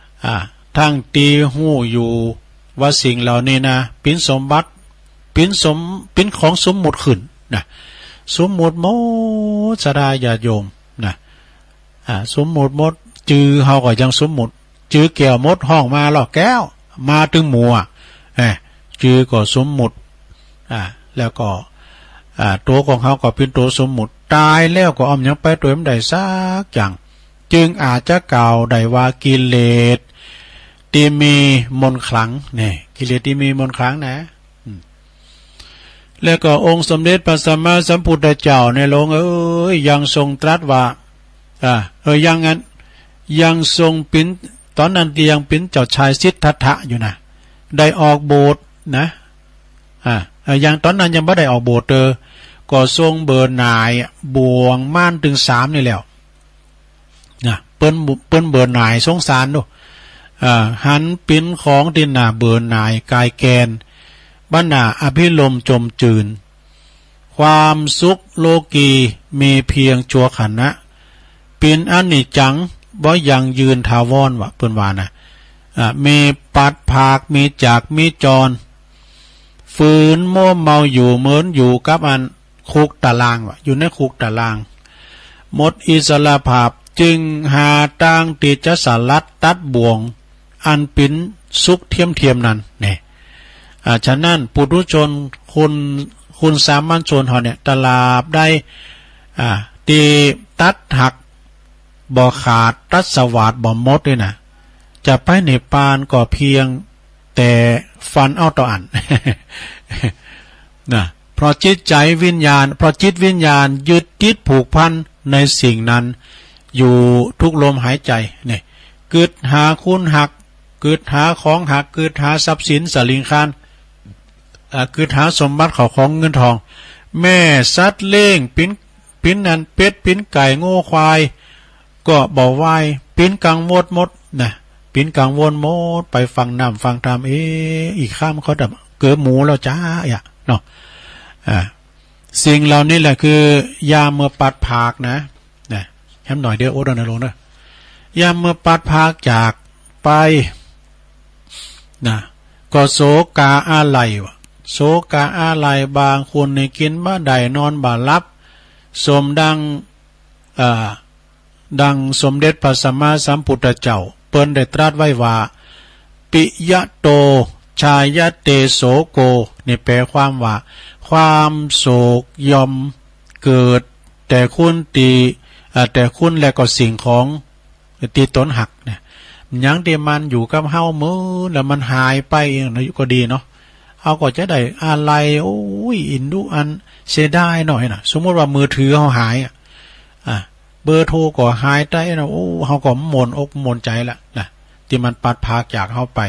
ๆทั้งตีหู้อยู่ว่าสิ่งเหล่านี้นะเป็นสมบัติเป็นของสมมุติขึ้นนะสมมุติหมดสดาญาโยมนะสมมุติหมดจือเฮาก็ยังสมมุติจือแก้วมดห้องมาหรอกแก้วมาถึงหมู่จือก็สมมุติแล้วก็ตัวของเขาก็เป็นตัวสมมุติตายแล้วก็อ้อมยังไปตัวมันได้สักอย่างจึงอาจจะกล่าวได้ว่ากิเลสที่มีมนต์ขลังเนี่ยกิเลสที่มีมนต์ขลังนะแล้วก็องค์สมเด็จพระสัมมาสัมพุทธเจ้าในโลกยังทรงตรัสว่ายังงั้นยังทรงเป็นตอนนั้นยังเป็นเจ้าชายสิทธัตถะอยู่นะได้ออกโบสถ์นะยังตอนนั้นยังไม่ได้ออกโบสถ์ก็ทรงเบื่อหน่ายบ่วงม่านถึง3นี่แล้วนะเปิ้นเบื่อหน่ายสงสารดูหันปิ้นของดินหน้าเบื่อหน่ายกายแกนบ้านหน้าอภิรมจมจืนความสุขโลกีมีเพียงชั่วขณะเป็นอนิจจังบ่ยังยืนถาวรวะเปิ้นว่านะมีปัดภาคมีจากมีจรฝืนโม่เมาอยู่เหมือนอยู่กับอันคุกตารางวะอยู่ในคุกตารางหมดอิสระภาพจึงหาต่างติจะสลัดตัดบ่วงอันเป็นสุขเทียมนั้นเนี่ยฉะนั้นปุถุชนคุณสามัญชนเขาเนี่ยตลาบได้ ตีตัดหักบ่ขาดตัดสวาดบ่มดด้วยนะจะไปในปานก็เพียงแต่ฟันเอาต่ออัน นะเพราะจิตใจวิญญาณเพราะจิตวิญญาณยึดติดผูกพันในสิ่งนั้นอยู่ทุกลมหายใจเนี่ยเกิดหาคุณหักเกิดหาของหักเกิดหาทรัพย์สินสลิงคานเกิดหาสมบัติของเงินทองแม่สัตว์เลี้ยงปิ้นนันเป็ดปิ้นไก่โง่ควายก็บอกวายปิ้นกังวดมดนะปิ้นกังวลมดไปฟังน้ำฟังธรรมอีกข้ามเขาดับเกิดหมูแล้วจ้าเนาะสิ่งเหล่านี้แหละคือยามเมื่อปัดภาคนะแฮมหน่อยเดียวโอ้ดอนลงนะยามเมื่อปัดภาคจากไปนะก็โศกาอาลัยวะโศกาอาลัยบางคนในกินบ้าใดนอนบ่าลับสมดังสมเด็จพระสัมมาสัมพุทธเจ้าเปิ้นได้ตรัสไว้ว่าปิยะโตชายะเตโสโกนี่แปลความว่าความโศกยอมเกิดแต่คุณและก็สิ่งของตีต้นหักเนี่ยยังเดียมันอยู่กับเฮามือแล้วมันหายไปเองนะก็ดีเนาะเอาก็จะได้อะไรโอ้ยอินดูอันเสียดายหน่อยนะสมมติว่ามือถือเฮาหายเบอร์โทรก็หายได้นะโอ้เฮาก็หม่นอกหม่นใจละนะที่มันปัดพาจากเฮาไป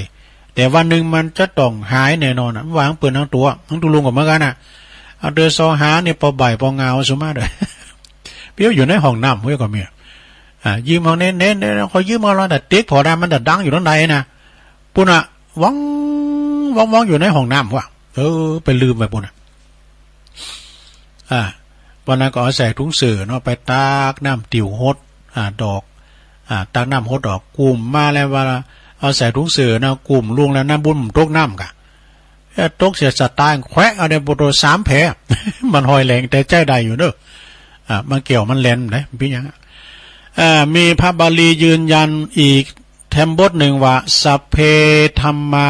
แต่วันหนึ่งมันจะต้องหายแน่นอนนะวางเปิดทั้งตัวทั้งตุลุงกับเมื่อกันนะเอาเดินซอหาเนี่ยพอบ่ายพอเงาสมมาเลยเปี้ยวอยู่ในห้องน้ำเพื่อก็มียืมเอาเน้นเขายืมเอาแล้วแต่เด็กพอได้มันแต่ดังอยู่ตรงไหนนะปุ่นวังอยู่ในห้องน้ำว่ะไปลืมไปปุ่นวันนั้นก็เอาใส่ถุงเสือเนาะไปตากน้ำติ๋วฮดดอกตากน้ำฮดดอกกลุ่มมาแล้วว่าเอาใส่ถุงเสือนะกลุ่มลุงแล้วน้ำบุญตกน้ำกะตกเสียสัตว์ตายแควะเอาในโบโต3 แผล มันหอยแหลงแต่ใจได้อยู่เนอะมันเกี่ยวมันแลนเลยพี่ยังมีพระบาลียืนยันอีกแถมบทหนึ่งว่าสัพเพธัมมา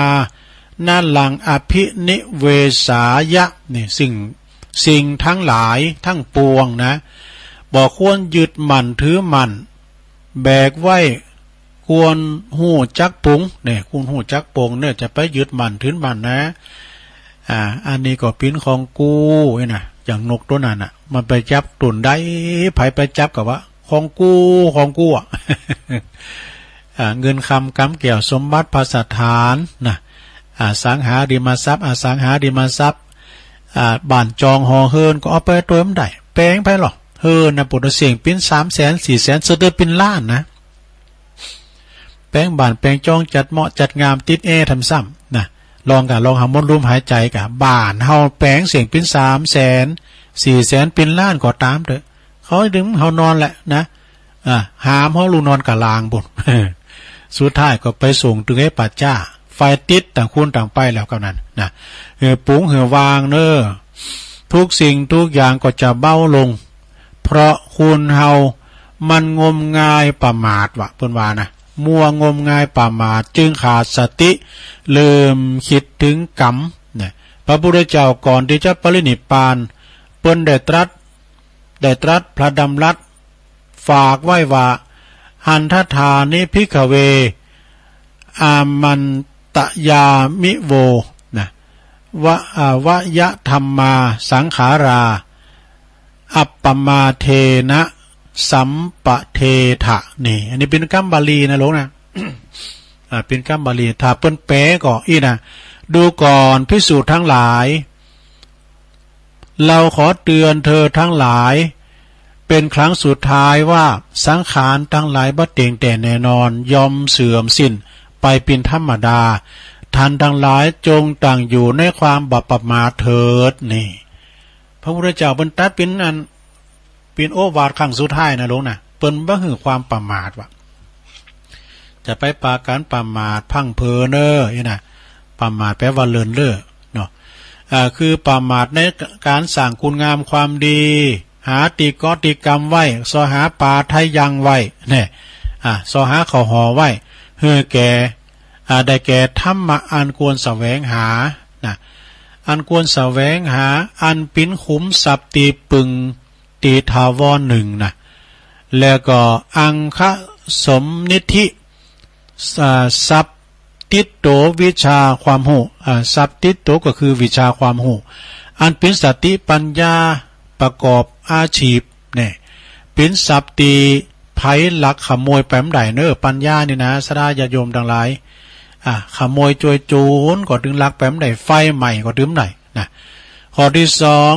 นาลังอภินิเวสายะนี่สิ่งทั้งหลายทั้งปวงนะบอกควรยึดมั่นถือมั่นแบกไว้ควรหูจักปุงเนี่ยคุณหูจักปงเนี่ยจะไปยึดมั่นถือมั่นนะอันนี้ก็ปิ้นของกูนะอย่างนกตัวนั้นมันไปจับตุ่นได้ไผไปจับกับว่าของกูเงินคำกำเกี่ยวสมบัติภาษาฐานนะสังหาริมทรัพย์อสังหาริมทรัพย์บ้านจองหอเฮินก็เอาไปตัวมันได้แปลงไปหรอเฮินนะปุถุเสียงปิ้น300,000-400,000เสด็จเป็นล้านนะแปลงบ้านแปลงจองจัดเหมาะจัดงามติดทำซ้ำนะลองหามดลมหายใจกับบ้านเฮาแปลงเสียงปิ้น300,000-400,000เป็นล้านก็ตามเถอะเขาดึงเฮานอนแหละนะหามเฮาลูนอนกับลางบุญ สุดท้ายก็ไปส่งถึงให้ปัจจ้าไฟติดต่างคุณต่างไปแล้วกันนั้นนะปุ๋งเหือวางเนอทุกสิ่งทุกอย่างก็จะเบ้าลงเพราะคุณเฮามันงมงายประมาทวะเพิ่นว่านะมัวงมงายประมาทจึงขาดสติเริ่มคิดถึงกรรมนะพระพุทธเจ้าก่อนที่จะปรินิพพานเพิ่นได้ตรัสพระดำรัสฝากไว้ว่าหันทธานิภิกขเวอามันตยามิโวนะวยะธรรมมาสังขาราอัปปมาเทนะสัมปะเทถะนี่อันนี้เป็นคำบาลีนะลูกนะ เป็นคำบาลีถ้าเปิ้นแปลก็นะดูก่อนภิกษุทั้งหลายเราขอเตือนเธอทั้งหลายเป็นครั้งสุดท้ายว่าสังขารทั้งหลายบ่เที่ยงแต่แน่นอนยอมเสื่อมสิ้นไปเป็นธรรมดาท่านทั้งหลายจงตั้งอยู่ในความบ่ประมาทเถิดนี่พระพุทธเจ้าเปิ้นตรัสเป็นโอวาทครั้งสุดท้ายนะลูกนะเปิ้นบ่ฮือความประมาทว่าจะไปปาการประมาทพังเพอเน้อนะประมาทแปลว่าเลินเล่อเนาะคือประมาทในการสร้างคุณงามความดีหาติกรรมไว้สอหาปาไทยังไว้เนี่ยสอหาเขาห่อไว้เฮือแก่ได้แก่ธรรมะอันควรแสวงหานะอันควรแสวงหาอันปิ้นขุมสับตีปึง ติทาวรหนึ่งนะแล้วก็อังคะสมนิธิสัพติโตวิชาความหูสัพติโตก็คือวิชาความหูอันเป็นสติปัญญาประกอบอาชีพเนี่ยเป็นสัพติไผลักขโมยแปมใดเนอปัญญานี่นะสดาญาโยมทั้งหลายขโมยจวยโจรก็ถึงลักแปมใดไฟใหม่ก็ถึงไหนนะข้อที่สอง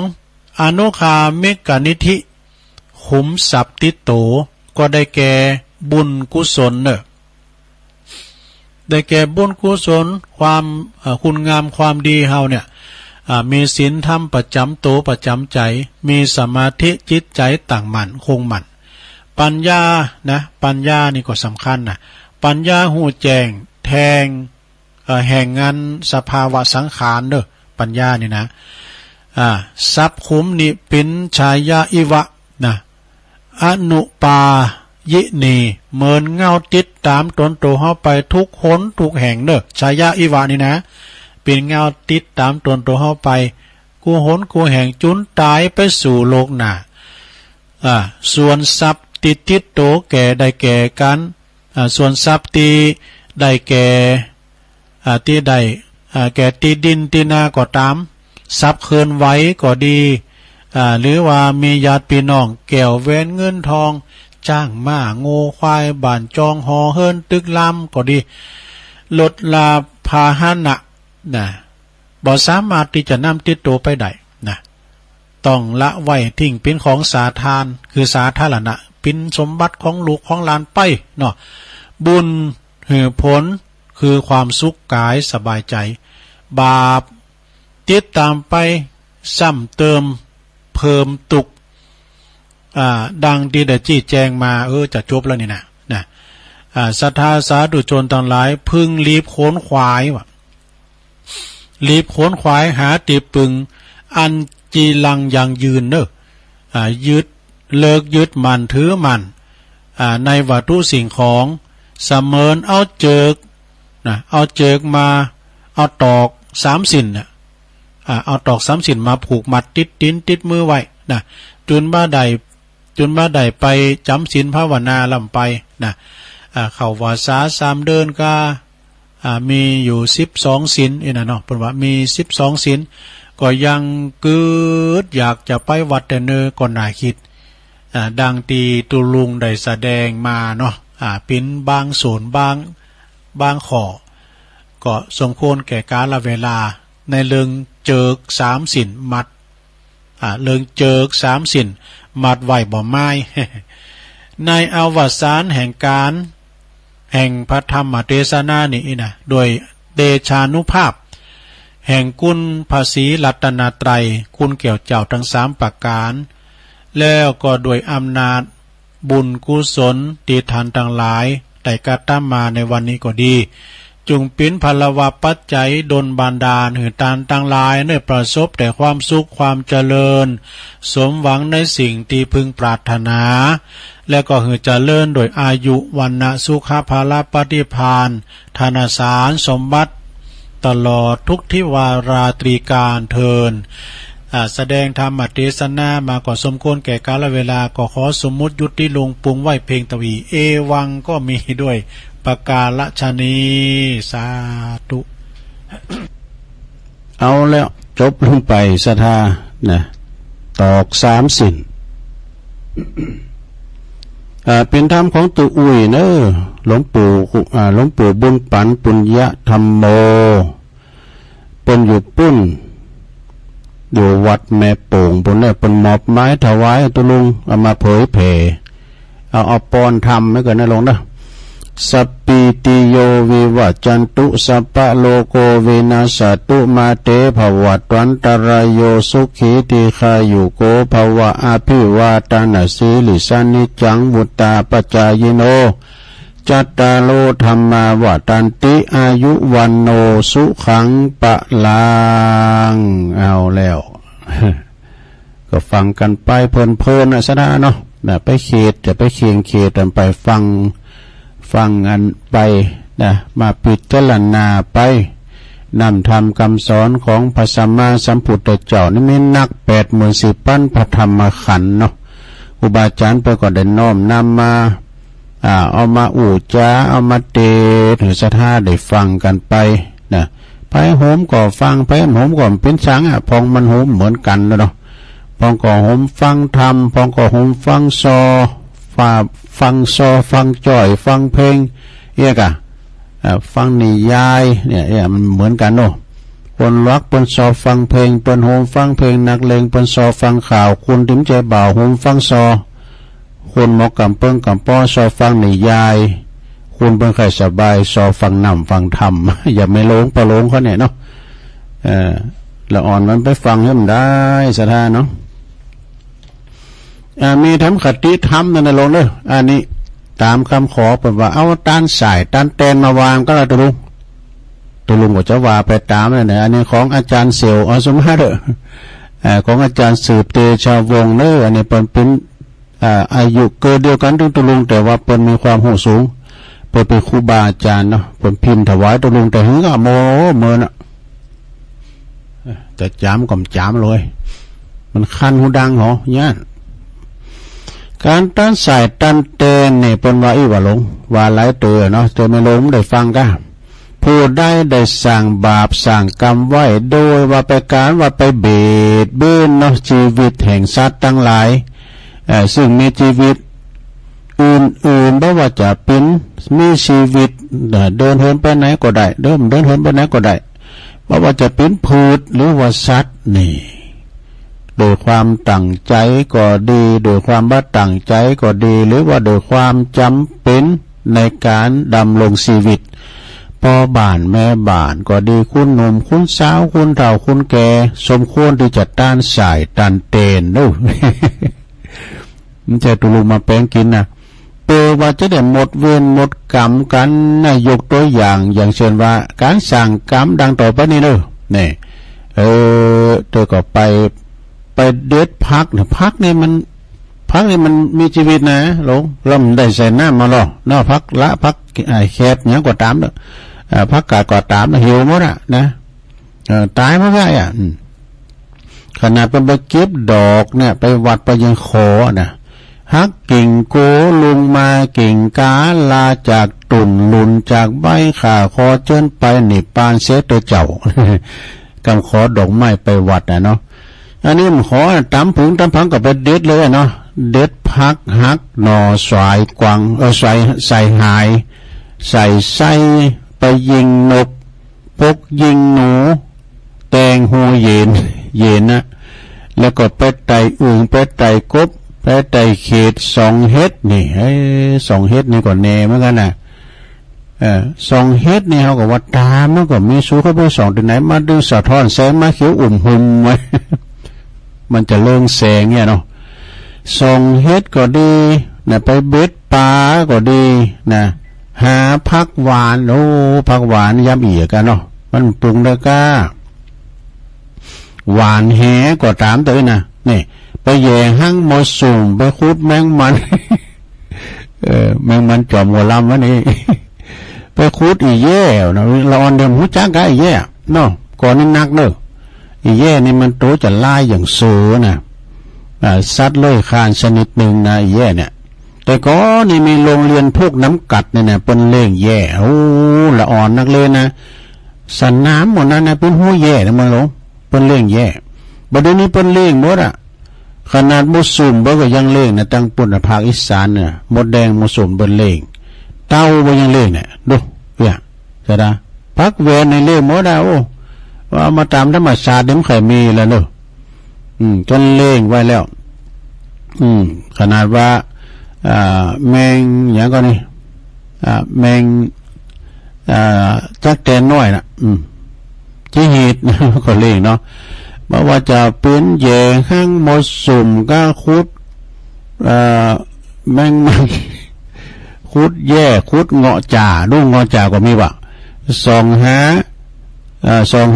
อนุคามิกนิธิขุมสัพติโตก็ได้แก่บุญกุศลเนอได้แก่บุญกุศลความคุณงามความดีเฮาเนี่ยมีศีลธรรมประจำโตประจำใจมีสมาธิจิตใจต่างมั่นคงมั่นปัญญานะปัญญานี่ก็สำคัญนะปัญญาหูแจ้งแทงแห่งงานสภาวะสังขารเด้อปัญญานี่นะสัพขุมนิปินชายาอิวะนะอนุปายินีเหมือนเงาติดตามตนโตเฮาไปทุกหนทุกแห่งเด้อชายาอิวะนี่นะเป็นเงาติดตามตนโตเฮาไปกูหนกูแห่งจุนตายไปสู่โลกหน้าส่วนสัพติโตแก่ได้แก่กันส่วนสัพติได้แก่ที่ได้แก่ที่ดินที่นาก็ตามทรัพย์เคลื่อนไหวก็ดีหรือว่ามีญาติพี่น้องแก้วแหวนเงินทองจ้างม้าโง่ควายบ้านจองหอเฮิรนตึกลำก็ดีลดลาพาหนะนะบ่สามารถที่จะนำติดตัวไปได้นะต้องละไว้ทิ้งเป็นของสาธารคือสาธารณะเป็นสมบัติของลูกของหลานไปเนาะบุญหือผลคือความสุขกายสบายใจบาปติดตามไปซ้ำเติมเพิ่มตุกดังที่ได้จี้แจงมาจะจบแล้วนี่นะศรัทธาสาธุชนทั้งหลายพึงรีบโขนขวายวะรีบโขนขวายหาตีปึงอันจีลังยังยืนเนอะยึดเลิกยึดมันถือมันในวัตถุสิ่งของเสมินเอาเจิกเอาเจิกมาเอาตอกสามสินเอาตอกสามสินมาผูกมัดติดติ้นติดมือไว้นะจนบ้าใดไปจำศีลภาวนาลำไปนะเข้าวาสาสามเดินก็มีอยู่12ศีลนะเนาะเป็นว่ามี12ศีลก็ยังเกิดอยากจะไปวัดแต่เนอก่อนหน้าคิดดังตีตุลุงได้แสดงมาเนาะเป็นบางส่วนบางข้อก็สมควรแก่กาลเวลาในเรื่องเจิก3ศีลมัดเรื่องเจิก3ศีลมัดไว้บ่ไม้ ในอวสานแห่งการแห่งพระธรรมเทศนานี่นะโดยเดชานุภาพแห่งคุณภาษีรัตนตรัยคุณเกี่ยวเจ้าทั้ง3ประการแล้วก็โดยอำนาจบุญกุศลติทานทั้งหลายได้กระทำมาในวันนี้ก็ดีจงเป็นพลวะปัจจัยดลบานดาลหือตานทั้งหลายได้ประสบแต่ความสุขความเจริญสมหวังในสิ่งที่พึงปรารถนาและก็หือเจริญโดยอายุวันนะสุขภาลปฏิภาณธนสารสมบัติตลอดทุกทิวาราตรีการเทินแสดงธรรมเทศนามาก่อสมควรแก่กาลเวลาก็ขอสมมุติยุติลงปรุงไว้เพลงตวีเอวังก็มีด้วยประกาศชนีสาธุเอาแล้วจบลงไปศรัทธานะตอก3ศีลเป็นธรรมของตุอุ้ยเนอหลวงปู่บุญปันปุญญธรรมโมปนอยู่ปุ้นอยู่วัดแม่โป่งบนเนี่ยเป็นมอบไม้ถวายตุลุงเอามาเผยแผ่เอาปอนทำไม่เกินนะลงนะสัพปิติโยวิวัจจันตุสัพพะโลโกวินาศตุมาเตภวัตวันตรายโยสุขีติขายุโกภวะอาภิวาตานาสีลิสานิจังวุตตาปัจจายโนจัตตาโลธรรมาวตันติอายุวันโนสุขังปะลังเอาแล้ว ก็ฟังกันไปเพลินๆนะสนะเนาะไปเขตจะไปเคียงเขตไปฟังอันไปนะมาพิจารณาไปนำธรรมคำสอนของพระสัมมาสัมพุทธเจ้านี่ไม่นัก80,000 พระธรรมขันธ์เนาะ ครูบาอาจารย์เพิ่นก็ได้น้อมนำมาเอามาอู่จ้าเอามาเตถือศรัทธาได้ฟังกันไปนะไผโหมก็ฟังไผโหมก็เป็นสังพองมันโหมเหมือนกันแล้วเนาะพองก็โหมฟังธรรมพองก็โหมฟังซอฟังซอฟังจ่อยฟังเพลงเอกฟังนิยายเนี่ยมันเหมือนกันเนาะคนรักเปิ้นซอฟังเพลงเปิ้นโหมฟังเพลงนักเลงเปิ้นซอฟังข่าวคุณถึงใจบ่าวโหมฟังซอคุณหมอกำเปิ้งกำป้อซอฟังนิยายคุณเปิ้งใครสบายซอฟังนำฟังธรรม อย่าไม่หลงประหลงเขาเนี่ยเนาะละอ่อนมันไปฟังให้มันได้ศรัทธาเนาะมีทำคติธรรมนั่นนะลงเลยอันนี้ตามคำขอเปิดว่าเอาต้านสายต้านเตนมาวางก็แล้วตัวลุงก็จะว่าไปตามนั่นแหละอันนี้ของอาจารย์เสี่ยวอสมมาเด้อของอาจารย์สืบเตชะวงศ์เด้ออันนี้เป็นอายุเกินเดียวกันตัวลุงแต่ว่าเป็นมีความหูสูงเป็นครูบาอาจารย์เนาะเป็นพิมพ์ถวายตัวลุงแต่หึงก็โมเมินอ่ะแต่จามก็จามเลยมันคันหูดังเหรอเนี่ยการต้านสายต้านเตนเนี่ยเป็นว่าอีว่าหลงว่าหลายตัวเนาะแต่ไม่หลงได้ฟังก็ผู้ได้สั่งบาปสั่งกรรมไว้โดยว่าไปการว่าไปเบียดเบียนเนาะชีวิตแห่งสัตว์ทั้งหลายซึ่งมีชีวิตอื่นๆไม่ว่าจะเป็นมีชีวิตเดินเหินไปไหนก็ได้เดินเหินไปไหนก็ได้ไม่ว่าจะเป็นพืชหรือว่าสัตว์นี่โดยความตั้งใจก็ดีโดยความบ่ตั้งใจก็ดีหรือว่าโดยความจำเป็นในการดำรงชีวิตพ่อบ้านแม่บ้านก็ดีคุณหนุ่มคุณสาวคุณเฒ่าคุณแก่สมควรที่จะต้านสายต้านเตนนู่ มันจะตุลุมาแปลงกินนะเปว่าจะได้หมดเวรหมดกรรมกันนะยกตัวอย่างเช่นว่าการสั่งกรรมดังต่อไปนี้เด้อนี่เธอก็ไปเด็ดพักเนี่ยพักนี่มันมีชีวิตนะหลงแล้วมันได้ใส่น้ำมาหรอเนาะพักละพักแคบเนี้ยก็ตามเนาะพักกาดก็ตามนะหิวหมดอ่ะนะตายไม่ได้อ่ะขนาดเป็นไปเก็บดอกเนี่ยไปวัดไปยังขอนะฮักกิ่งโกลุงมากิ่งกาลาจากตุ่นลุนจากใบขาคอเจิ้นไปนิปานเสตัวเจ้า กำขอดอกไม้ไปวัดนะเนาะอันนี้มันขอตำผึ่งตำพังกับไปเด็ดเลยเนาะเด็ดพักฮักหน่อสายกวางใส่หายใส่ไส้ไปยิงนกพกยิงหนูแตงหูเย็นนะแล้วก็ไปไต่อึ่งไปไต่กบไปไต่เขต2 เฮ็ดนี่2 เฮ็ดนี่ก็แน่เหมือนกันนะ2 เฮ็ดนี่เขาก็ว่าตามมันก็มีสู้เข้าไป2ที่ไหนมาดึงสะท้อนแสงมาเขียวหุ่มไว้ มันจะเลื่องแสงเนี่ยเนาะ2 เฮ็ดก็ดีนะไปเบ็ดปลาก็ดีนะหาผักหวานผักหวานย้ำอีกกันเนาะมันปรุงได้ก้าหวานแหก็ตามตัวนะนี่ไปแย่หั่งมอสุ่มไปคุดแมงมัน แมงมันจอมหัวลำวะนี่ ไปคุดอีแย่นะเราอ่อนเดิมหูจักกันอีแย่เนาะก่อนนี่นักเด้ออีแย่นี่มันโตจะลายอย่างเสือนะสัตว์เลื้อยคลานชนิดหนึ่งนะอีแย่เนี่ยแต่ก็นี่มีโรงเรียนพวกน้ำกัดเนี่ยนะเป็นเล่งแย่ละอ่อนนักเลยนะสันน้ำหมดนั้นนะเป็นหูแย่นะมันหลงเป็นเล่งแย่บัดนี้เป็นเล่งหมดอ่ะขนาดมุสุ่มก็ยังเล่งนะตั้งปุ่นภาคอีสานเนี่ยมดแดงมุสุ่มเป็นเล่งเต้าก็ยังเล่งเนี่ยดูเนี่ยใช่ไหมพักเวรในเล่งหมดอ่ะว่ามาตามธรรมชาติเดี๋ยวใครมีแล้วเนอะจนเล่งไว้แล้วขนาดว่าแมงอย่างก็นี่แมงจักแตนน้อยนะจีหีด ก็เล่งเนาะเพราะว่าจะปืนแย่ห้างมดสุ่มก็คุดแมงมัน คุดแย่คุดเงาะจ่าลูกเงาะจ่าก็มีว่ะส่องห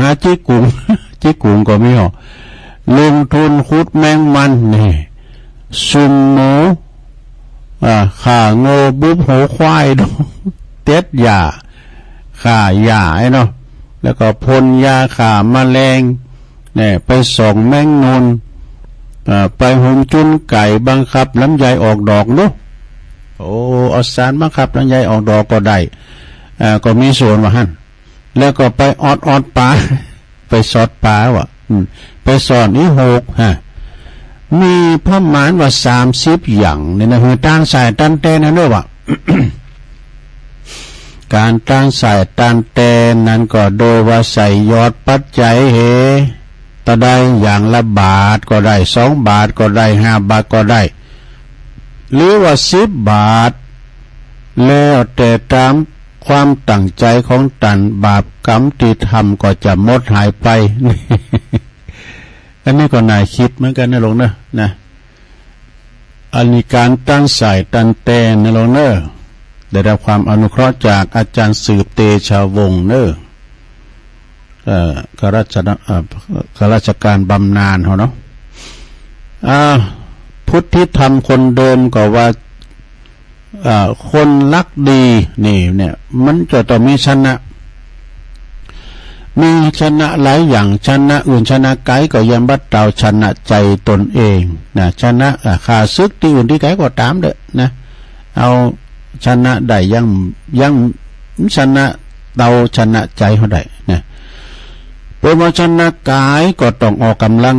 าจี้กุง จี้กุงก็มีหรอลงทุนคุดแมงมันนี่สุ่มหมูข่าโง่บุบหัวควายดู เต็ดหญ้าข่าหญ้าไอ้เนาะแล้วก็พ่นยาข่าแมลงเนี่ยไปส่องแมงนูน ไปหุมจุนไก่บังคับลำไยออกดอกเนาะโอ้เอาสารบังคับลำไยออกดอกก็ได้ก็มีส่วนว่าหั่นแล้วก็ไปออดปลาไปสอดปลาวะไปสอนอีหกมีประมาณว่า30อย่างนี่นะคือตั้งสายตั้งเตนนั่นด้วยวะ การตั้งสายตั้งเตนนั้นก็โดยว่าใส่ยอดปัจจัยเฮต่อได้อย่างละบาทก็ได้2 บาทก็ได้5 บาทก็ได้หรือว่า10 บาทแล้วแต่ตามความตั้งใจของตันบาปกรรมที่ทำก็จะหมดหายไป อันนี้ก็น่าคิดเหมือนกันนะหลวงนะอันนี้การตั้งสายตั้งเตนนะหลวงได้รับความอนุเคราะห์จากอาจารย์สืบเตชะวงศ์ข้าราชการบำนาญเขาเนาะพุทธิธรรมคนเดิมก็ว่าคนรักดีนี่เนี่ยมันจะต้องมีชนะหลายอย่างชนะอื่นชนะไกลก็ยังบัดเตาชนะใจตนเองนะชนะขาซึกที่อื่นที่ไกลก็ตามเด้อนะเอาชนะได้ยังชนะเตาชนะใจเขาได้นะเพราะว่าชนะกายก็ต้องออกกำลั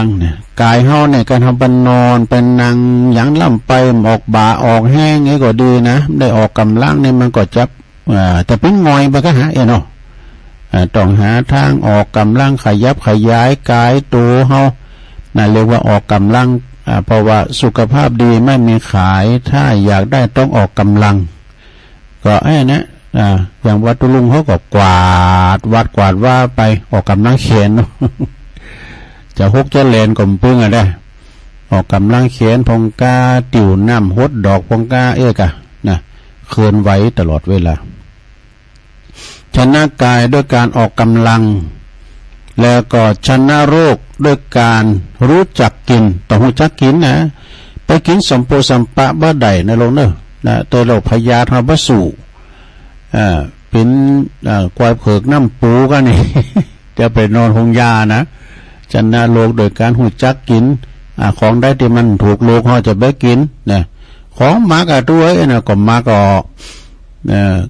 งเนี่ยกายเฮาเนี่ยการทำบันนอนเป็นนั่งหยังล่ำไปออกบ่าออกแห้งไงก็ดีนะได้ออกกำลังเนี่ยมันก็จับแต่เป็นงอยมันก็หาเนาะต้องหาทางออกกำลังขยับขยายกายตัวเฮาเรียกว่าออกกำลังเพราะว่าสุขภาพดีไม่มีขายถ้าอยากได้ต้องออกกำลังก็นะอย่างวัดตุลุงเขาก็กวาดว่าไปออกกำลังเขียน จะฮกจะเลนก็พึ่งได้ออกกำลังเขียนพงกาติ่วน้ำฮดดอกพงกานะเคลื่อนไหวตลอดเวลาชนะกายด้วยการออกกำลังแล้วก็ชนะโรคด้วยการรู้จักกินต้องรู้จักกินนะไปกินสัมโพสัมปะบ่ได้นะลงนะตัวโรคพยาธิบสู่เป็นกวายเผือกน้ำปูกันนี่ จะไปนอนหงยานะชนะโรคโดยการรู้จักกินของได้ที่มันถูกโรคเขาจะไปกินนะของมากระตัวนะก็มาก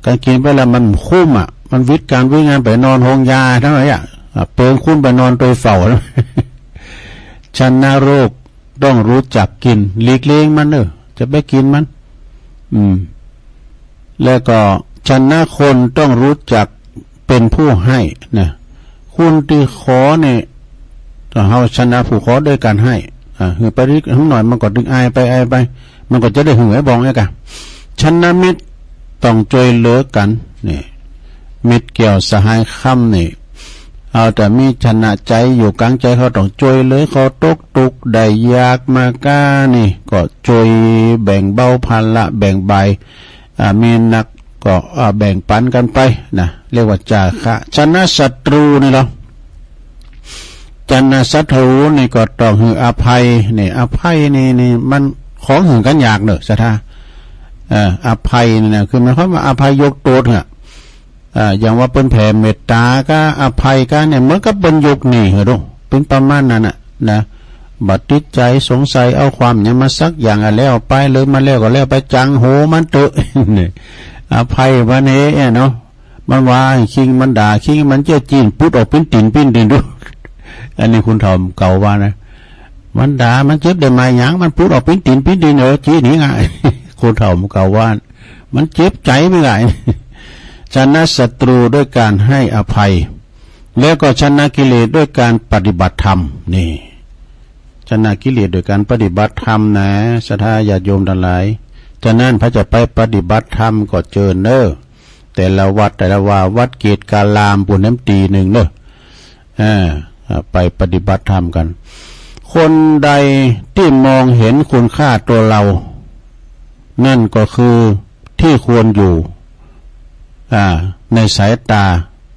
การกินไปแล้วมันคุ้มมันวิทย์การวิ่งงานไปนอนหงยาทั้งหลายเปิงคุ้มไปนอนตัวเฝ้าแล้ว ชนะโรคต้องรู้จักกินหลีกเลี่ยงมันจะไปกินมันแล้วก็ชนะคนต้องรู้จักเป็นผู้ให้นะคุณที่ขอเนี่ยเราชนะผู้ขอด้วยการให้หือไปริกทั้งหน่อยมันก็ดึงอายไปมันก็จะได้หือไอ้บองไอ้กันชนะมิตรต้องช่วยเหลือกันนี่มิตรเกี่ยวสหายค่ำนี่เอาแต่มีชนะใจอยู่กลางใจเขาต้องช่วยเหลือเขาตกตุกได้ยากมากานี่ก็ช่วยแบ่งเบาภาระแบ่งใบมีนักก็แบ่งปันกันไปนะเรียกว่าจาคะชนะศัตรูนี่เหรอชนะศัตรูนี่ก็ต้องหืออภัยนี่อภัยนี่มันของหึงกันยากเนอะสัทธาอภัยนี่นะคือมันเขามาอภัยยกตัวเหรออย่างว่าเป็นแผ่เมตตาก็อภัยก็เนี่ยเหมือนกับเป็นยกนี่เหรอเป็นประมาณนั้นนะบัดติดใจสงสัยเอาความเนี่ยมาสักอย่างแล้วไปเลยมาแล้วก็แล้วไปจังโหมันเตอะนี่อภัยวันนี้เนาะมันว่าคิงมันด่าคิงมันเจ้าจีนพุดออกเป็นตินปิ้นดินดู อันนี้คุณทอมเก่าว่านะมันด่ามันเจ็บได้มาอย่างมันพุดออกเป็นตินปิ้นดินจีนี่ไง คุณทอมเก่าว่ามันเจ็บใจไม่ไง ชนะศัตรูด้วยการให้อภัยแล้วก็ชนะกิเลสด้วยการปฏิบัติธรรมนี่ชนะกิเลสโดยการปฏิบัติธรรมนะศรัทธาญาติโยมทั้งหลายฉะนั้นพระจะไปปฏิบัติธรรมก็เจอแต่ละวัดแต่ละว่าวัดเกตกาลามปุณน้ำตีหนึ่งไปปฏิบัติธรรมกันคนใดที่มองเห็นคุณค่าตัวเรานั่นก็คือที่ควรอยู่ในสายตา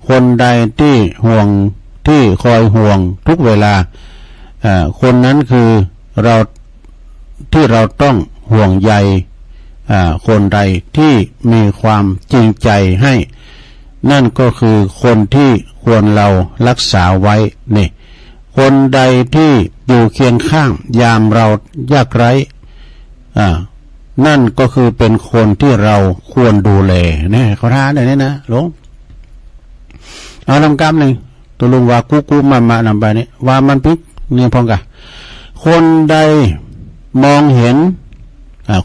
คนใดที่ห่วงที่คอยห่วงทุกเวลาคนนั้นคือเราที่เราต้องห่วงใยคนใดที่มีความจริงใจให้นั่นก็คือคนที่ควรเรารักษาไว้นี่คนใดที่ อยู่เคียงข้างยามเรายากไร้นั่นก็คือเป็นคนที่เราควรดูแลเนี่ยเขาท้าเนี่ยนะหลวงเอาลำกำหนึ่งตัวลุงว่ากูมานำไปนี่ว่ามันพิกเนี่ยพองกะคนใดมองเห็น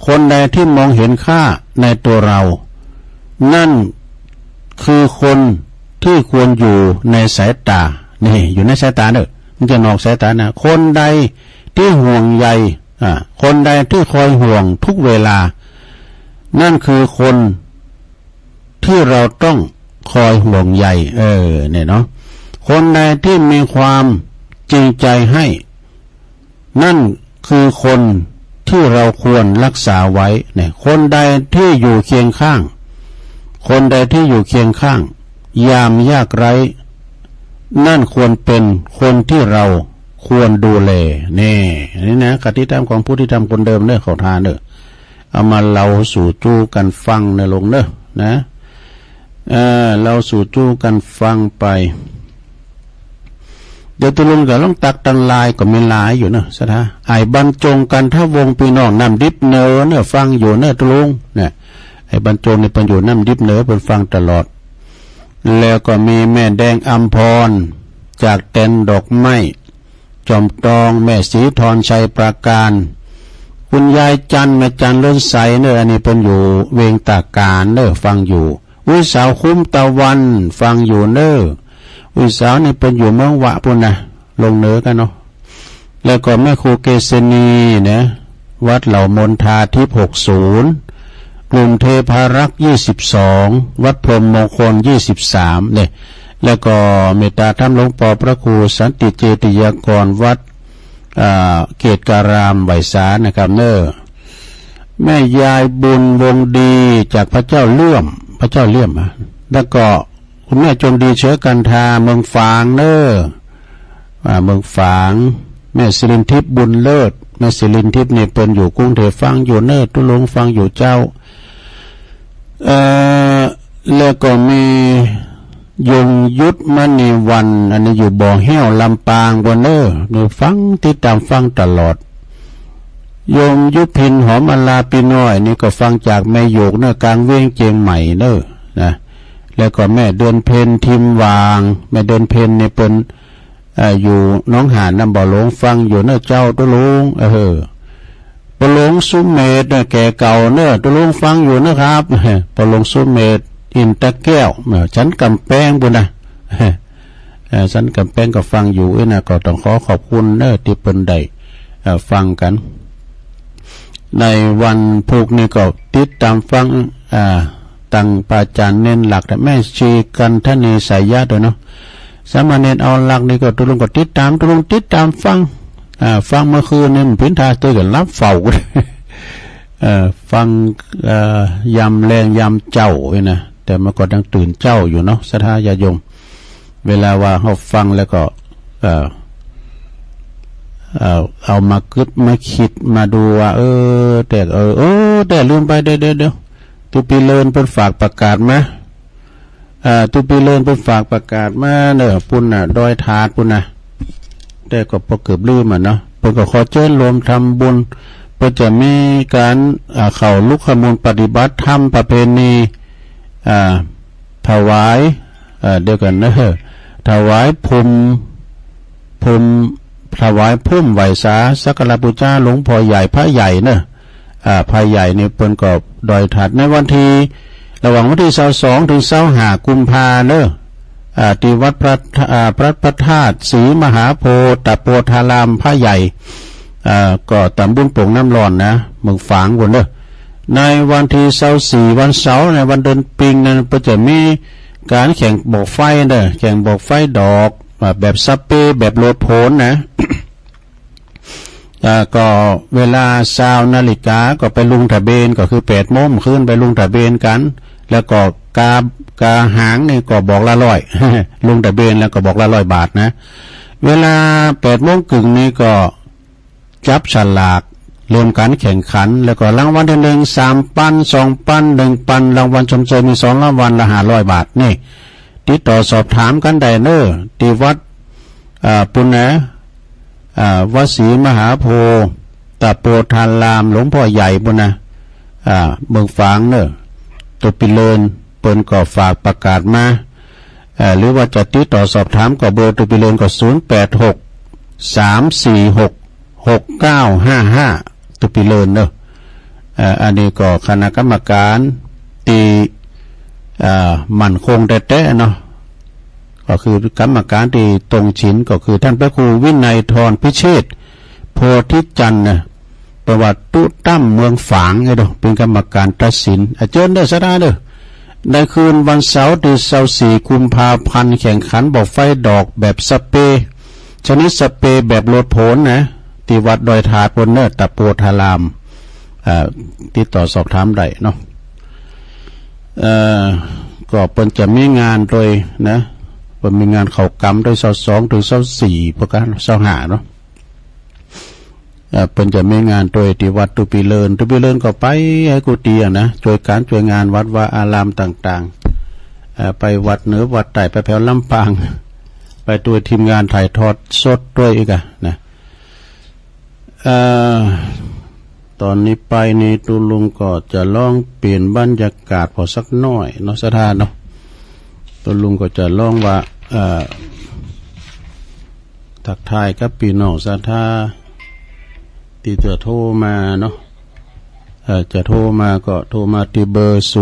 คนใดที่มองเห็นค่าในตัวเรานั่นคือคนที่ควรอยู่ในสายตานี่อยู่ในสายตาเนอะมันจะนอกสายตานะคนใดที่ห่วงใยคนใดที่คอยห่วงทุกเวลานั่นคือคนที่เราต้องคอยห่วงใยเนี่ยเนาะคนใดที่มีความจริงใจให้นั่นคือคนที่เราควรรักษาไว้เนี่ยคนใดที่อยู่เคียงข้างคนใดที่อยู่เคียงข้างยามยากไร้นั่นควรเป็นคนที่เราควรดูแลนี่นะกติธรรมของผู้ที่ทำคนเดิมเน้อเขาทานเน้อเอามาเราสู่จู้กันฟังในลงเน้อนะเราสู่จู้กันฟังไปเดี๋ยวตุลุงกับล่องตักตันลายก็มีลายอยู่เนอะสะท้าไอ้บรรจงกันถ้าวงพี่น้องนำดิบเนอเนอะฟังอยู่เนอะตุลุงเนี่ยไอ้บรรจงในปัญญูนำดิบเนอเป็นฟังตลอดแล้วก็มีแม่แดงอัมพรจากเต็นดอกไม้จอมตองแม่สีทรชัยประการคุณยายจันแม่จันเลื่อนใสเนอะอันนี้เป็นอยู่เวงตาการเนอะฟังอยู่อุ้ยสาวคุ้มตะวันฟังอยู่เนอะอุ้ยสาวนี่เป็นอยู่เมืองวะปุ่นนะลงเนื้อกันเนาะแล้วก็แม่ครูเกษณีนะวัดเหล่ามนทาทิพย์60กลุ่มเทพารักษ์22วัดพรหมมงคล23เนี่ยแล้วก็เมตตาธรรมหลวงพ่อพระครูสันติเจติยากรวัดเกตการามไหวสานะครับเนอแม่ยายบุญวงดีจากพระเจ้าเลื่อมแล้วก็คุณแม่จงดีเชื้อกันทาเมืองฝางเนอเมืองฝางแม่ศิรินทิพย์บุญเลิศแม่ศิรินทิพย์นี่เป็นอยู่กรุงเทพฟังอยู่เนอตุลงฟังอยู่เจ้าแล้วก็มียงยุทธมณีวันอันนี้อยู่บ่อแห้วลำปางบนเนอเนี่ยฟังติดตามฟังตลอดยงยุพินหอมอลาปีน้อยนี่ก็ฟังจากแม่โยกเนอกลางเวียงเจียงใหม่เนอนะแล้วก็แม่เดินเพนทิมวางแม่เดินเพนเนี่ยเป็นอยู่น้องหานน้ำบ่อหลงฟังอยู่เนอเจ้าตุลุงปลงสุมเมธเนี่ยแก่เก่าเนอตุลุงฟังอยู่นะครับปลงสุมเมธอินตะแก้วฉันกำแพงบุญนะฉันกำแพงก็ฟังอยู่นะก็ต้องขอบคุณเนอที่เป็นได้ฟังกันในวันพุกนี้ก็ติดตามฟังตังปาจารย์เน้นหลักแต่แม่ชีกันท่านีสายญาติด้วยเนาะสามเณรเอาหลักนี่ก็ตุลุงก็ติดตามฟังฟังเมื่อคืนนี่พินทาตัวกันรับเฝ้าฟังยำแรงยำเจ้านะแต่เมื่อก่อนยังตื่นเจ้าอยู่เนาะศรัทธาญาโยมเวลาว่าเขาฟังแล้วก็เอามาคิดมาดูว่าแต่ลืมไปเดี๋ยวตุปีเลินเป็นฝากประกาศมาตุปีเลินเป็นฝากประกาศมาเนอะปุ่นน่ะดอยถาดปุ่นน่ะแต่ก็พอเกือบลืมเนาะเพิ่นก็ขอเชิญรวมทำบุญเพื่อจะมีการเข้าลุกขมูลปฏิบัติธรรมประเพณีถวายเดียวกันเนอะถวายถวายพุ่มไหวสาสักการะบูชาหลวงพ่อใหญ่พระใหญ่เนอะพระใหญ่นี่เปิ้นก็ดอยถัดในวันที่ระหว่างวันที่22ถึง25กุมภาเนอะที่วัดพระธาตุศรีมหาโพธิ์ตะโพธารามพระใหญ่ก็ตำบลโป่งน้ำร้อนนะเมืองฝางบนเนอะในวันที่24วันเสาร์ในวันเดือนปิงนั้นก็จะมีการแข่งบอกไฟเนอะแข่งบอกไฟดอกแบบซับเป้แบบโลดโผนนะ ก็เวลา20 นาฬิกาก็ไปลุงทะเบนก็คือ8 โมงขึ้นไปลุงทะเบนกันแล้วก็กาหางนี่ก็บอกละ100 ลุงทะเบนแล้วก็บอกละ100 บาทนะเวลา8 โมงครึ่งนี่ก็จับฉลากรวมกันแข่งขันแล้วก็รางวัลที่1 3 ปัน2 ปัน1 ปันรางวัลชมเชยมี2 รางวัลละ500 บาทนี่ติดต่อสอบถามกันได้เนอะที่วัดปุณณะ วดศรีมหาโพธิ์ตะโปธารามหลวงพ่อใหญ่บุญนะเมืองฝางเนอะตัวปิเลินเปิ้นก็ฝากประกาศมาหรือว่าจะติดต่อสอบถามก็เบอร์ตัวปิเลินก็0863466955ตัวปิเลินเนอะอันนี้ก็คณะกรรมการตีมั่นคงแต่เนาะก็คือกรรมการที่ตรงฉินก็คือท่านพระครูวินัยธรพิเชษฐ์โพธิจันทร์นะประวัติตุตั้มเมืองฝางไงดอกเป็นกรรมการตัดสินเจิญเด้อสดาเด้อในคืนวันเสาร์ที่24กุมภาพันธ์แข่งขันบอกไฟดอกแบบสเปรย์ชนิดสเปรย์แบบโลดโผนนะที่วัดดอยถาดบนเนินตะโปธารามติดต่อสอบถามได้เนาะก็เปิ้นจะมีงานโดยนะเปิ้นมีงานเข้ากรรมโดย22ถึง24ประการ25เนาะเปิ้นจะมีงานโดยที่วัดตุปิเลินก็ไปให้กุฏินะช่วยงานวัดว่าอารามต่างๆไปวัดเหนือวัดใต้ไปแถวลำปางไปตัวทีมงานถ่ายทอดสดด้วยอีกนะตอนนี้ไปนี่ตุลุงก็จะลองเปลี่ยนบรรยากาศพอสักหน่อยเนาะสถานเนาะตุลุงก็จะลองว่าทักทายกับพี่น้องสถาที่จะโทรมาเนาะจะโทรมาก็โทรมาที่เบอร์0899556506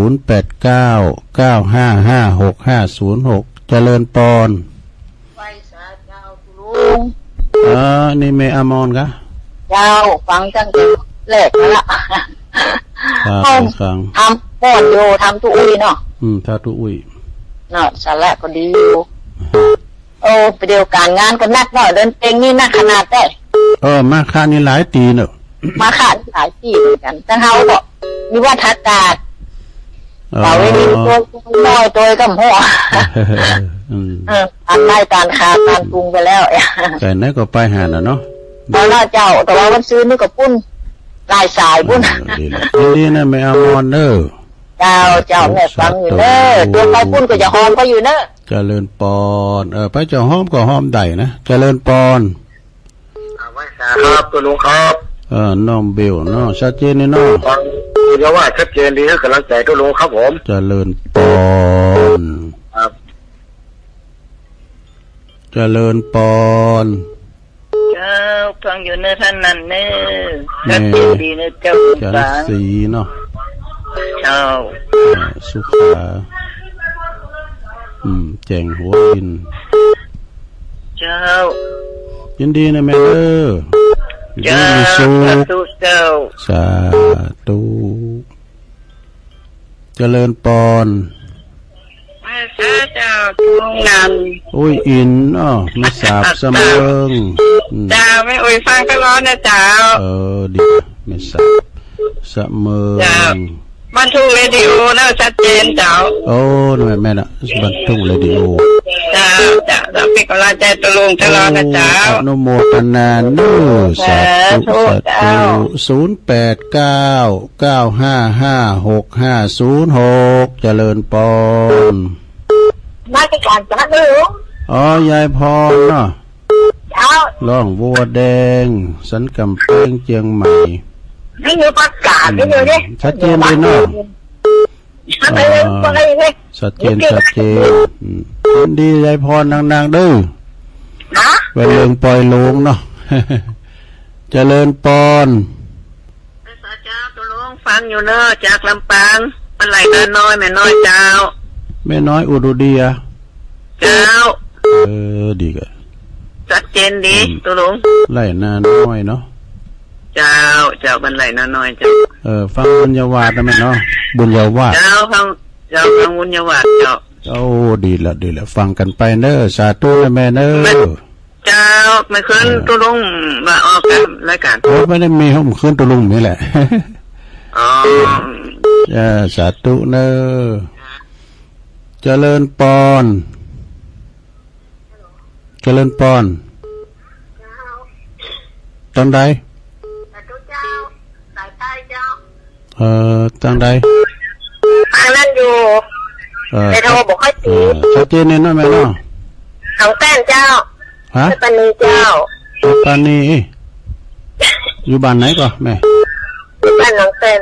เจริญปอนไปสาเจ้าลุงนี่เมอามอนกะเจ้าฟังจังแรกละฟังทำป้อนโยทำตุอุ้ยเนาะถ้าตุอุ้ยเนาะสาระก็ดีอยู่ไปเดียวการงานก็นักหน่อยเดินเพลงนี่นักขนาดได้มาค่านี่หลายตีเนอะมาค่าหลายตีเหมือนกันแต่เขาบอกมีว่าทักกาดเราไม่มีตัวน้อยตัวกับหัวการไล่การคาการปรุงไปแล้วแต่ไหนก็ไปหาน่ะเนาะเอาล่ะเจ้าแต่ว่าวันซื้อนี่ก็ปุ้นลายสายปุ้นดีนะไม่เอามอนเนอเจ้าแม่ฟังอยู่เนอะตัวไปปุ้นก็จะหอมก็อยู่เนอะเจริญปอนไปจะหอมก็หอมได้นะเจริญปอนครับตัวลุงครับน้องเบลเนาะชัดเจนนี่เนาะเดี๋ยวว่าชัดเจนดีให้กำลังใจตัวลุงครับผมเจริญปอนครับเจริญปอนเจ้าฟังอยู่เนอะท่านนั่นเนอะชัดเจนดีเนอะเจ้าจันสีเนาะเจ้าสุขาแจงหัวดินเจ้ายินดีนะแม่เจ้าสาธุเจ้าสาธุเจริญปอนมาสาเจ้าทุงนันอุ้ยอินไม่สาบเสมอเจ้าไม่อุ้ยฟังก็ร้อนนะเจ้าดีไม่สาบเสมอบันทุกเรดิโอแล้วชัดเจนเจ้าแม่น่ะบันทุกเรดิโอเจ้าเป็นกำลังใจตลุงตลอดนะเจ้าอนุโมทนาสาธุ0899555656เจริญปอนมาที่การจัดดูยายพรเนาะเจ้าร้องวัวแดงสันกำแพงเชียงใหม่ไม่มีประกาศไม่มีเลยชัดเจนเลยเนาะชัดเจนดียายพรนางดื้อไปเลิงปล่อยลงเนาะเจริญปอนพระเจ้าตัวลุงฟังอยู่เนอะจากลำปางมันไหลน้อยแม่น้อยเจ้าแม่น้อยอุดุดีอะเจ้าดีกันชัดเจนดีตัวลุงไหลนาน้อยเนาะเจ้าบรรลัยน้อยเจ้าฟังบุญญาวาสนะแม่เนาะบุญญาวาสเจ้าฟังบุญญาวาสเจ้าดีละฟังกันไปเนอะสาธุนะแม่เนอะเจ้าไม่คืนตุลุงมาออกกันรายการไม่ได้มีห้องคืนตุลุงนี่แหละสาธุเนอะเจริญปอนตอนใดตั้งใดอันนั้นอยู่ในโทรบอกให้ตีชัดเจนเนี่ยนะแม่เนาะของแป้นเจ้าฮะปนีเจ้า ปานนี้อยู่บ้านไหนก่อนแม่บ้านน้องเต็น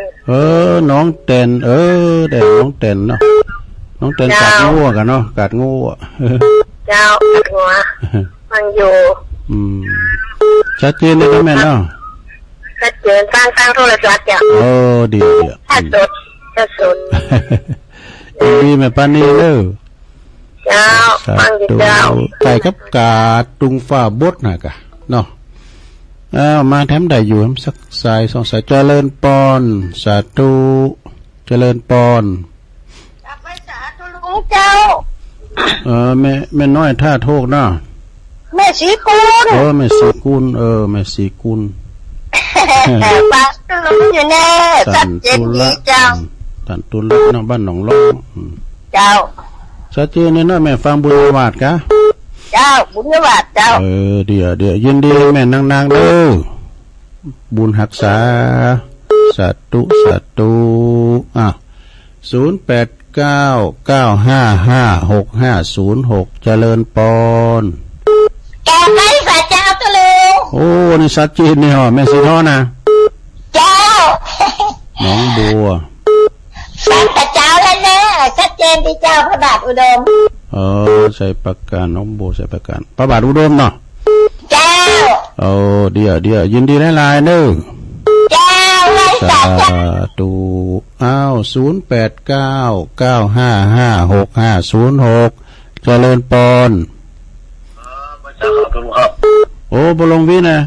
น้องเต็นเด็กน้องเต็นเนาะน้องเต็นกัดงูกันเนาะกัดงูเจ้ากัดงัวมันอยู่ชัดเจนเลยนะแม่เนาะชัดเจนตั้งโทรศัพท์จ้ะดีชัดสุดดีแม่ปานนี้เด้อเจ้าฟังดิเจ้าไก่กับกาตุงฟ้าบดน่ะกะเนาะมาแถมได้อยู่สักสายสองสายเจริญปอนสาธุเจริญปอนไปสาธุลุงเจ้าแม่น้อยท่าโทกเนาะแม่สีกุลแม่สีกุลแม่สีกุลปากลุงอยู่แน่สัจเจนดีเจ้าตันตุลเนาะบ้านหนองล้อเจ้าชัดเจนนี่เนาะแม่ฟังบุญวาดกะเจ้าบุญวาดเจ้าเดี๋ยวยินดีแม่นางๆเด้อบุญหักษาสาธุ0899556506เจริญปอนแกไปฝ่ายเจ้าตะลุงนี่ชัดเจนนี่ฮะแม่สิท้อนะเจ้าน้องบัวสัตว์เจ้าแล้วนะชัดเจนที่เจ้าพระบาทอุดมใส่ประกันน้องบัวใส่ประกันพระบาทอุดมเนาะเจ้าเดี๋ยวยินดีหลายๆเด้อเจ้าสาธุ0899556506เจริญปอนบลงวินะ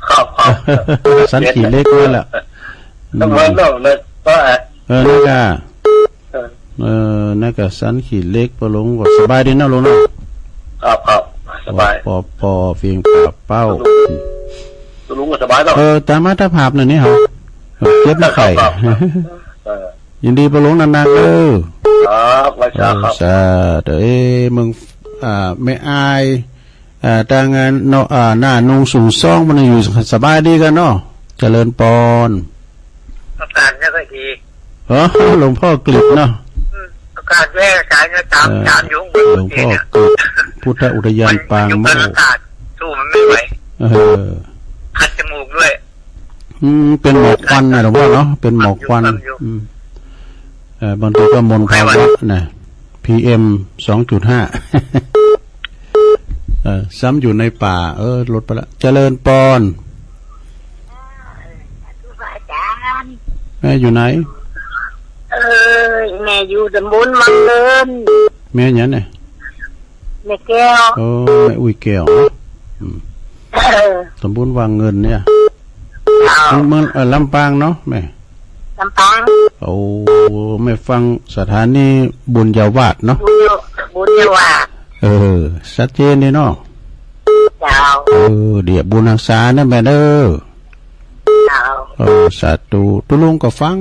ครับสันขี่เล็กนั่นแหละทำไมเนาะเลยก็นักสันขี่เล็กบลงก็สบายดีนะลุงเนาะครับสบายปอเฟียงเป้าลุงก็สบายแล้วตามมาตรภาพหน่อยนี่เหรอเจ็บไข่ยินดีบลงนานๆครับไว้จ้าครับมึงไม่อายแต่งานเนาะหน้านุ่งสูงซ่องมันอยู่สบายดีกันเนาะเจริญปอนอาการเนี่ยก็ดีหลวงพ่อกฤษเนาะอาการแย่ใจเนี่ยตามยุ่งหลวงพ่อกฤษพุทธอุทยานปางโมสู้มันไม่ไหวคัดจมูกด้วยเป็นหมอกควันนะหลวงพ่อเนาะเป็นหมอกควันบางทีก็มลภาวะนะ PM 2.5ซ้ำอยู่ในป่าลดไปละเจริญปอนแม่อยู่ไหนแม่อยู่ตำบลมังเดินแม่ยังไงแม่แก้วแม่อุ้ยแก้วตำบลวางเงินเนี่ยเมืองลำปางเนาะแม่ลำปางไม่ฟังสถานีบุญเยาวาดเนาะบุญเยาวาดชัดเจนนี่เนาะเจ้าเดี๋ยวบุญรักษานะแม่เด้อสาธุตุลุงก็ฟัง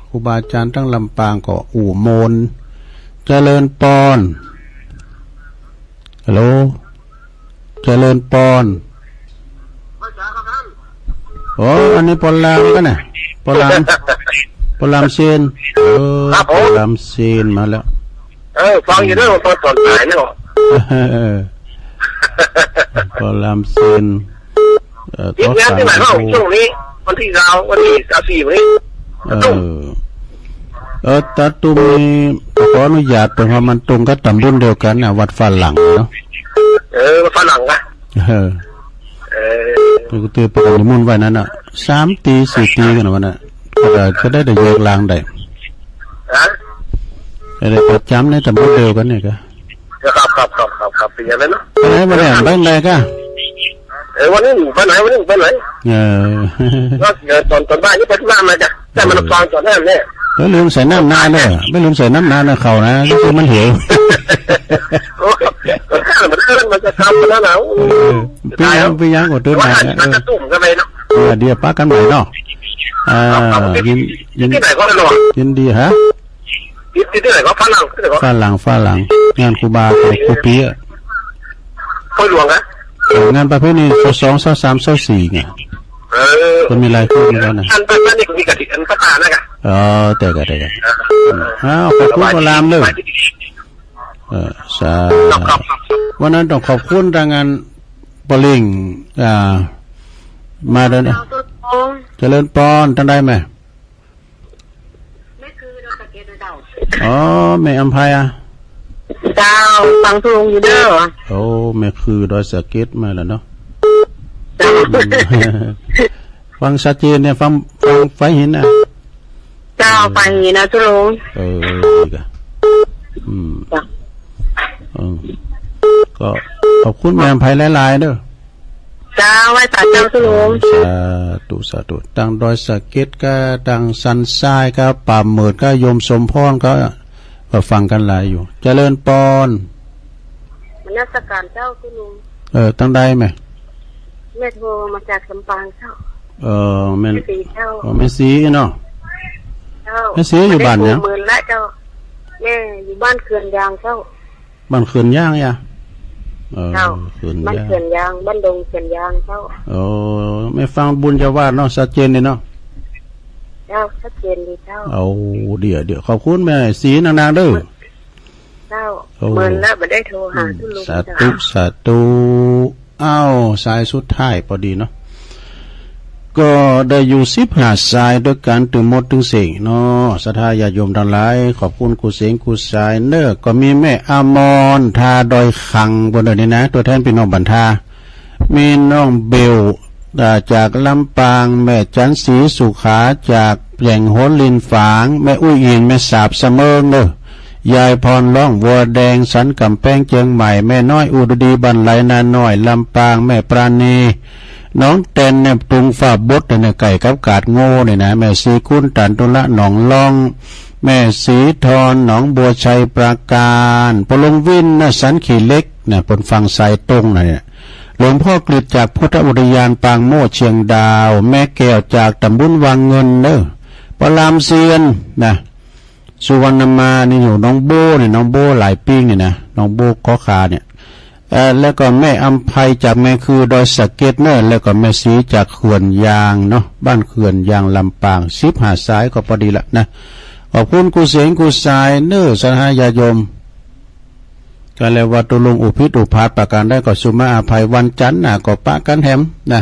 ครูบาอาจารย์ทั้งลำปางก็อู่โมนเจริญปอนฮัลโหลเจริญปอนอันนี้ปอลามกันนะปอลามเซนปอลามเซนมาแล้วฟังอยู่ด้วยตอนสอนสายเนาะปอลามเซนที่งานที่ไหนเนาะช่วงนี้วันที่24วันนี้ตาตุ้มนี่ขออนุญาตเพราะมันตรงกับตำบลเดียวกันนะวัดฝรั่งเนาะฝรั่งนะก็ตือประกันมุ่นไว้นั่นน่ะ3 ตี 4 ตีกันวันน่ะก็ได้เยอะลางได้ได้ประจำในตำบลเดียวกันเนี่ยก็ครับเป็นอย่างนั้นเนาะไปไหนบ้านไหนก็วันนี้ไปไหนตอนบ่ายนี่ไปที่บ้านมาจ้ะแต่มันฟังตอนนั้นเนี่ยแล้วลืมใส่น้ำนานเลยไม่ลืมใส่น้ำนานนะเขานะคือมันเหี่ยวมันจะทำแล้วนะพี่ยังกดตัวไหนมันจะตุ่มกันไปเนาะเดี๋ยวป้ากันใหม่เนาะยินที่ไหนก็ได้หรอยินดีฮะที่ไหนก็ฝรั่งงานครูบาครูปีอ่ะค่อยหลวงนะงานประเภทนี้22 23 24ไงก็มีรายชื่อมีแล้วนะอันเป็นนี่มีกติอันประกาศนะกันแต่ขอบคุณพลามเลยวันนั้นต้องขอบคุณทางงาน ปลิงมาเดินเจริญปอนท่านได้ไหมอ๋อแม่อัมพายเจ้าฟังทุลุงอยู่เด้อโอ้แม่คือดอยสะเก็ดมาแล้วเนาะฟังชัดเจนเนี่ยฟังไฟเห็นนะเจ้าฟังเห็นนะทุลุงดีกะก็ขอบคุณแม่อัมพายหลายๆเด้อเจ้าไว้ตาเจ้าทุลุงสาธุดังดอยสะเก็ดก็ดังสันทรายก็ป่าเหมิดก็โยมสมพรก็ฟังกันหลายอยู่เจริญปอนมนมัสการเจ้าทุลุงตั้งได้ไหมแม่โทรมาจากลำปางเจ้าแม่สีเจ้าแม่สีเนาะแม่สีอยู่บ้านเนี่ยหมื่นละเจ้าแม่อยู่บ้านเขื่อนยางเจ้าบ้านเขื่อนย่างย่ะเจ้าบ้านเขื่อนยางบ้านดงเขื่อนยางเจ้าไม่ฟังบุญจะวาดเนาะชัดเจนเลยเนาะเจ้าชัดเจนดีเจ้าเดี๋ยวขอบคุณแม่สีนางๆเด้อเจ้าเหมือนแล้วไม่ได้โทรหาทุลุงสาธุสายสุดท้ายพอดีเนาะก็ได้อยู่15สายด้วยกันถึงหมดถึงเสียงเนาะศรัทธาญาติโยมทั้งหลายขอบคุณกูเสียงกูสายเนอก็มีแม่อมรทาดอยขังบนเดินนี่นะตัวแทนพี่น้องบรรทามีน้องเบลจากลำปางแม่จันศรีสุขาจากแหล่งโหลินฝางแม่อุ้ยอินแม่สาบเสมอเนอยายพรร้องวัวแดงสันกำแพงเชียงใหม่แม่น้อยอุดดีบันไหลนาน้อยลำปางแม่ปราณีน้องเต้นเนี่ยปรุงฝาบดเนี่ยไก่กับกาดโง่เนี่ยนะแม่สีคุ้นตันตุละหนองล่องแม่สีทอนหนองบัวชัยปราการพลงวินนะสันขีเล็กเนี่ยบนฝั่งสายตรงเนี่ยหลวงพ่อกฤษจากพุทธอุทยานปางโม่เชียงดาวแม่แก้วจากตำบลวังเงินเนอะปลามเซียนนะสุวรรณมานี่อยู่น้องโบเนี่ยน้องโบหลายปิ้งเนี่ยนะน้องโบก้อขาเนี่ยแล้วก็แม่อัมภัยจากแม่คือดอยสะเก็ดเนอะแล้วก็แม่สีจากเขื่อนยางเนาะบ้านเขื่อนยางลำปาง15สายก็พอดีละนะขอบคุณกูเสียงกูสายเนอะศรัทธาญาติโยมก็เลยว่าตุลุงอุพิษอุพาทประการได้ก็สุมาอภัยวันจันทร์น่ะก็ปะกันแหมนะ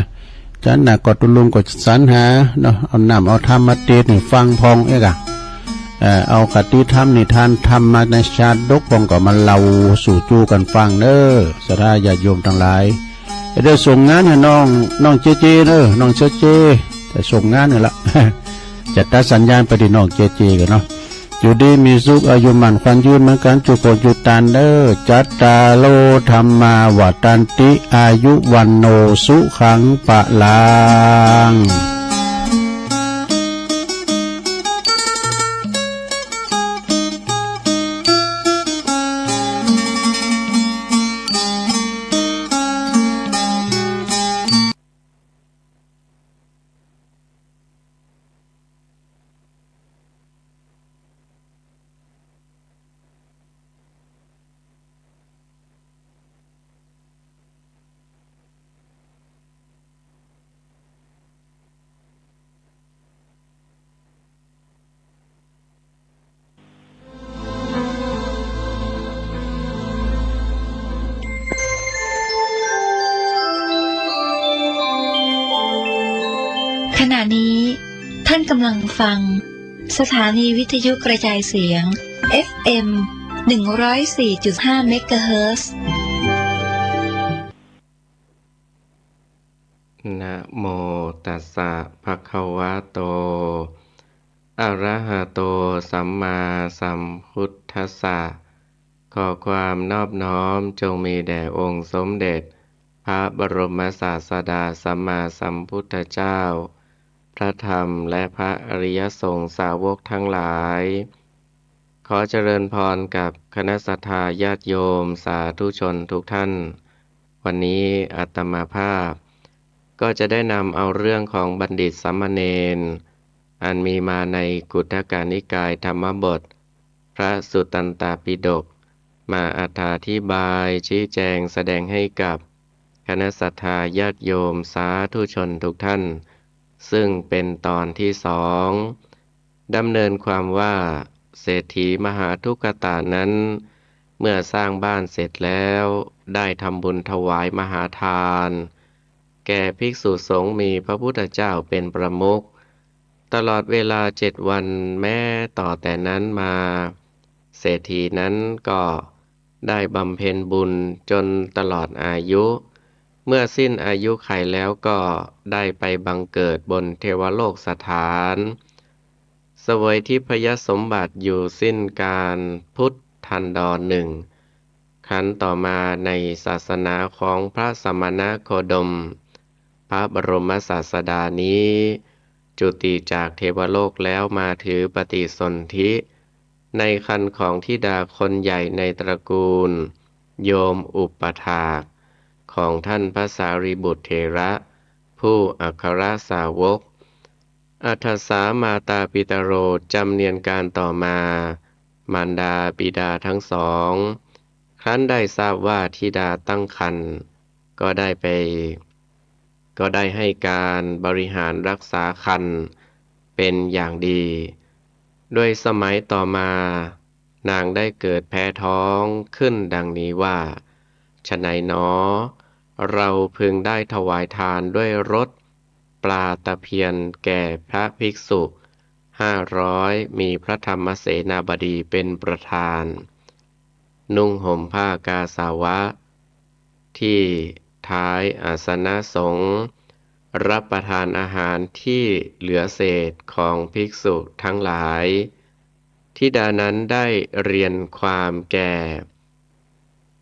จันทร์น่ะก็ตุลุงก็สรรหาเนาะเอาน้ำเอาธรรมมาเทศนี่ฟังพองเอกเอาคติธรรมนิทานธรรมมาในชาดกพองก็มาเล่าสู่จูกันฟังเด้อศรัทธาญาติโยมทั้งหลายได้ส่งงานให้น้องเจเจเด้อน้องเจเจจะส่งงานนี่ละจะตัดสัญญาณไปที่น้องเจเจกันเนาะอยู่ดีมีสุขอายุมันควันยืนเหมือนกันจุโกจุตานเด้อจัตตาโลธรรมาวัตันติอายุวันโนสุขังปะลังขณะนี้ท่านกำลังฟังสถานีวิทยุกระจายเสียง FM 104.5 เมกะเฮิรตซ์นะโมตัสสะภะคะวะโตอะระหะโตสัมมาสัมพุทธัสสะขอความนอบน้อมจงมีแด่องค์สมเด็จพระบรมศาสดาสัมมาสัมพุทธเจ้าพระธรรมและพระอริยสงฆ์สาวกทั้งหลายขอเจริญพรกับคณะศรัทธาญาติโยมสาธุชนทุกท่านวันนี้อาตมาภาพก็จะได้นำเอาเรื่องของบัณฑิตสามเณรอันมีมาในกุฏกนิกายธรรมบทพระสุตตันตปิฎกมาอธิบายชี้แจงแสดงให้กับคณะศรัทธาญาติโยมสาธุชนทุกท่านซึ่งเป็นตอนที่2ดำเนินความว่าเศรษฐีมหาทุกขตานั้นเมื่อสร้างบ้านเสร็จแล้ว ได้ทำบุญถวายมหาทานแก่ภิกษุสงฆ์มีพระพุทธเจ้าเป็นประมุขตลอดเวลา7 วันแม้ต่อแต่นั้นมาเศรษฐีนั้นก็ได้บำเพ็ญบุญจนตลอดอายุเมื่อสิ้นอายุไขแล้วก็ได้ไปบังเกิดบนเทวโลกสถานเสวยทิพยสมบัติอยู่สิ้นการพุทธันดรหนึ่งครั้นต่อมาในศาสนาของพระสมณโคดมพระบรมศาสดานี้จุติจากเทวโลกแล้วมาถือปฏิสนธิในครรภ์ของธิดาคนใหญ่ในตระกูลโยมอุปถากของท่านพระสารีบุตรเถระผู้อัครสาวกอัฏฐสามาตาปิตโรจำเนียนการต่อมามารดาบิดาทั้งสองครั้นได้ทราบว่าธิดาตั้งครรภ์ก็ได้ให้การบริหารรักษาครรภ์เป็นอย่างดีโดยสมัยต่อมานางได้เกิดแพ้ท้องขึ้นดังนี้ว่าฉะไหนหนอเราพึงได้ถวายทานด้วยรสปลาตะเพียนแก่พระภิกษุ500มีพระธรรมเสนาบดีเป็นประธานนุ่งห่มผ้ากาสาวะที่ท้ายอาสนะสงฆ์รับประทานอาหารที่เหลือเศษของภิกษุทั้งหลายธิดานั้นได้เรียนความแก่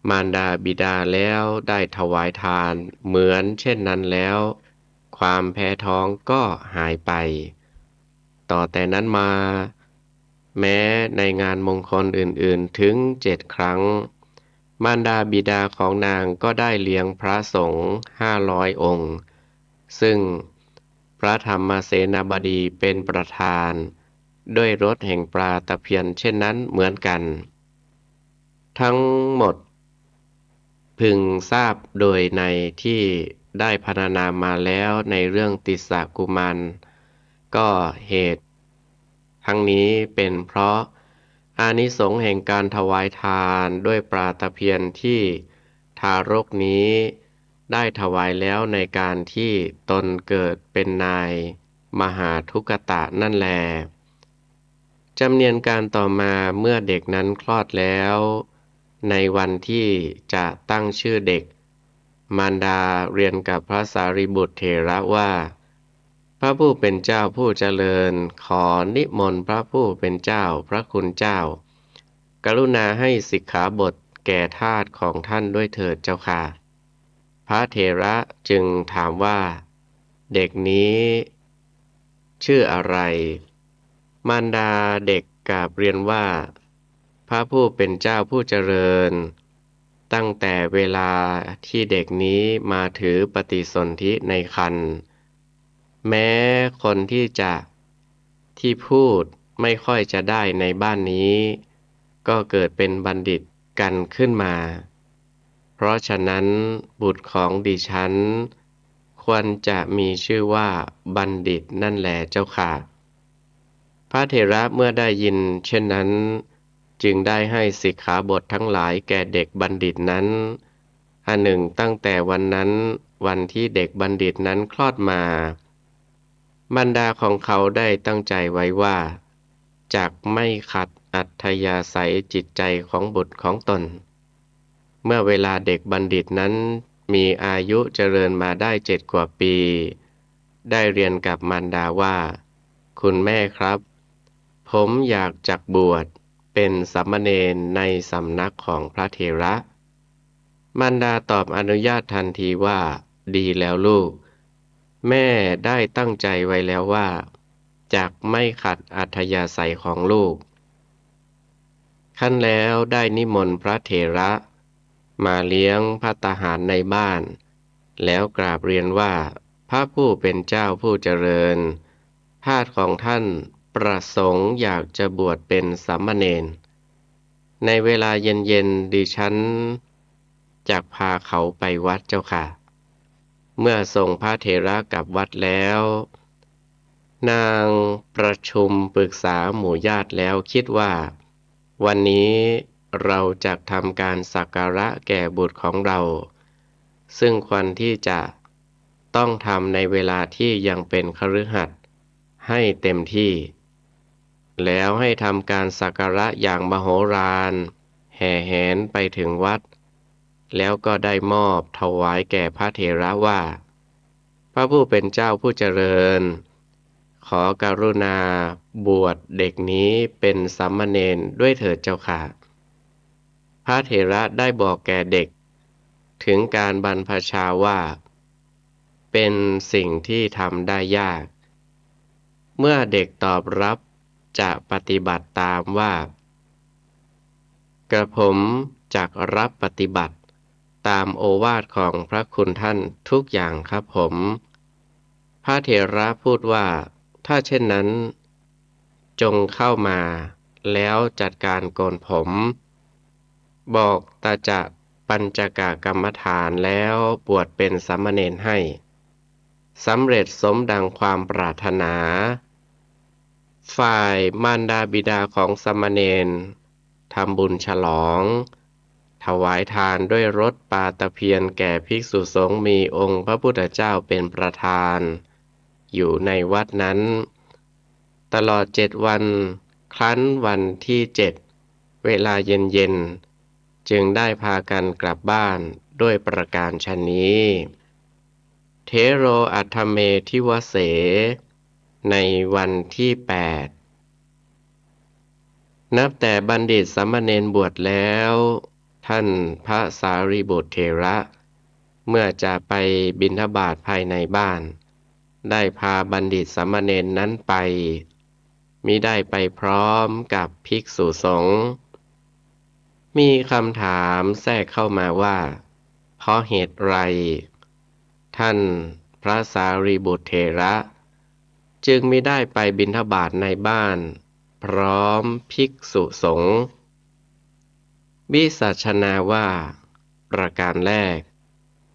มารดาบิดาแล้วได้ถวายทานเหมือนเช่นนั้นแล้วความแพ้ท้องก็หายไปต่อแต่นั้นมาแม้ในงานมงคลอื่นๆถึง7 ครั้งมารดาบิดาของนางก็ได้เลี้ยงพระสงฆ์500 องค์ซึ่งพระธรรมเสนาบดีเป็นประธานด้วยรสแห่งปลาตะเพียนเช่นนั้นเหมือนกันทั้งหมดพึงทราบโดยในที่ได้พรรณนามาแล้วในเรื่องติสสกุมารก็เหตุทั้งนี้เป็นเพราะอานิสงส์แห่งการถวายทานด้วยปลาตะเพียนที่ทารกนี้ได้ถวายแล้วในการที่ตนเกิดเป็นนายมหาทุกตะนั่นแลจำเนียนการต่อมาเมื่อเด็กนั้นคลอดแล้วในวันที่จะตั้งชื่อเด็กมารดาเรียนกับพระสารีบุตรเถระว่าพระผู้เป็นเจ้าผู้เจริญขอนิมนต์พระผู้เป็นเจ้าพระคุณเจ้ากรุณาให้สิกขาบทแก่ทาสของท่านด้วยเถิดเจ้าค่ะพระเถระจึงถามว่าเด็กนี้ชื่ออะไรมารดาเด็กกราบเรียนว่าพระผู้เป็นเจ้าผู้เจริญตั้งแต่เวลาที่เด็กนี้มาถือปฏิสนธิในครรภ์แม้คนที่พูดไม่ค่อยจะได้ในบ้านนี้ก็เกิดเป็นบัณฑิตกันขึ้นมาเพราะฉะนั้นบุตรของดิฉันควรจะมีชื่อว่าบัณฑิตนั่นแหละเจ้าค่ะพระเถระเมื่อได้ยินเช่นนั้นจึงได้ให้สิกขาบททั้งหลายแก่เด็กบัณฑิตนั้นอันหนึ่งตั้งแต่วันนั้นวันที่เด็กบัณฑิตนั้นคลอดมามารดาของเขาได้ตั้งใจไว้ว่าจักไม่ขัดอัธยาศัยจิตใจของบุตรของตนเมื่อเวลาเด็กบัณฑิตนั้นมีอายุเจริญมาได้7 กว่าปีได้เรียนกับมารดาว่าคุณแม่ครับผมอยากจักบวชเป็นสามเณรในสำนักของพระเถระมารดาตอบอนุญาตทันทีว่าดีแล้วลูกแม่ได้ตั้งใจไว้แล้วว่าจักไม่ขัดอัธยาศัยของลูกขั้นแล้วได้นิมนต์พระเถระมาเลี้ยงภัตตาหารในบ้านแล้วกราบเรียนว่าพระผู้เป็นเจ้าผู้เจริญทาสของท่านประสงค์อยากจะบวชเป็นสามเณรในเวลาเย็นๆดิฉันจักพาเขาไปวัดเจ้าค่ะเมื่อส่งพระเถระกลับวัดแล้วนางประชุมปรึกษาหมู่ญาติแล้วคิดว่าวันนี้ เราจะทำการสักการะแก่บุตรของเรา ซึ่งควรที่จะต้องทำในเวลาที่ยังเป็นคฤหัสถ์ให้เต็มที่ แล้วให้ทำการสักการะอย่างมโหฬารแห่แหนไปถึงวัด แล้วก็ได้มอบถวายแก่พระเถระว่า พระผู้เป็นเจ้าผู้เจริญ ขอการุณาบวชเด็กนี้เป็นสามเณรด้วยเถิดเจ้าค่ะ พระเถระได้บอกแก่เด็กถึงการบรรพชาว่า เป็นสิ่งที่ทำได้ยาก เมื่อเด็กตอบรับจะปฏิบัติตามว่า กระผมจักรับปฏิบัติตามโอวาทของพระคุณท่านทุกอย่างครับผม พระเถระพูดว่า ถ้าเช่นนั้นจงเข้ามาแล้วจัดการโกนผม บอกตาจะปัญจกกรรมฐานแล้วบวชเป็นสามเณรให้สำเร็จสมดังความปรารถนา ฝ่ายมารดาบิดาของสามเณรทำบุญฉลองถวายทานด้วยรสปาตะเพียนแก่ภิกษุสงฆ์มีองค์พระพุทธเจ้าเป็นประธานอยู่ในวัดนั้นตลอด7 วันครั้นวันที่7เวลาเย็นๆจึงได้พากันกลับบ้านด้วยประการฉะนี้เทโรอัฏฐเมทิวเสในวันที่8นับแต่บัณฑิตสามเณรบวชแล้วท่านพระสารีบุตรเถระเมื่อจะไปบิณฑบาตภายในบ้านได้พาบัณฑิตสามเณรนั้นไปมิได้ไปพร้อมกับภิกษุสงฆ์มีคำถามแทรกเข้ามาว่าเพราะเหตุไรท่านพระสารีบุตรเถระจึงมิได้ไปบิณฑบาตในบ้านพร้อมภิกษุสงฆ์วิสัชนาว่าประการแรก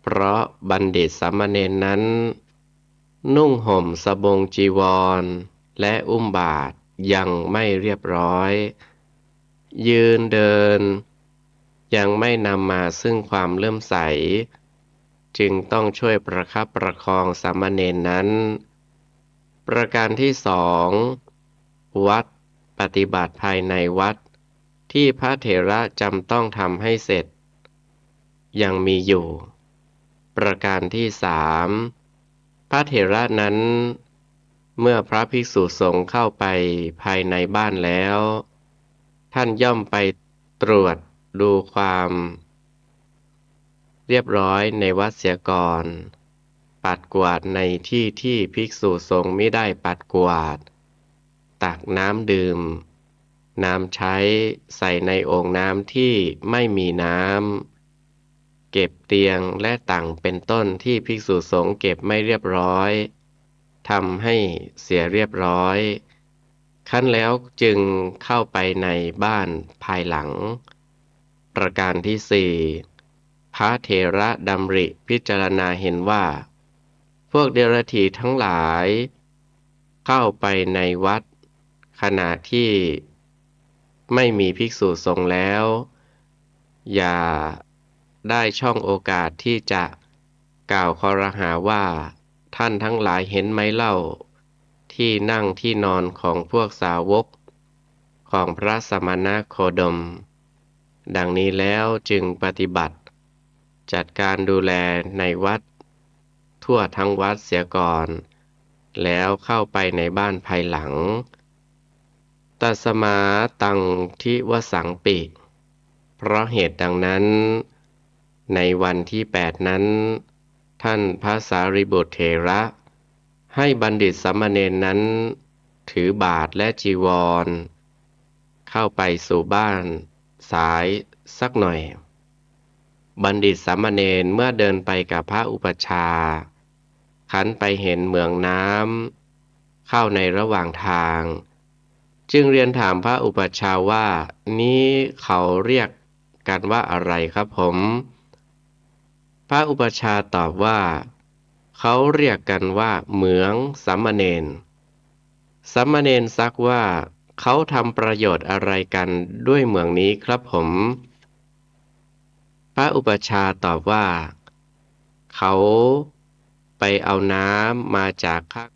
เพราะบัณฑิตสามเณรนั้นนุ่งห่มสบงจีวรและอุ้มบาตรยังไม่เรียบร้อยยืนเดินยังไม่นำมาซึ่งความเลื่อมใสจึงต้องช่วยประคับประคองสามเณรนั้นประการที่2วัดปฏิบัติภายในวัดที่พระเถระจำต้องทำให้เสร็จยังมีอยู่ประการที่3พระเถระนั้นเมื่อพระภิกษุสงฆ์เข้าไปภายในบ้านแล้วท่านย่อมไปตรวจดูความเรียบร้อยในวัดเสียก่อนปัดกวาดในที่ที่ภิกษุสงฆ์มิได้ปัดกวาดตักน้ำดื่มน้ำใช้ใส่ในโอ่งน้ำที่ไม่มีน้ำเก็บเตียงและตั่งเป็นต้นที่ภิกษุสงฆ์เก็บไม่เรียบร้อยทำให้เสียเรียบร้อยขั้นแล้วจึงเข้าไปในบ้านภายหลังประการที่4พระเถระดำริพิจารณาเห็นว่าพวกเดรัจฉีทั้งหลายเข้าไปในวัดขณะที่ไม่มีภิกษุสงฆ์แล้วอย่าได้ช่องโอกาสที่จะกล่าวครหาว่าท่านทั้งหลายเห็นไหมเล่าที่นั่งที่นอนของพวกสาวกของพระสมณโคดมดังนี้แล้วจึงปฏิบัติจัดการดูแลในวัดทั่วทั้งวัดเสียก่อนแล้วเข้าไปในบ้านภายหลังตัสมาตังทิวสังปิเพราะเหตุดังนั้นในวันที่8นั้นท่านพระสารีบุตรเถระให้บัณฑิตสามเณรนั้นถือบาตรและจีวรเข้าไปสู่บ้านสายสักหน่อยบัณฑิตสามเณรเมื่อเดินไปกับพระอุปัชฌาย์ขันไปเห็นเหมืองน้ำเข้าในระหว่างทางจึงเรียนถามพระอุปัชฌาย์ว่านี้เขาเรียกกันว่าอะไรครับผมพระอุปัชฌาย์ตอบว่าเขาเรียกกันว่าเหมืองสามเณรสามเณรซักว่า เขาทำประโยชน์อะไรกันด้วยเหมืองนี้ครับผม พระอุปัชฌาย์ตอบว่า เขาไปเอาน้ำมาจากข้าง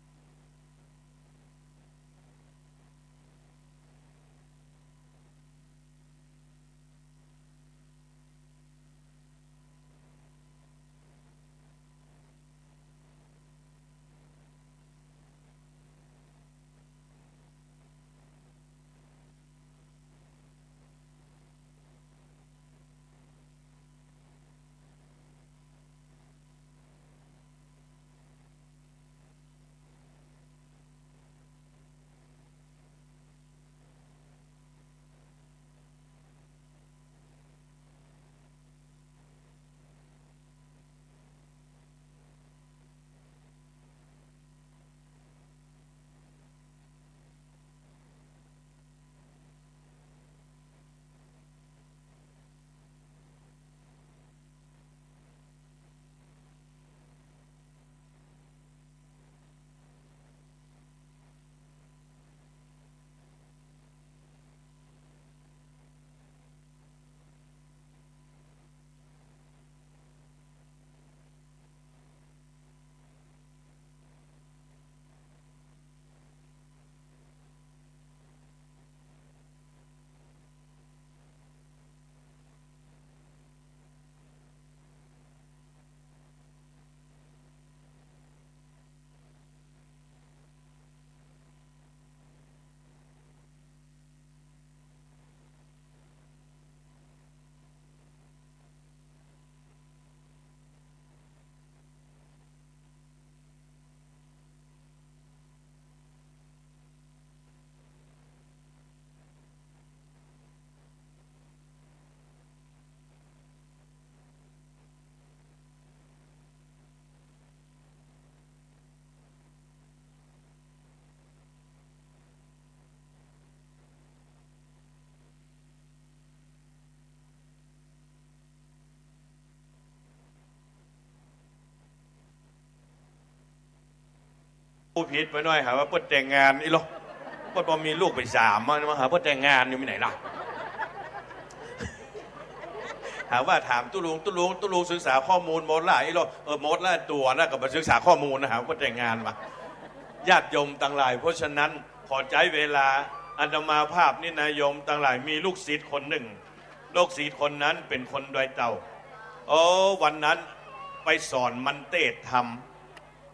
ผู้ผิดไปหน่อยหาว่าเพิ่นแต่งงานอีหรอเพิ่นบ่มีลูกไป3มาหาเพิ่นแต่งงานอยู่ที่ไหนล่ะถามว่าถามตุลุงศึกษาข้อมูลหมดละอีหรอหมดละตัวนะก็บ่ศึกษาข้อมูลนะหาเพิ่นแต่งงานมาญาติโยมต่างหลายเพราะฉะนั้นขอใจเวลาอาตมาภาพนี่นะโยมต่างหลายมีลูกศิษย์คนหนึ่งลูกศิษย์คนนั้นเป็นคนดอยเต่าวันนั้นไปสอนมันเตศทำ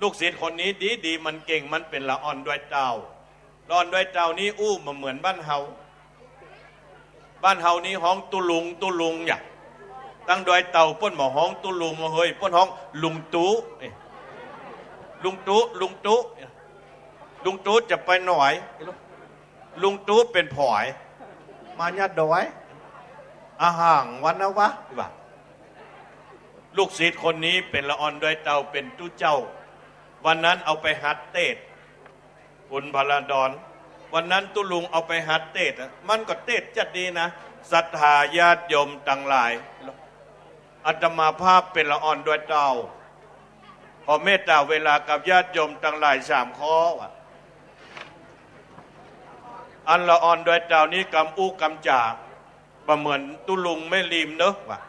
ลูกศิษย์คนนี้ดีมันเก่งมันเป็นละอ่อนด้วยเจ้าละอ่อนด้วยเจ้านี้อู้มาเหมือนบ้านเฮานี้ห้องตุลุงอย่างตั้งด้วยเต่าป้นหมอห้องตุลุงเฮ้ยป้นห้องลุงตู้ลุงตู้จะไปหน่อยลุงตู้เป็นผอยมาญาติดอยอาห่างวันนะวะลูกศิษย์คนนี้เป็นละอ่อนด้วยเต่าเป็นตู้เจ้าวันนั้นเอาไปหัดเตศคุณพลาดอนวันนั้นตุลุงเอาไปหัดเตศมันก็เตศจัดดีนะศรัทธาญาติโยมต่างหลายอาตมาภาพเป็นละอ่อนด้วยเต้าขอเมตตาเวลากับญาติโยมต่างหลาย3 ข้ออันละอ่อนด้วยเต้านี้กำอู้กำจ่าประเหมือนตุลุงไม่ลืมเนอะว่ะ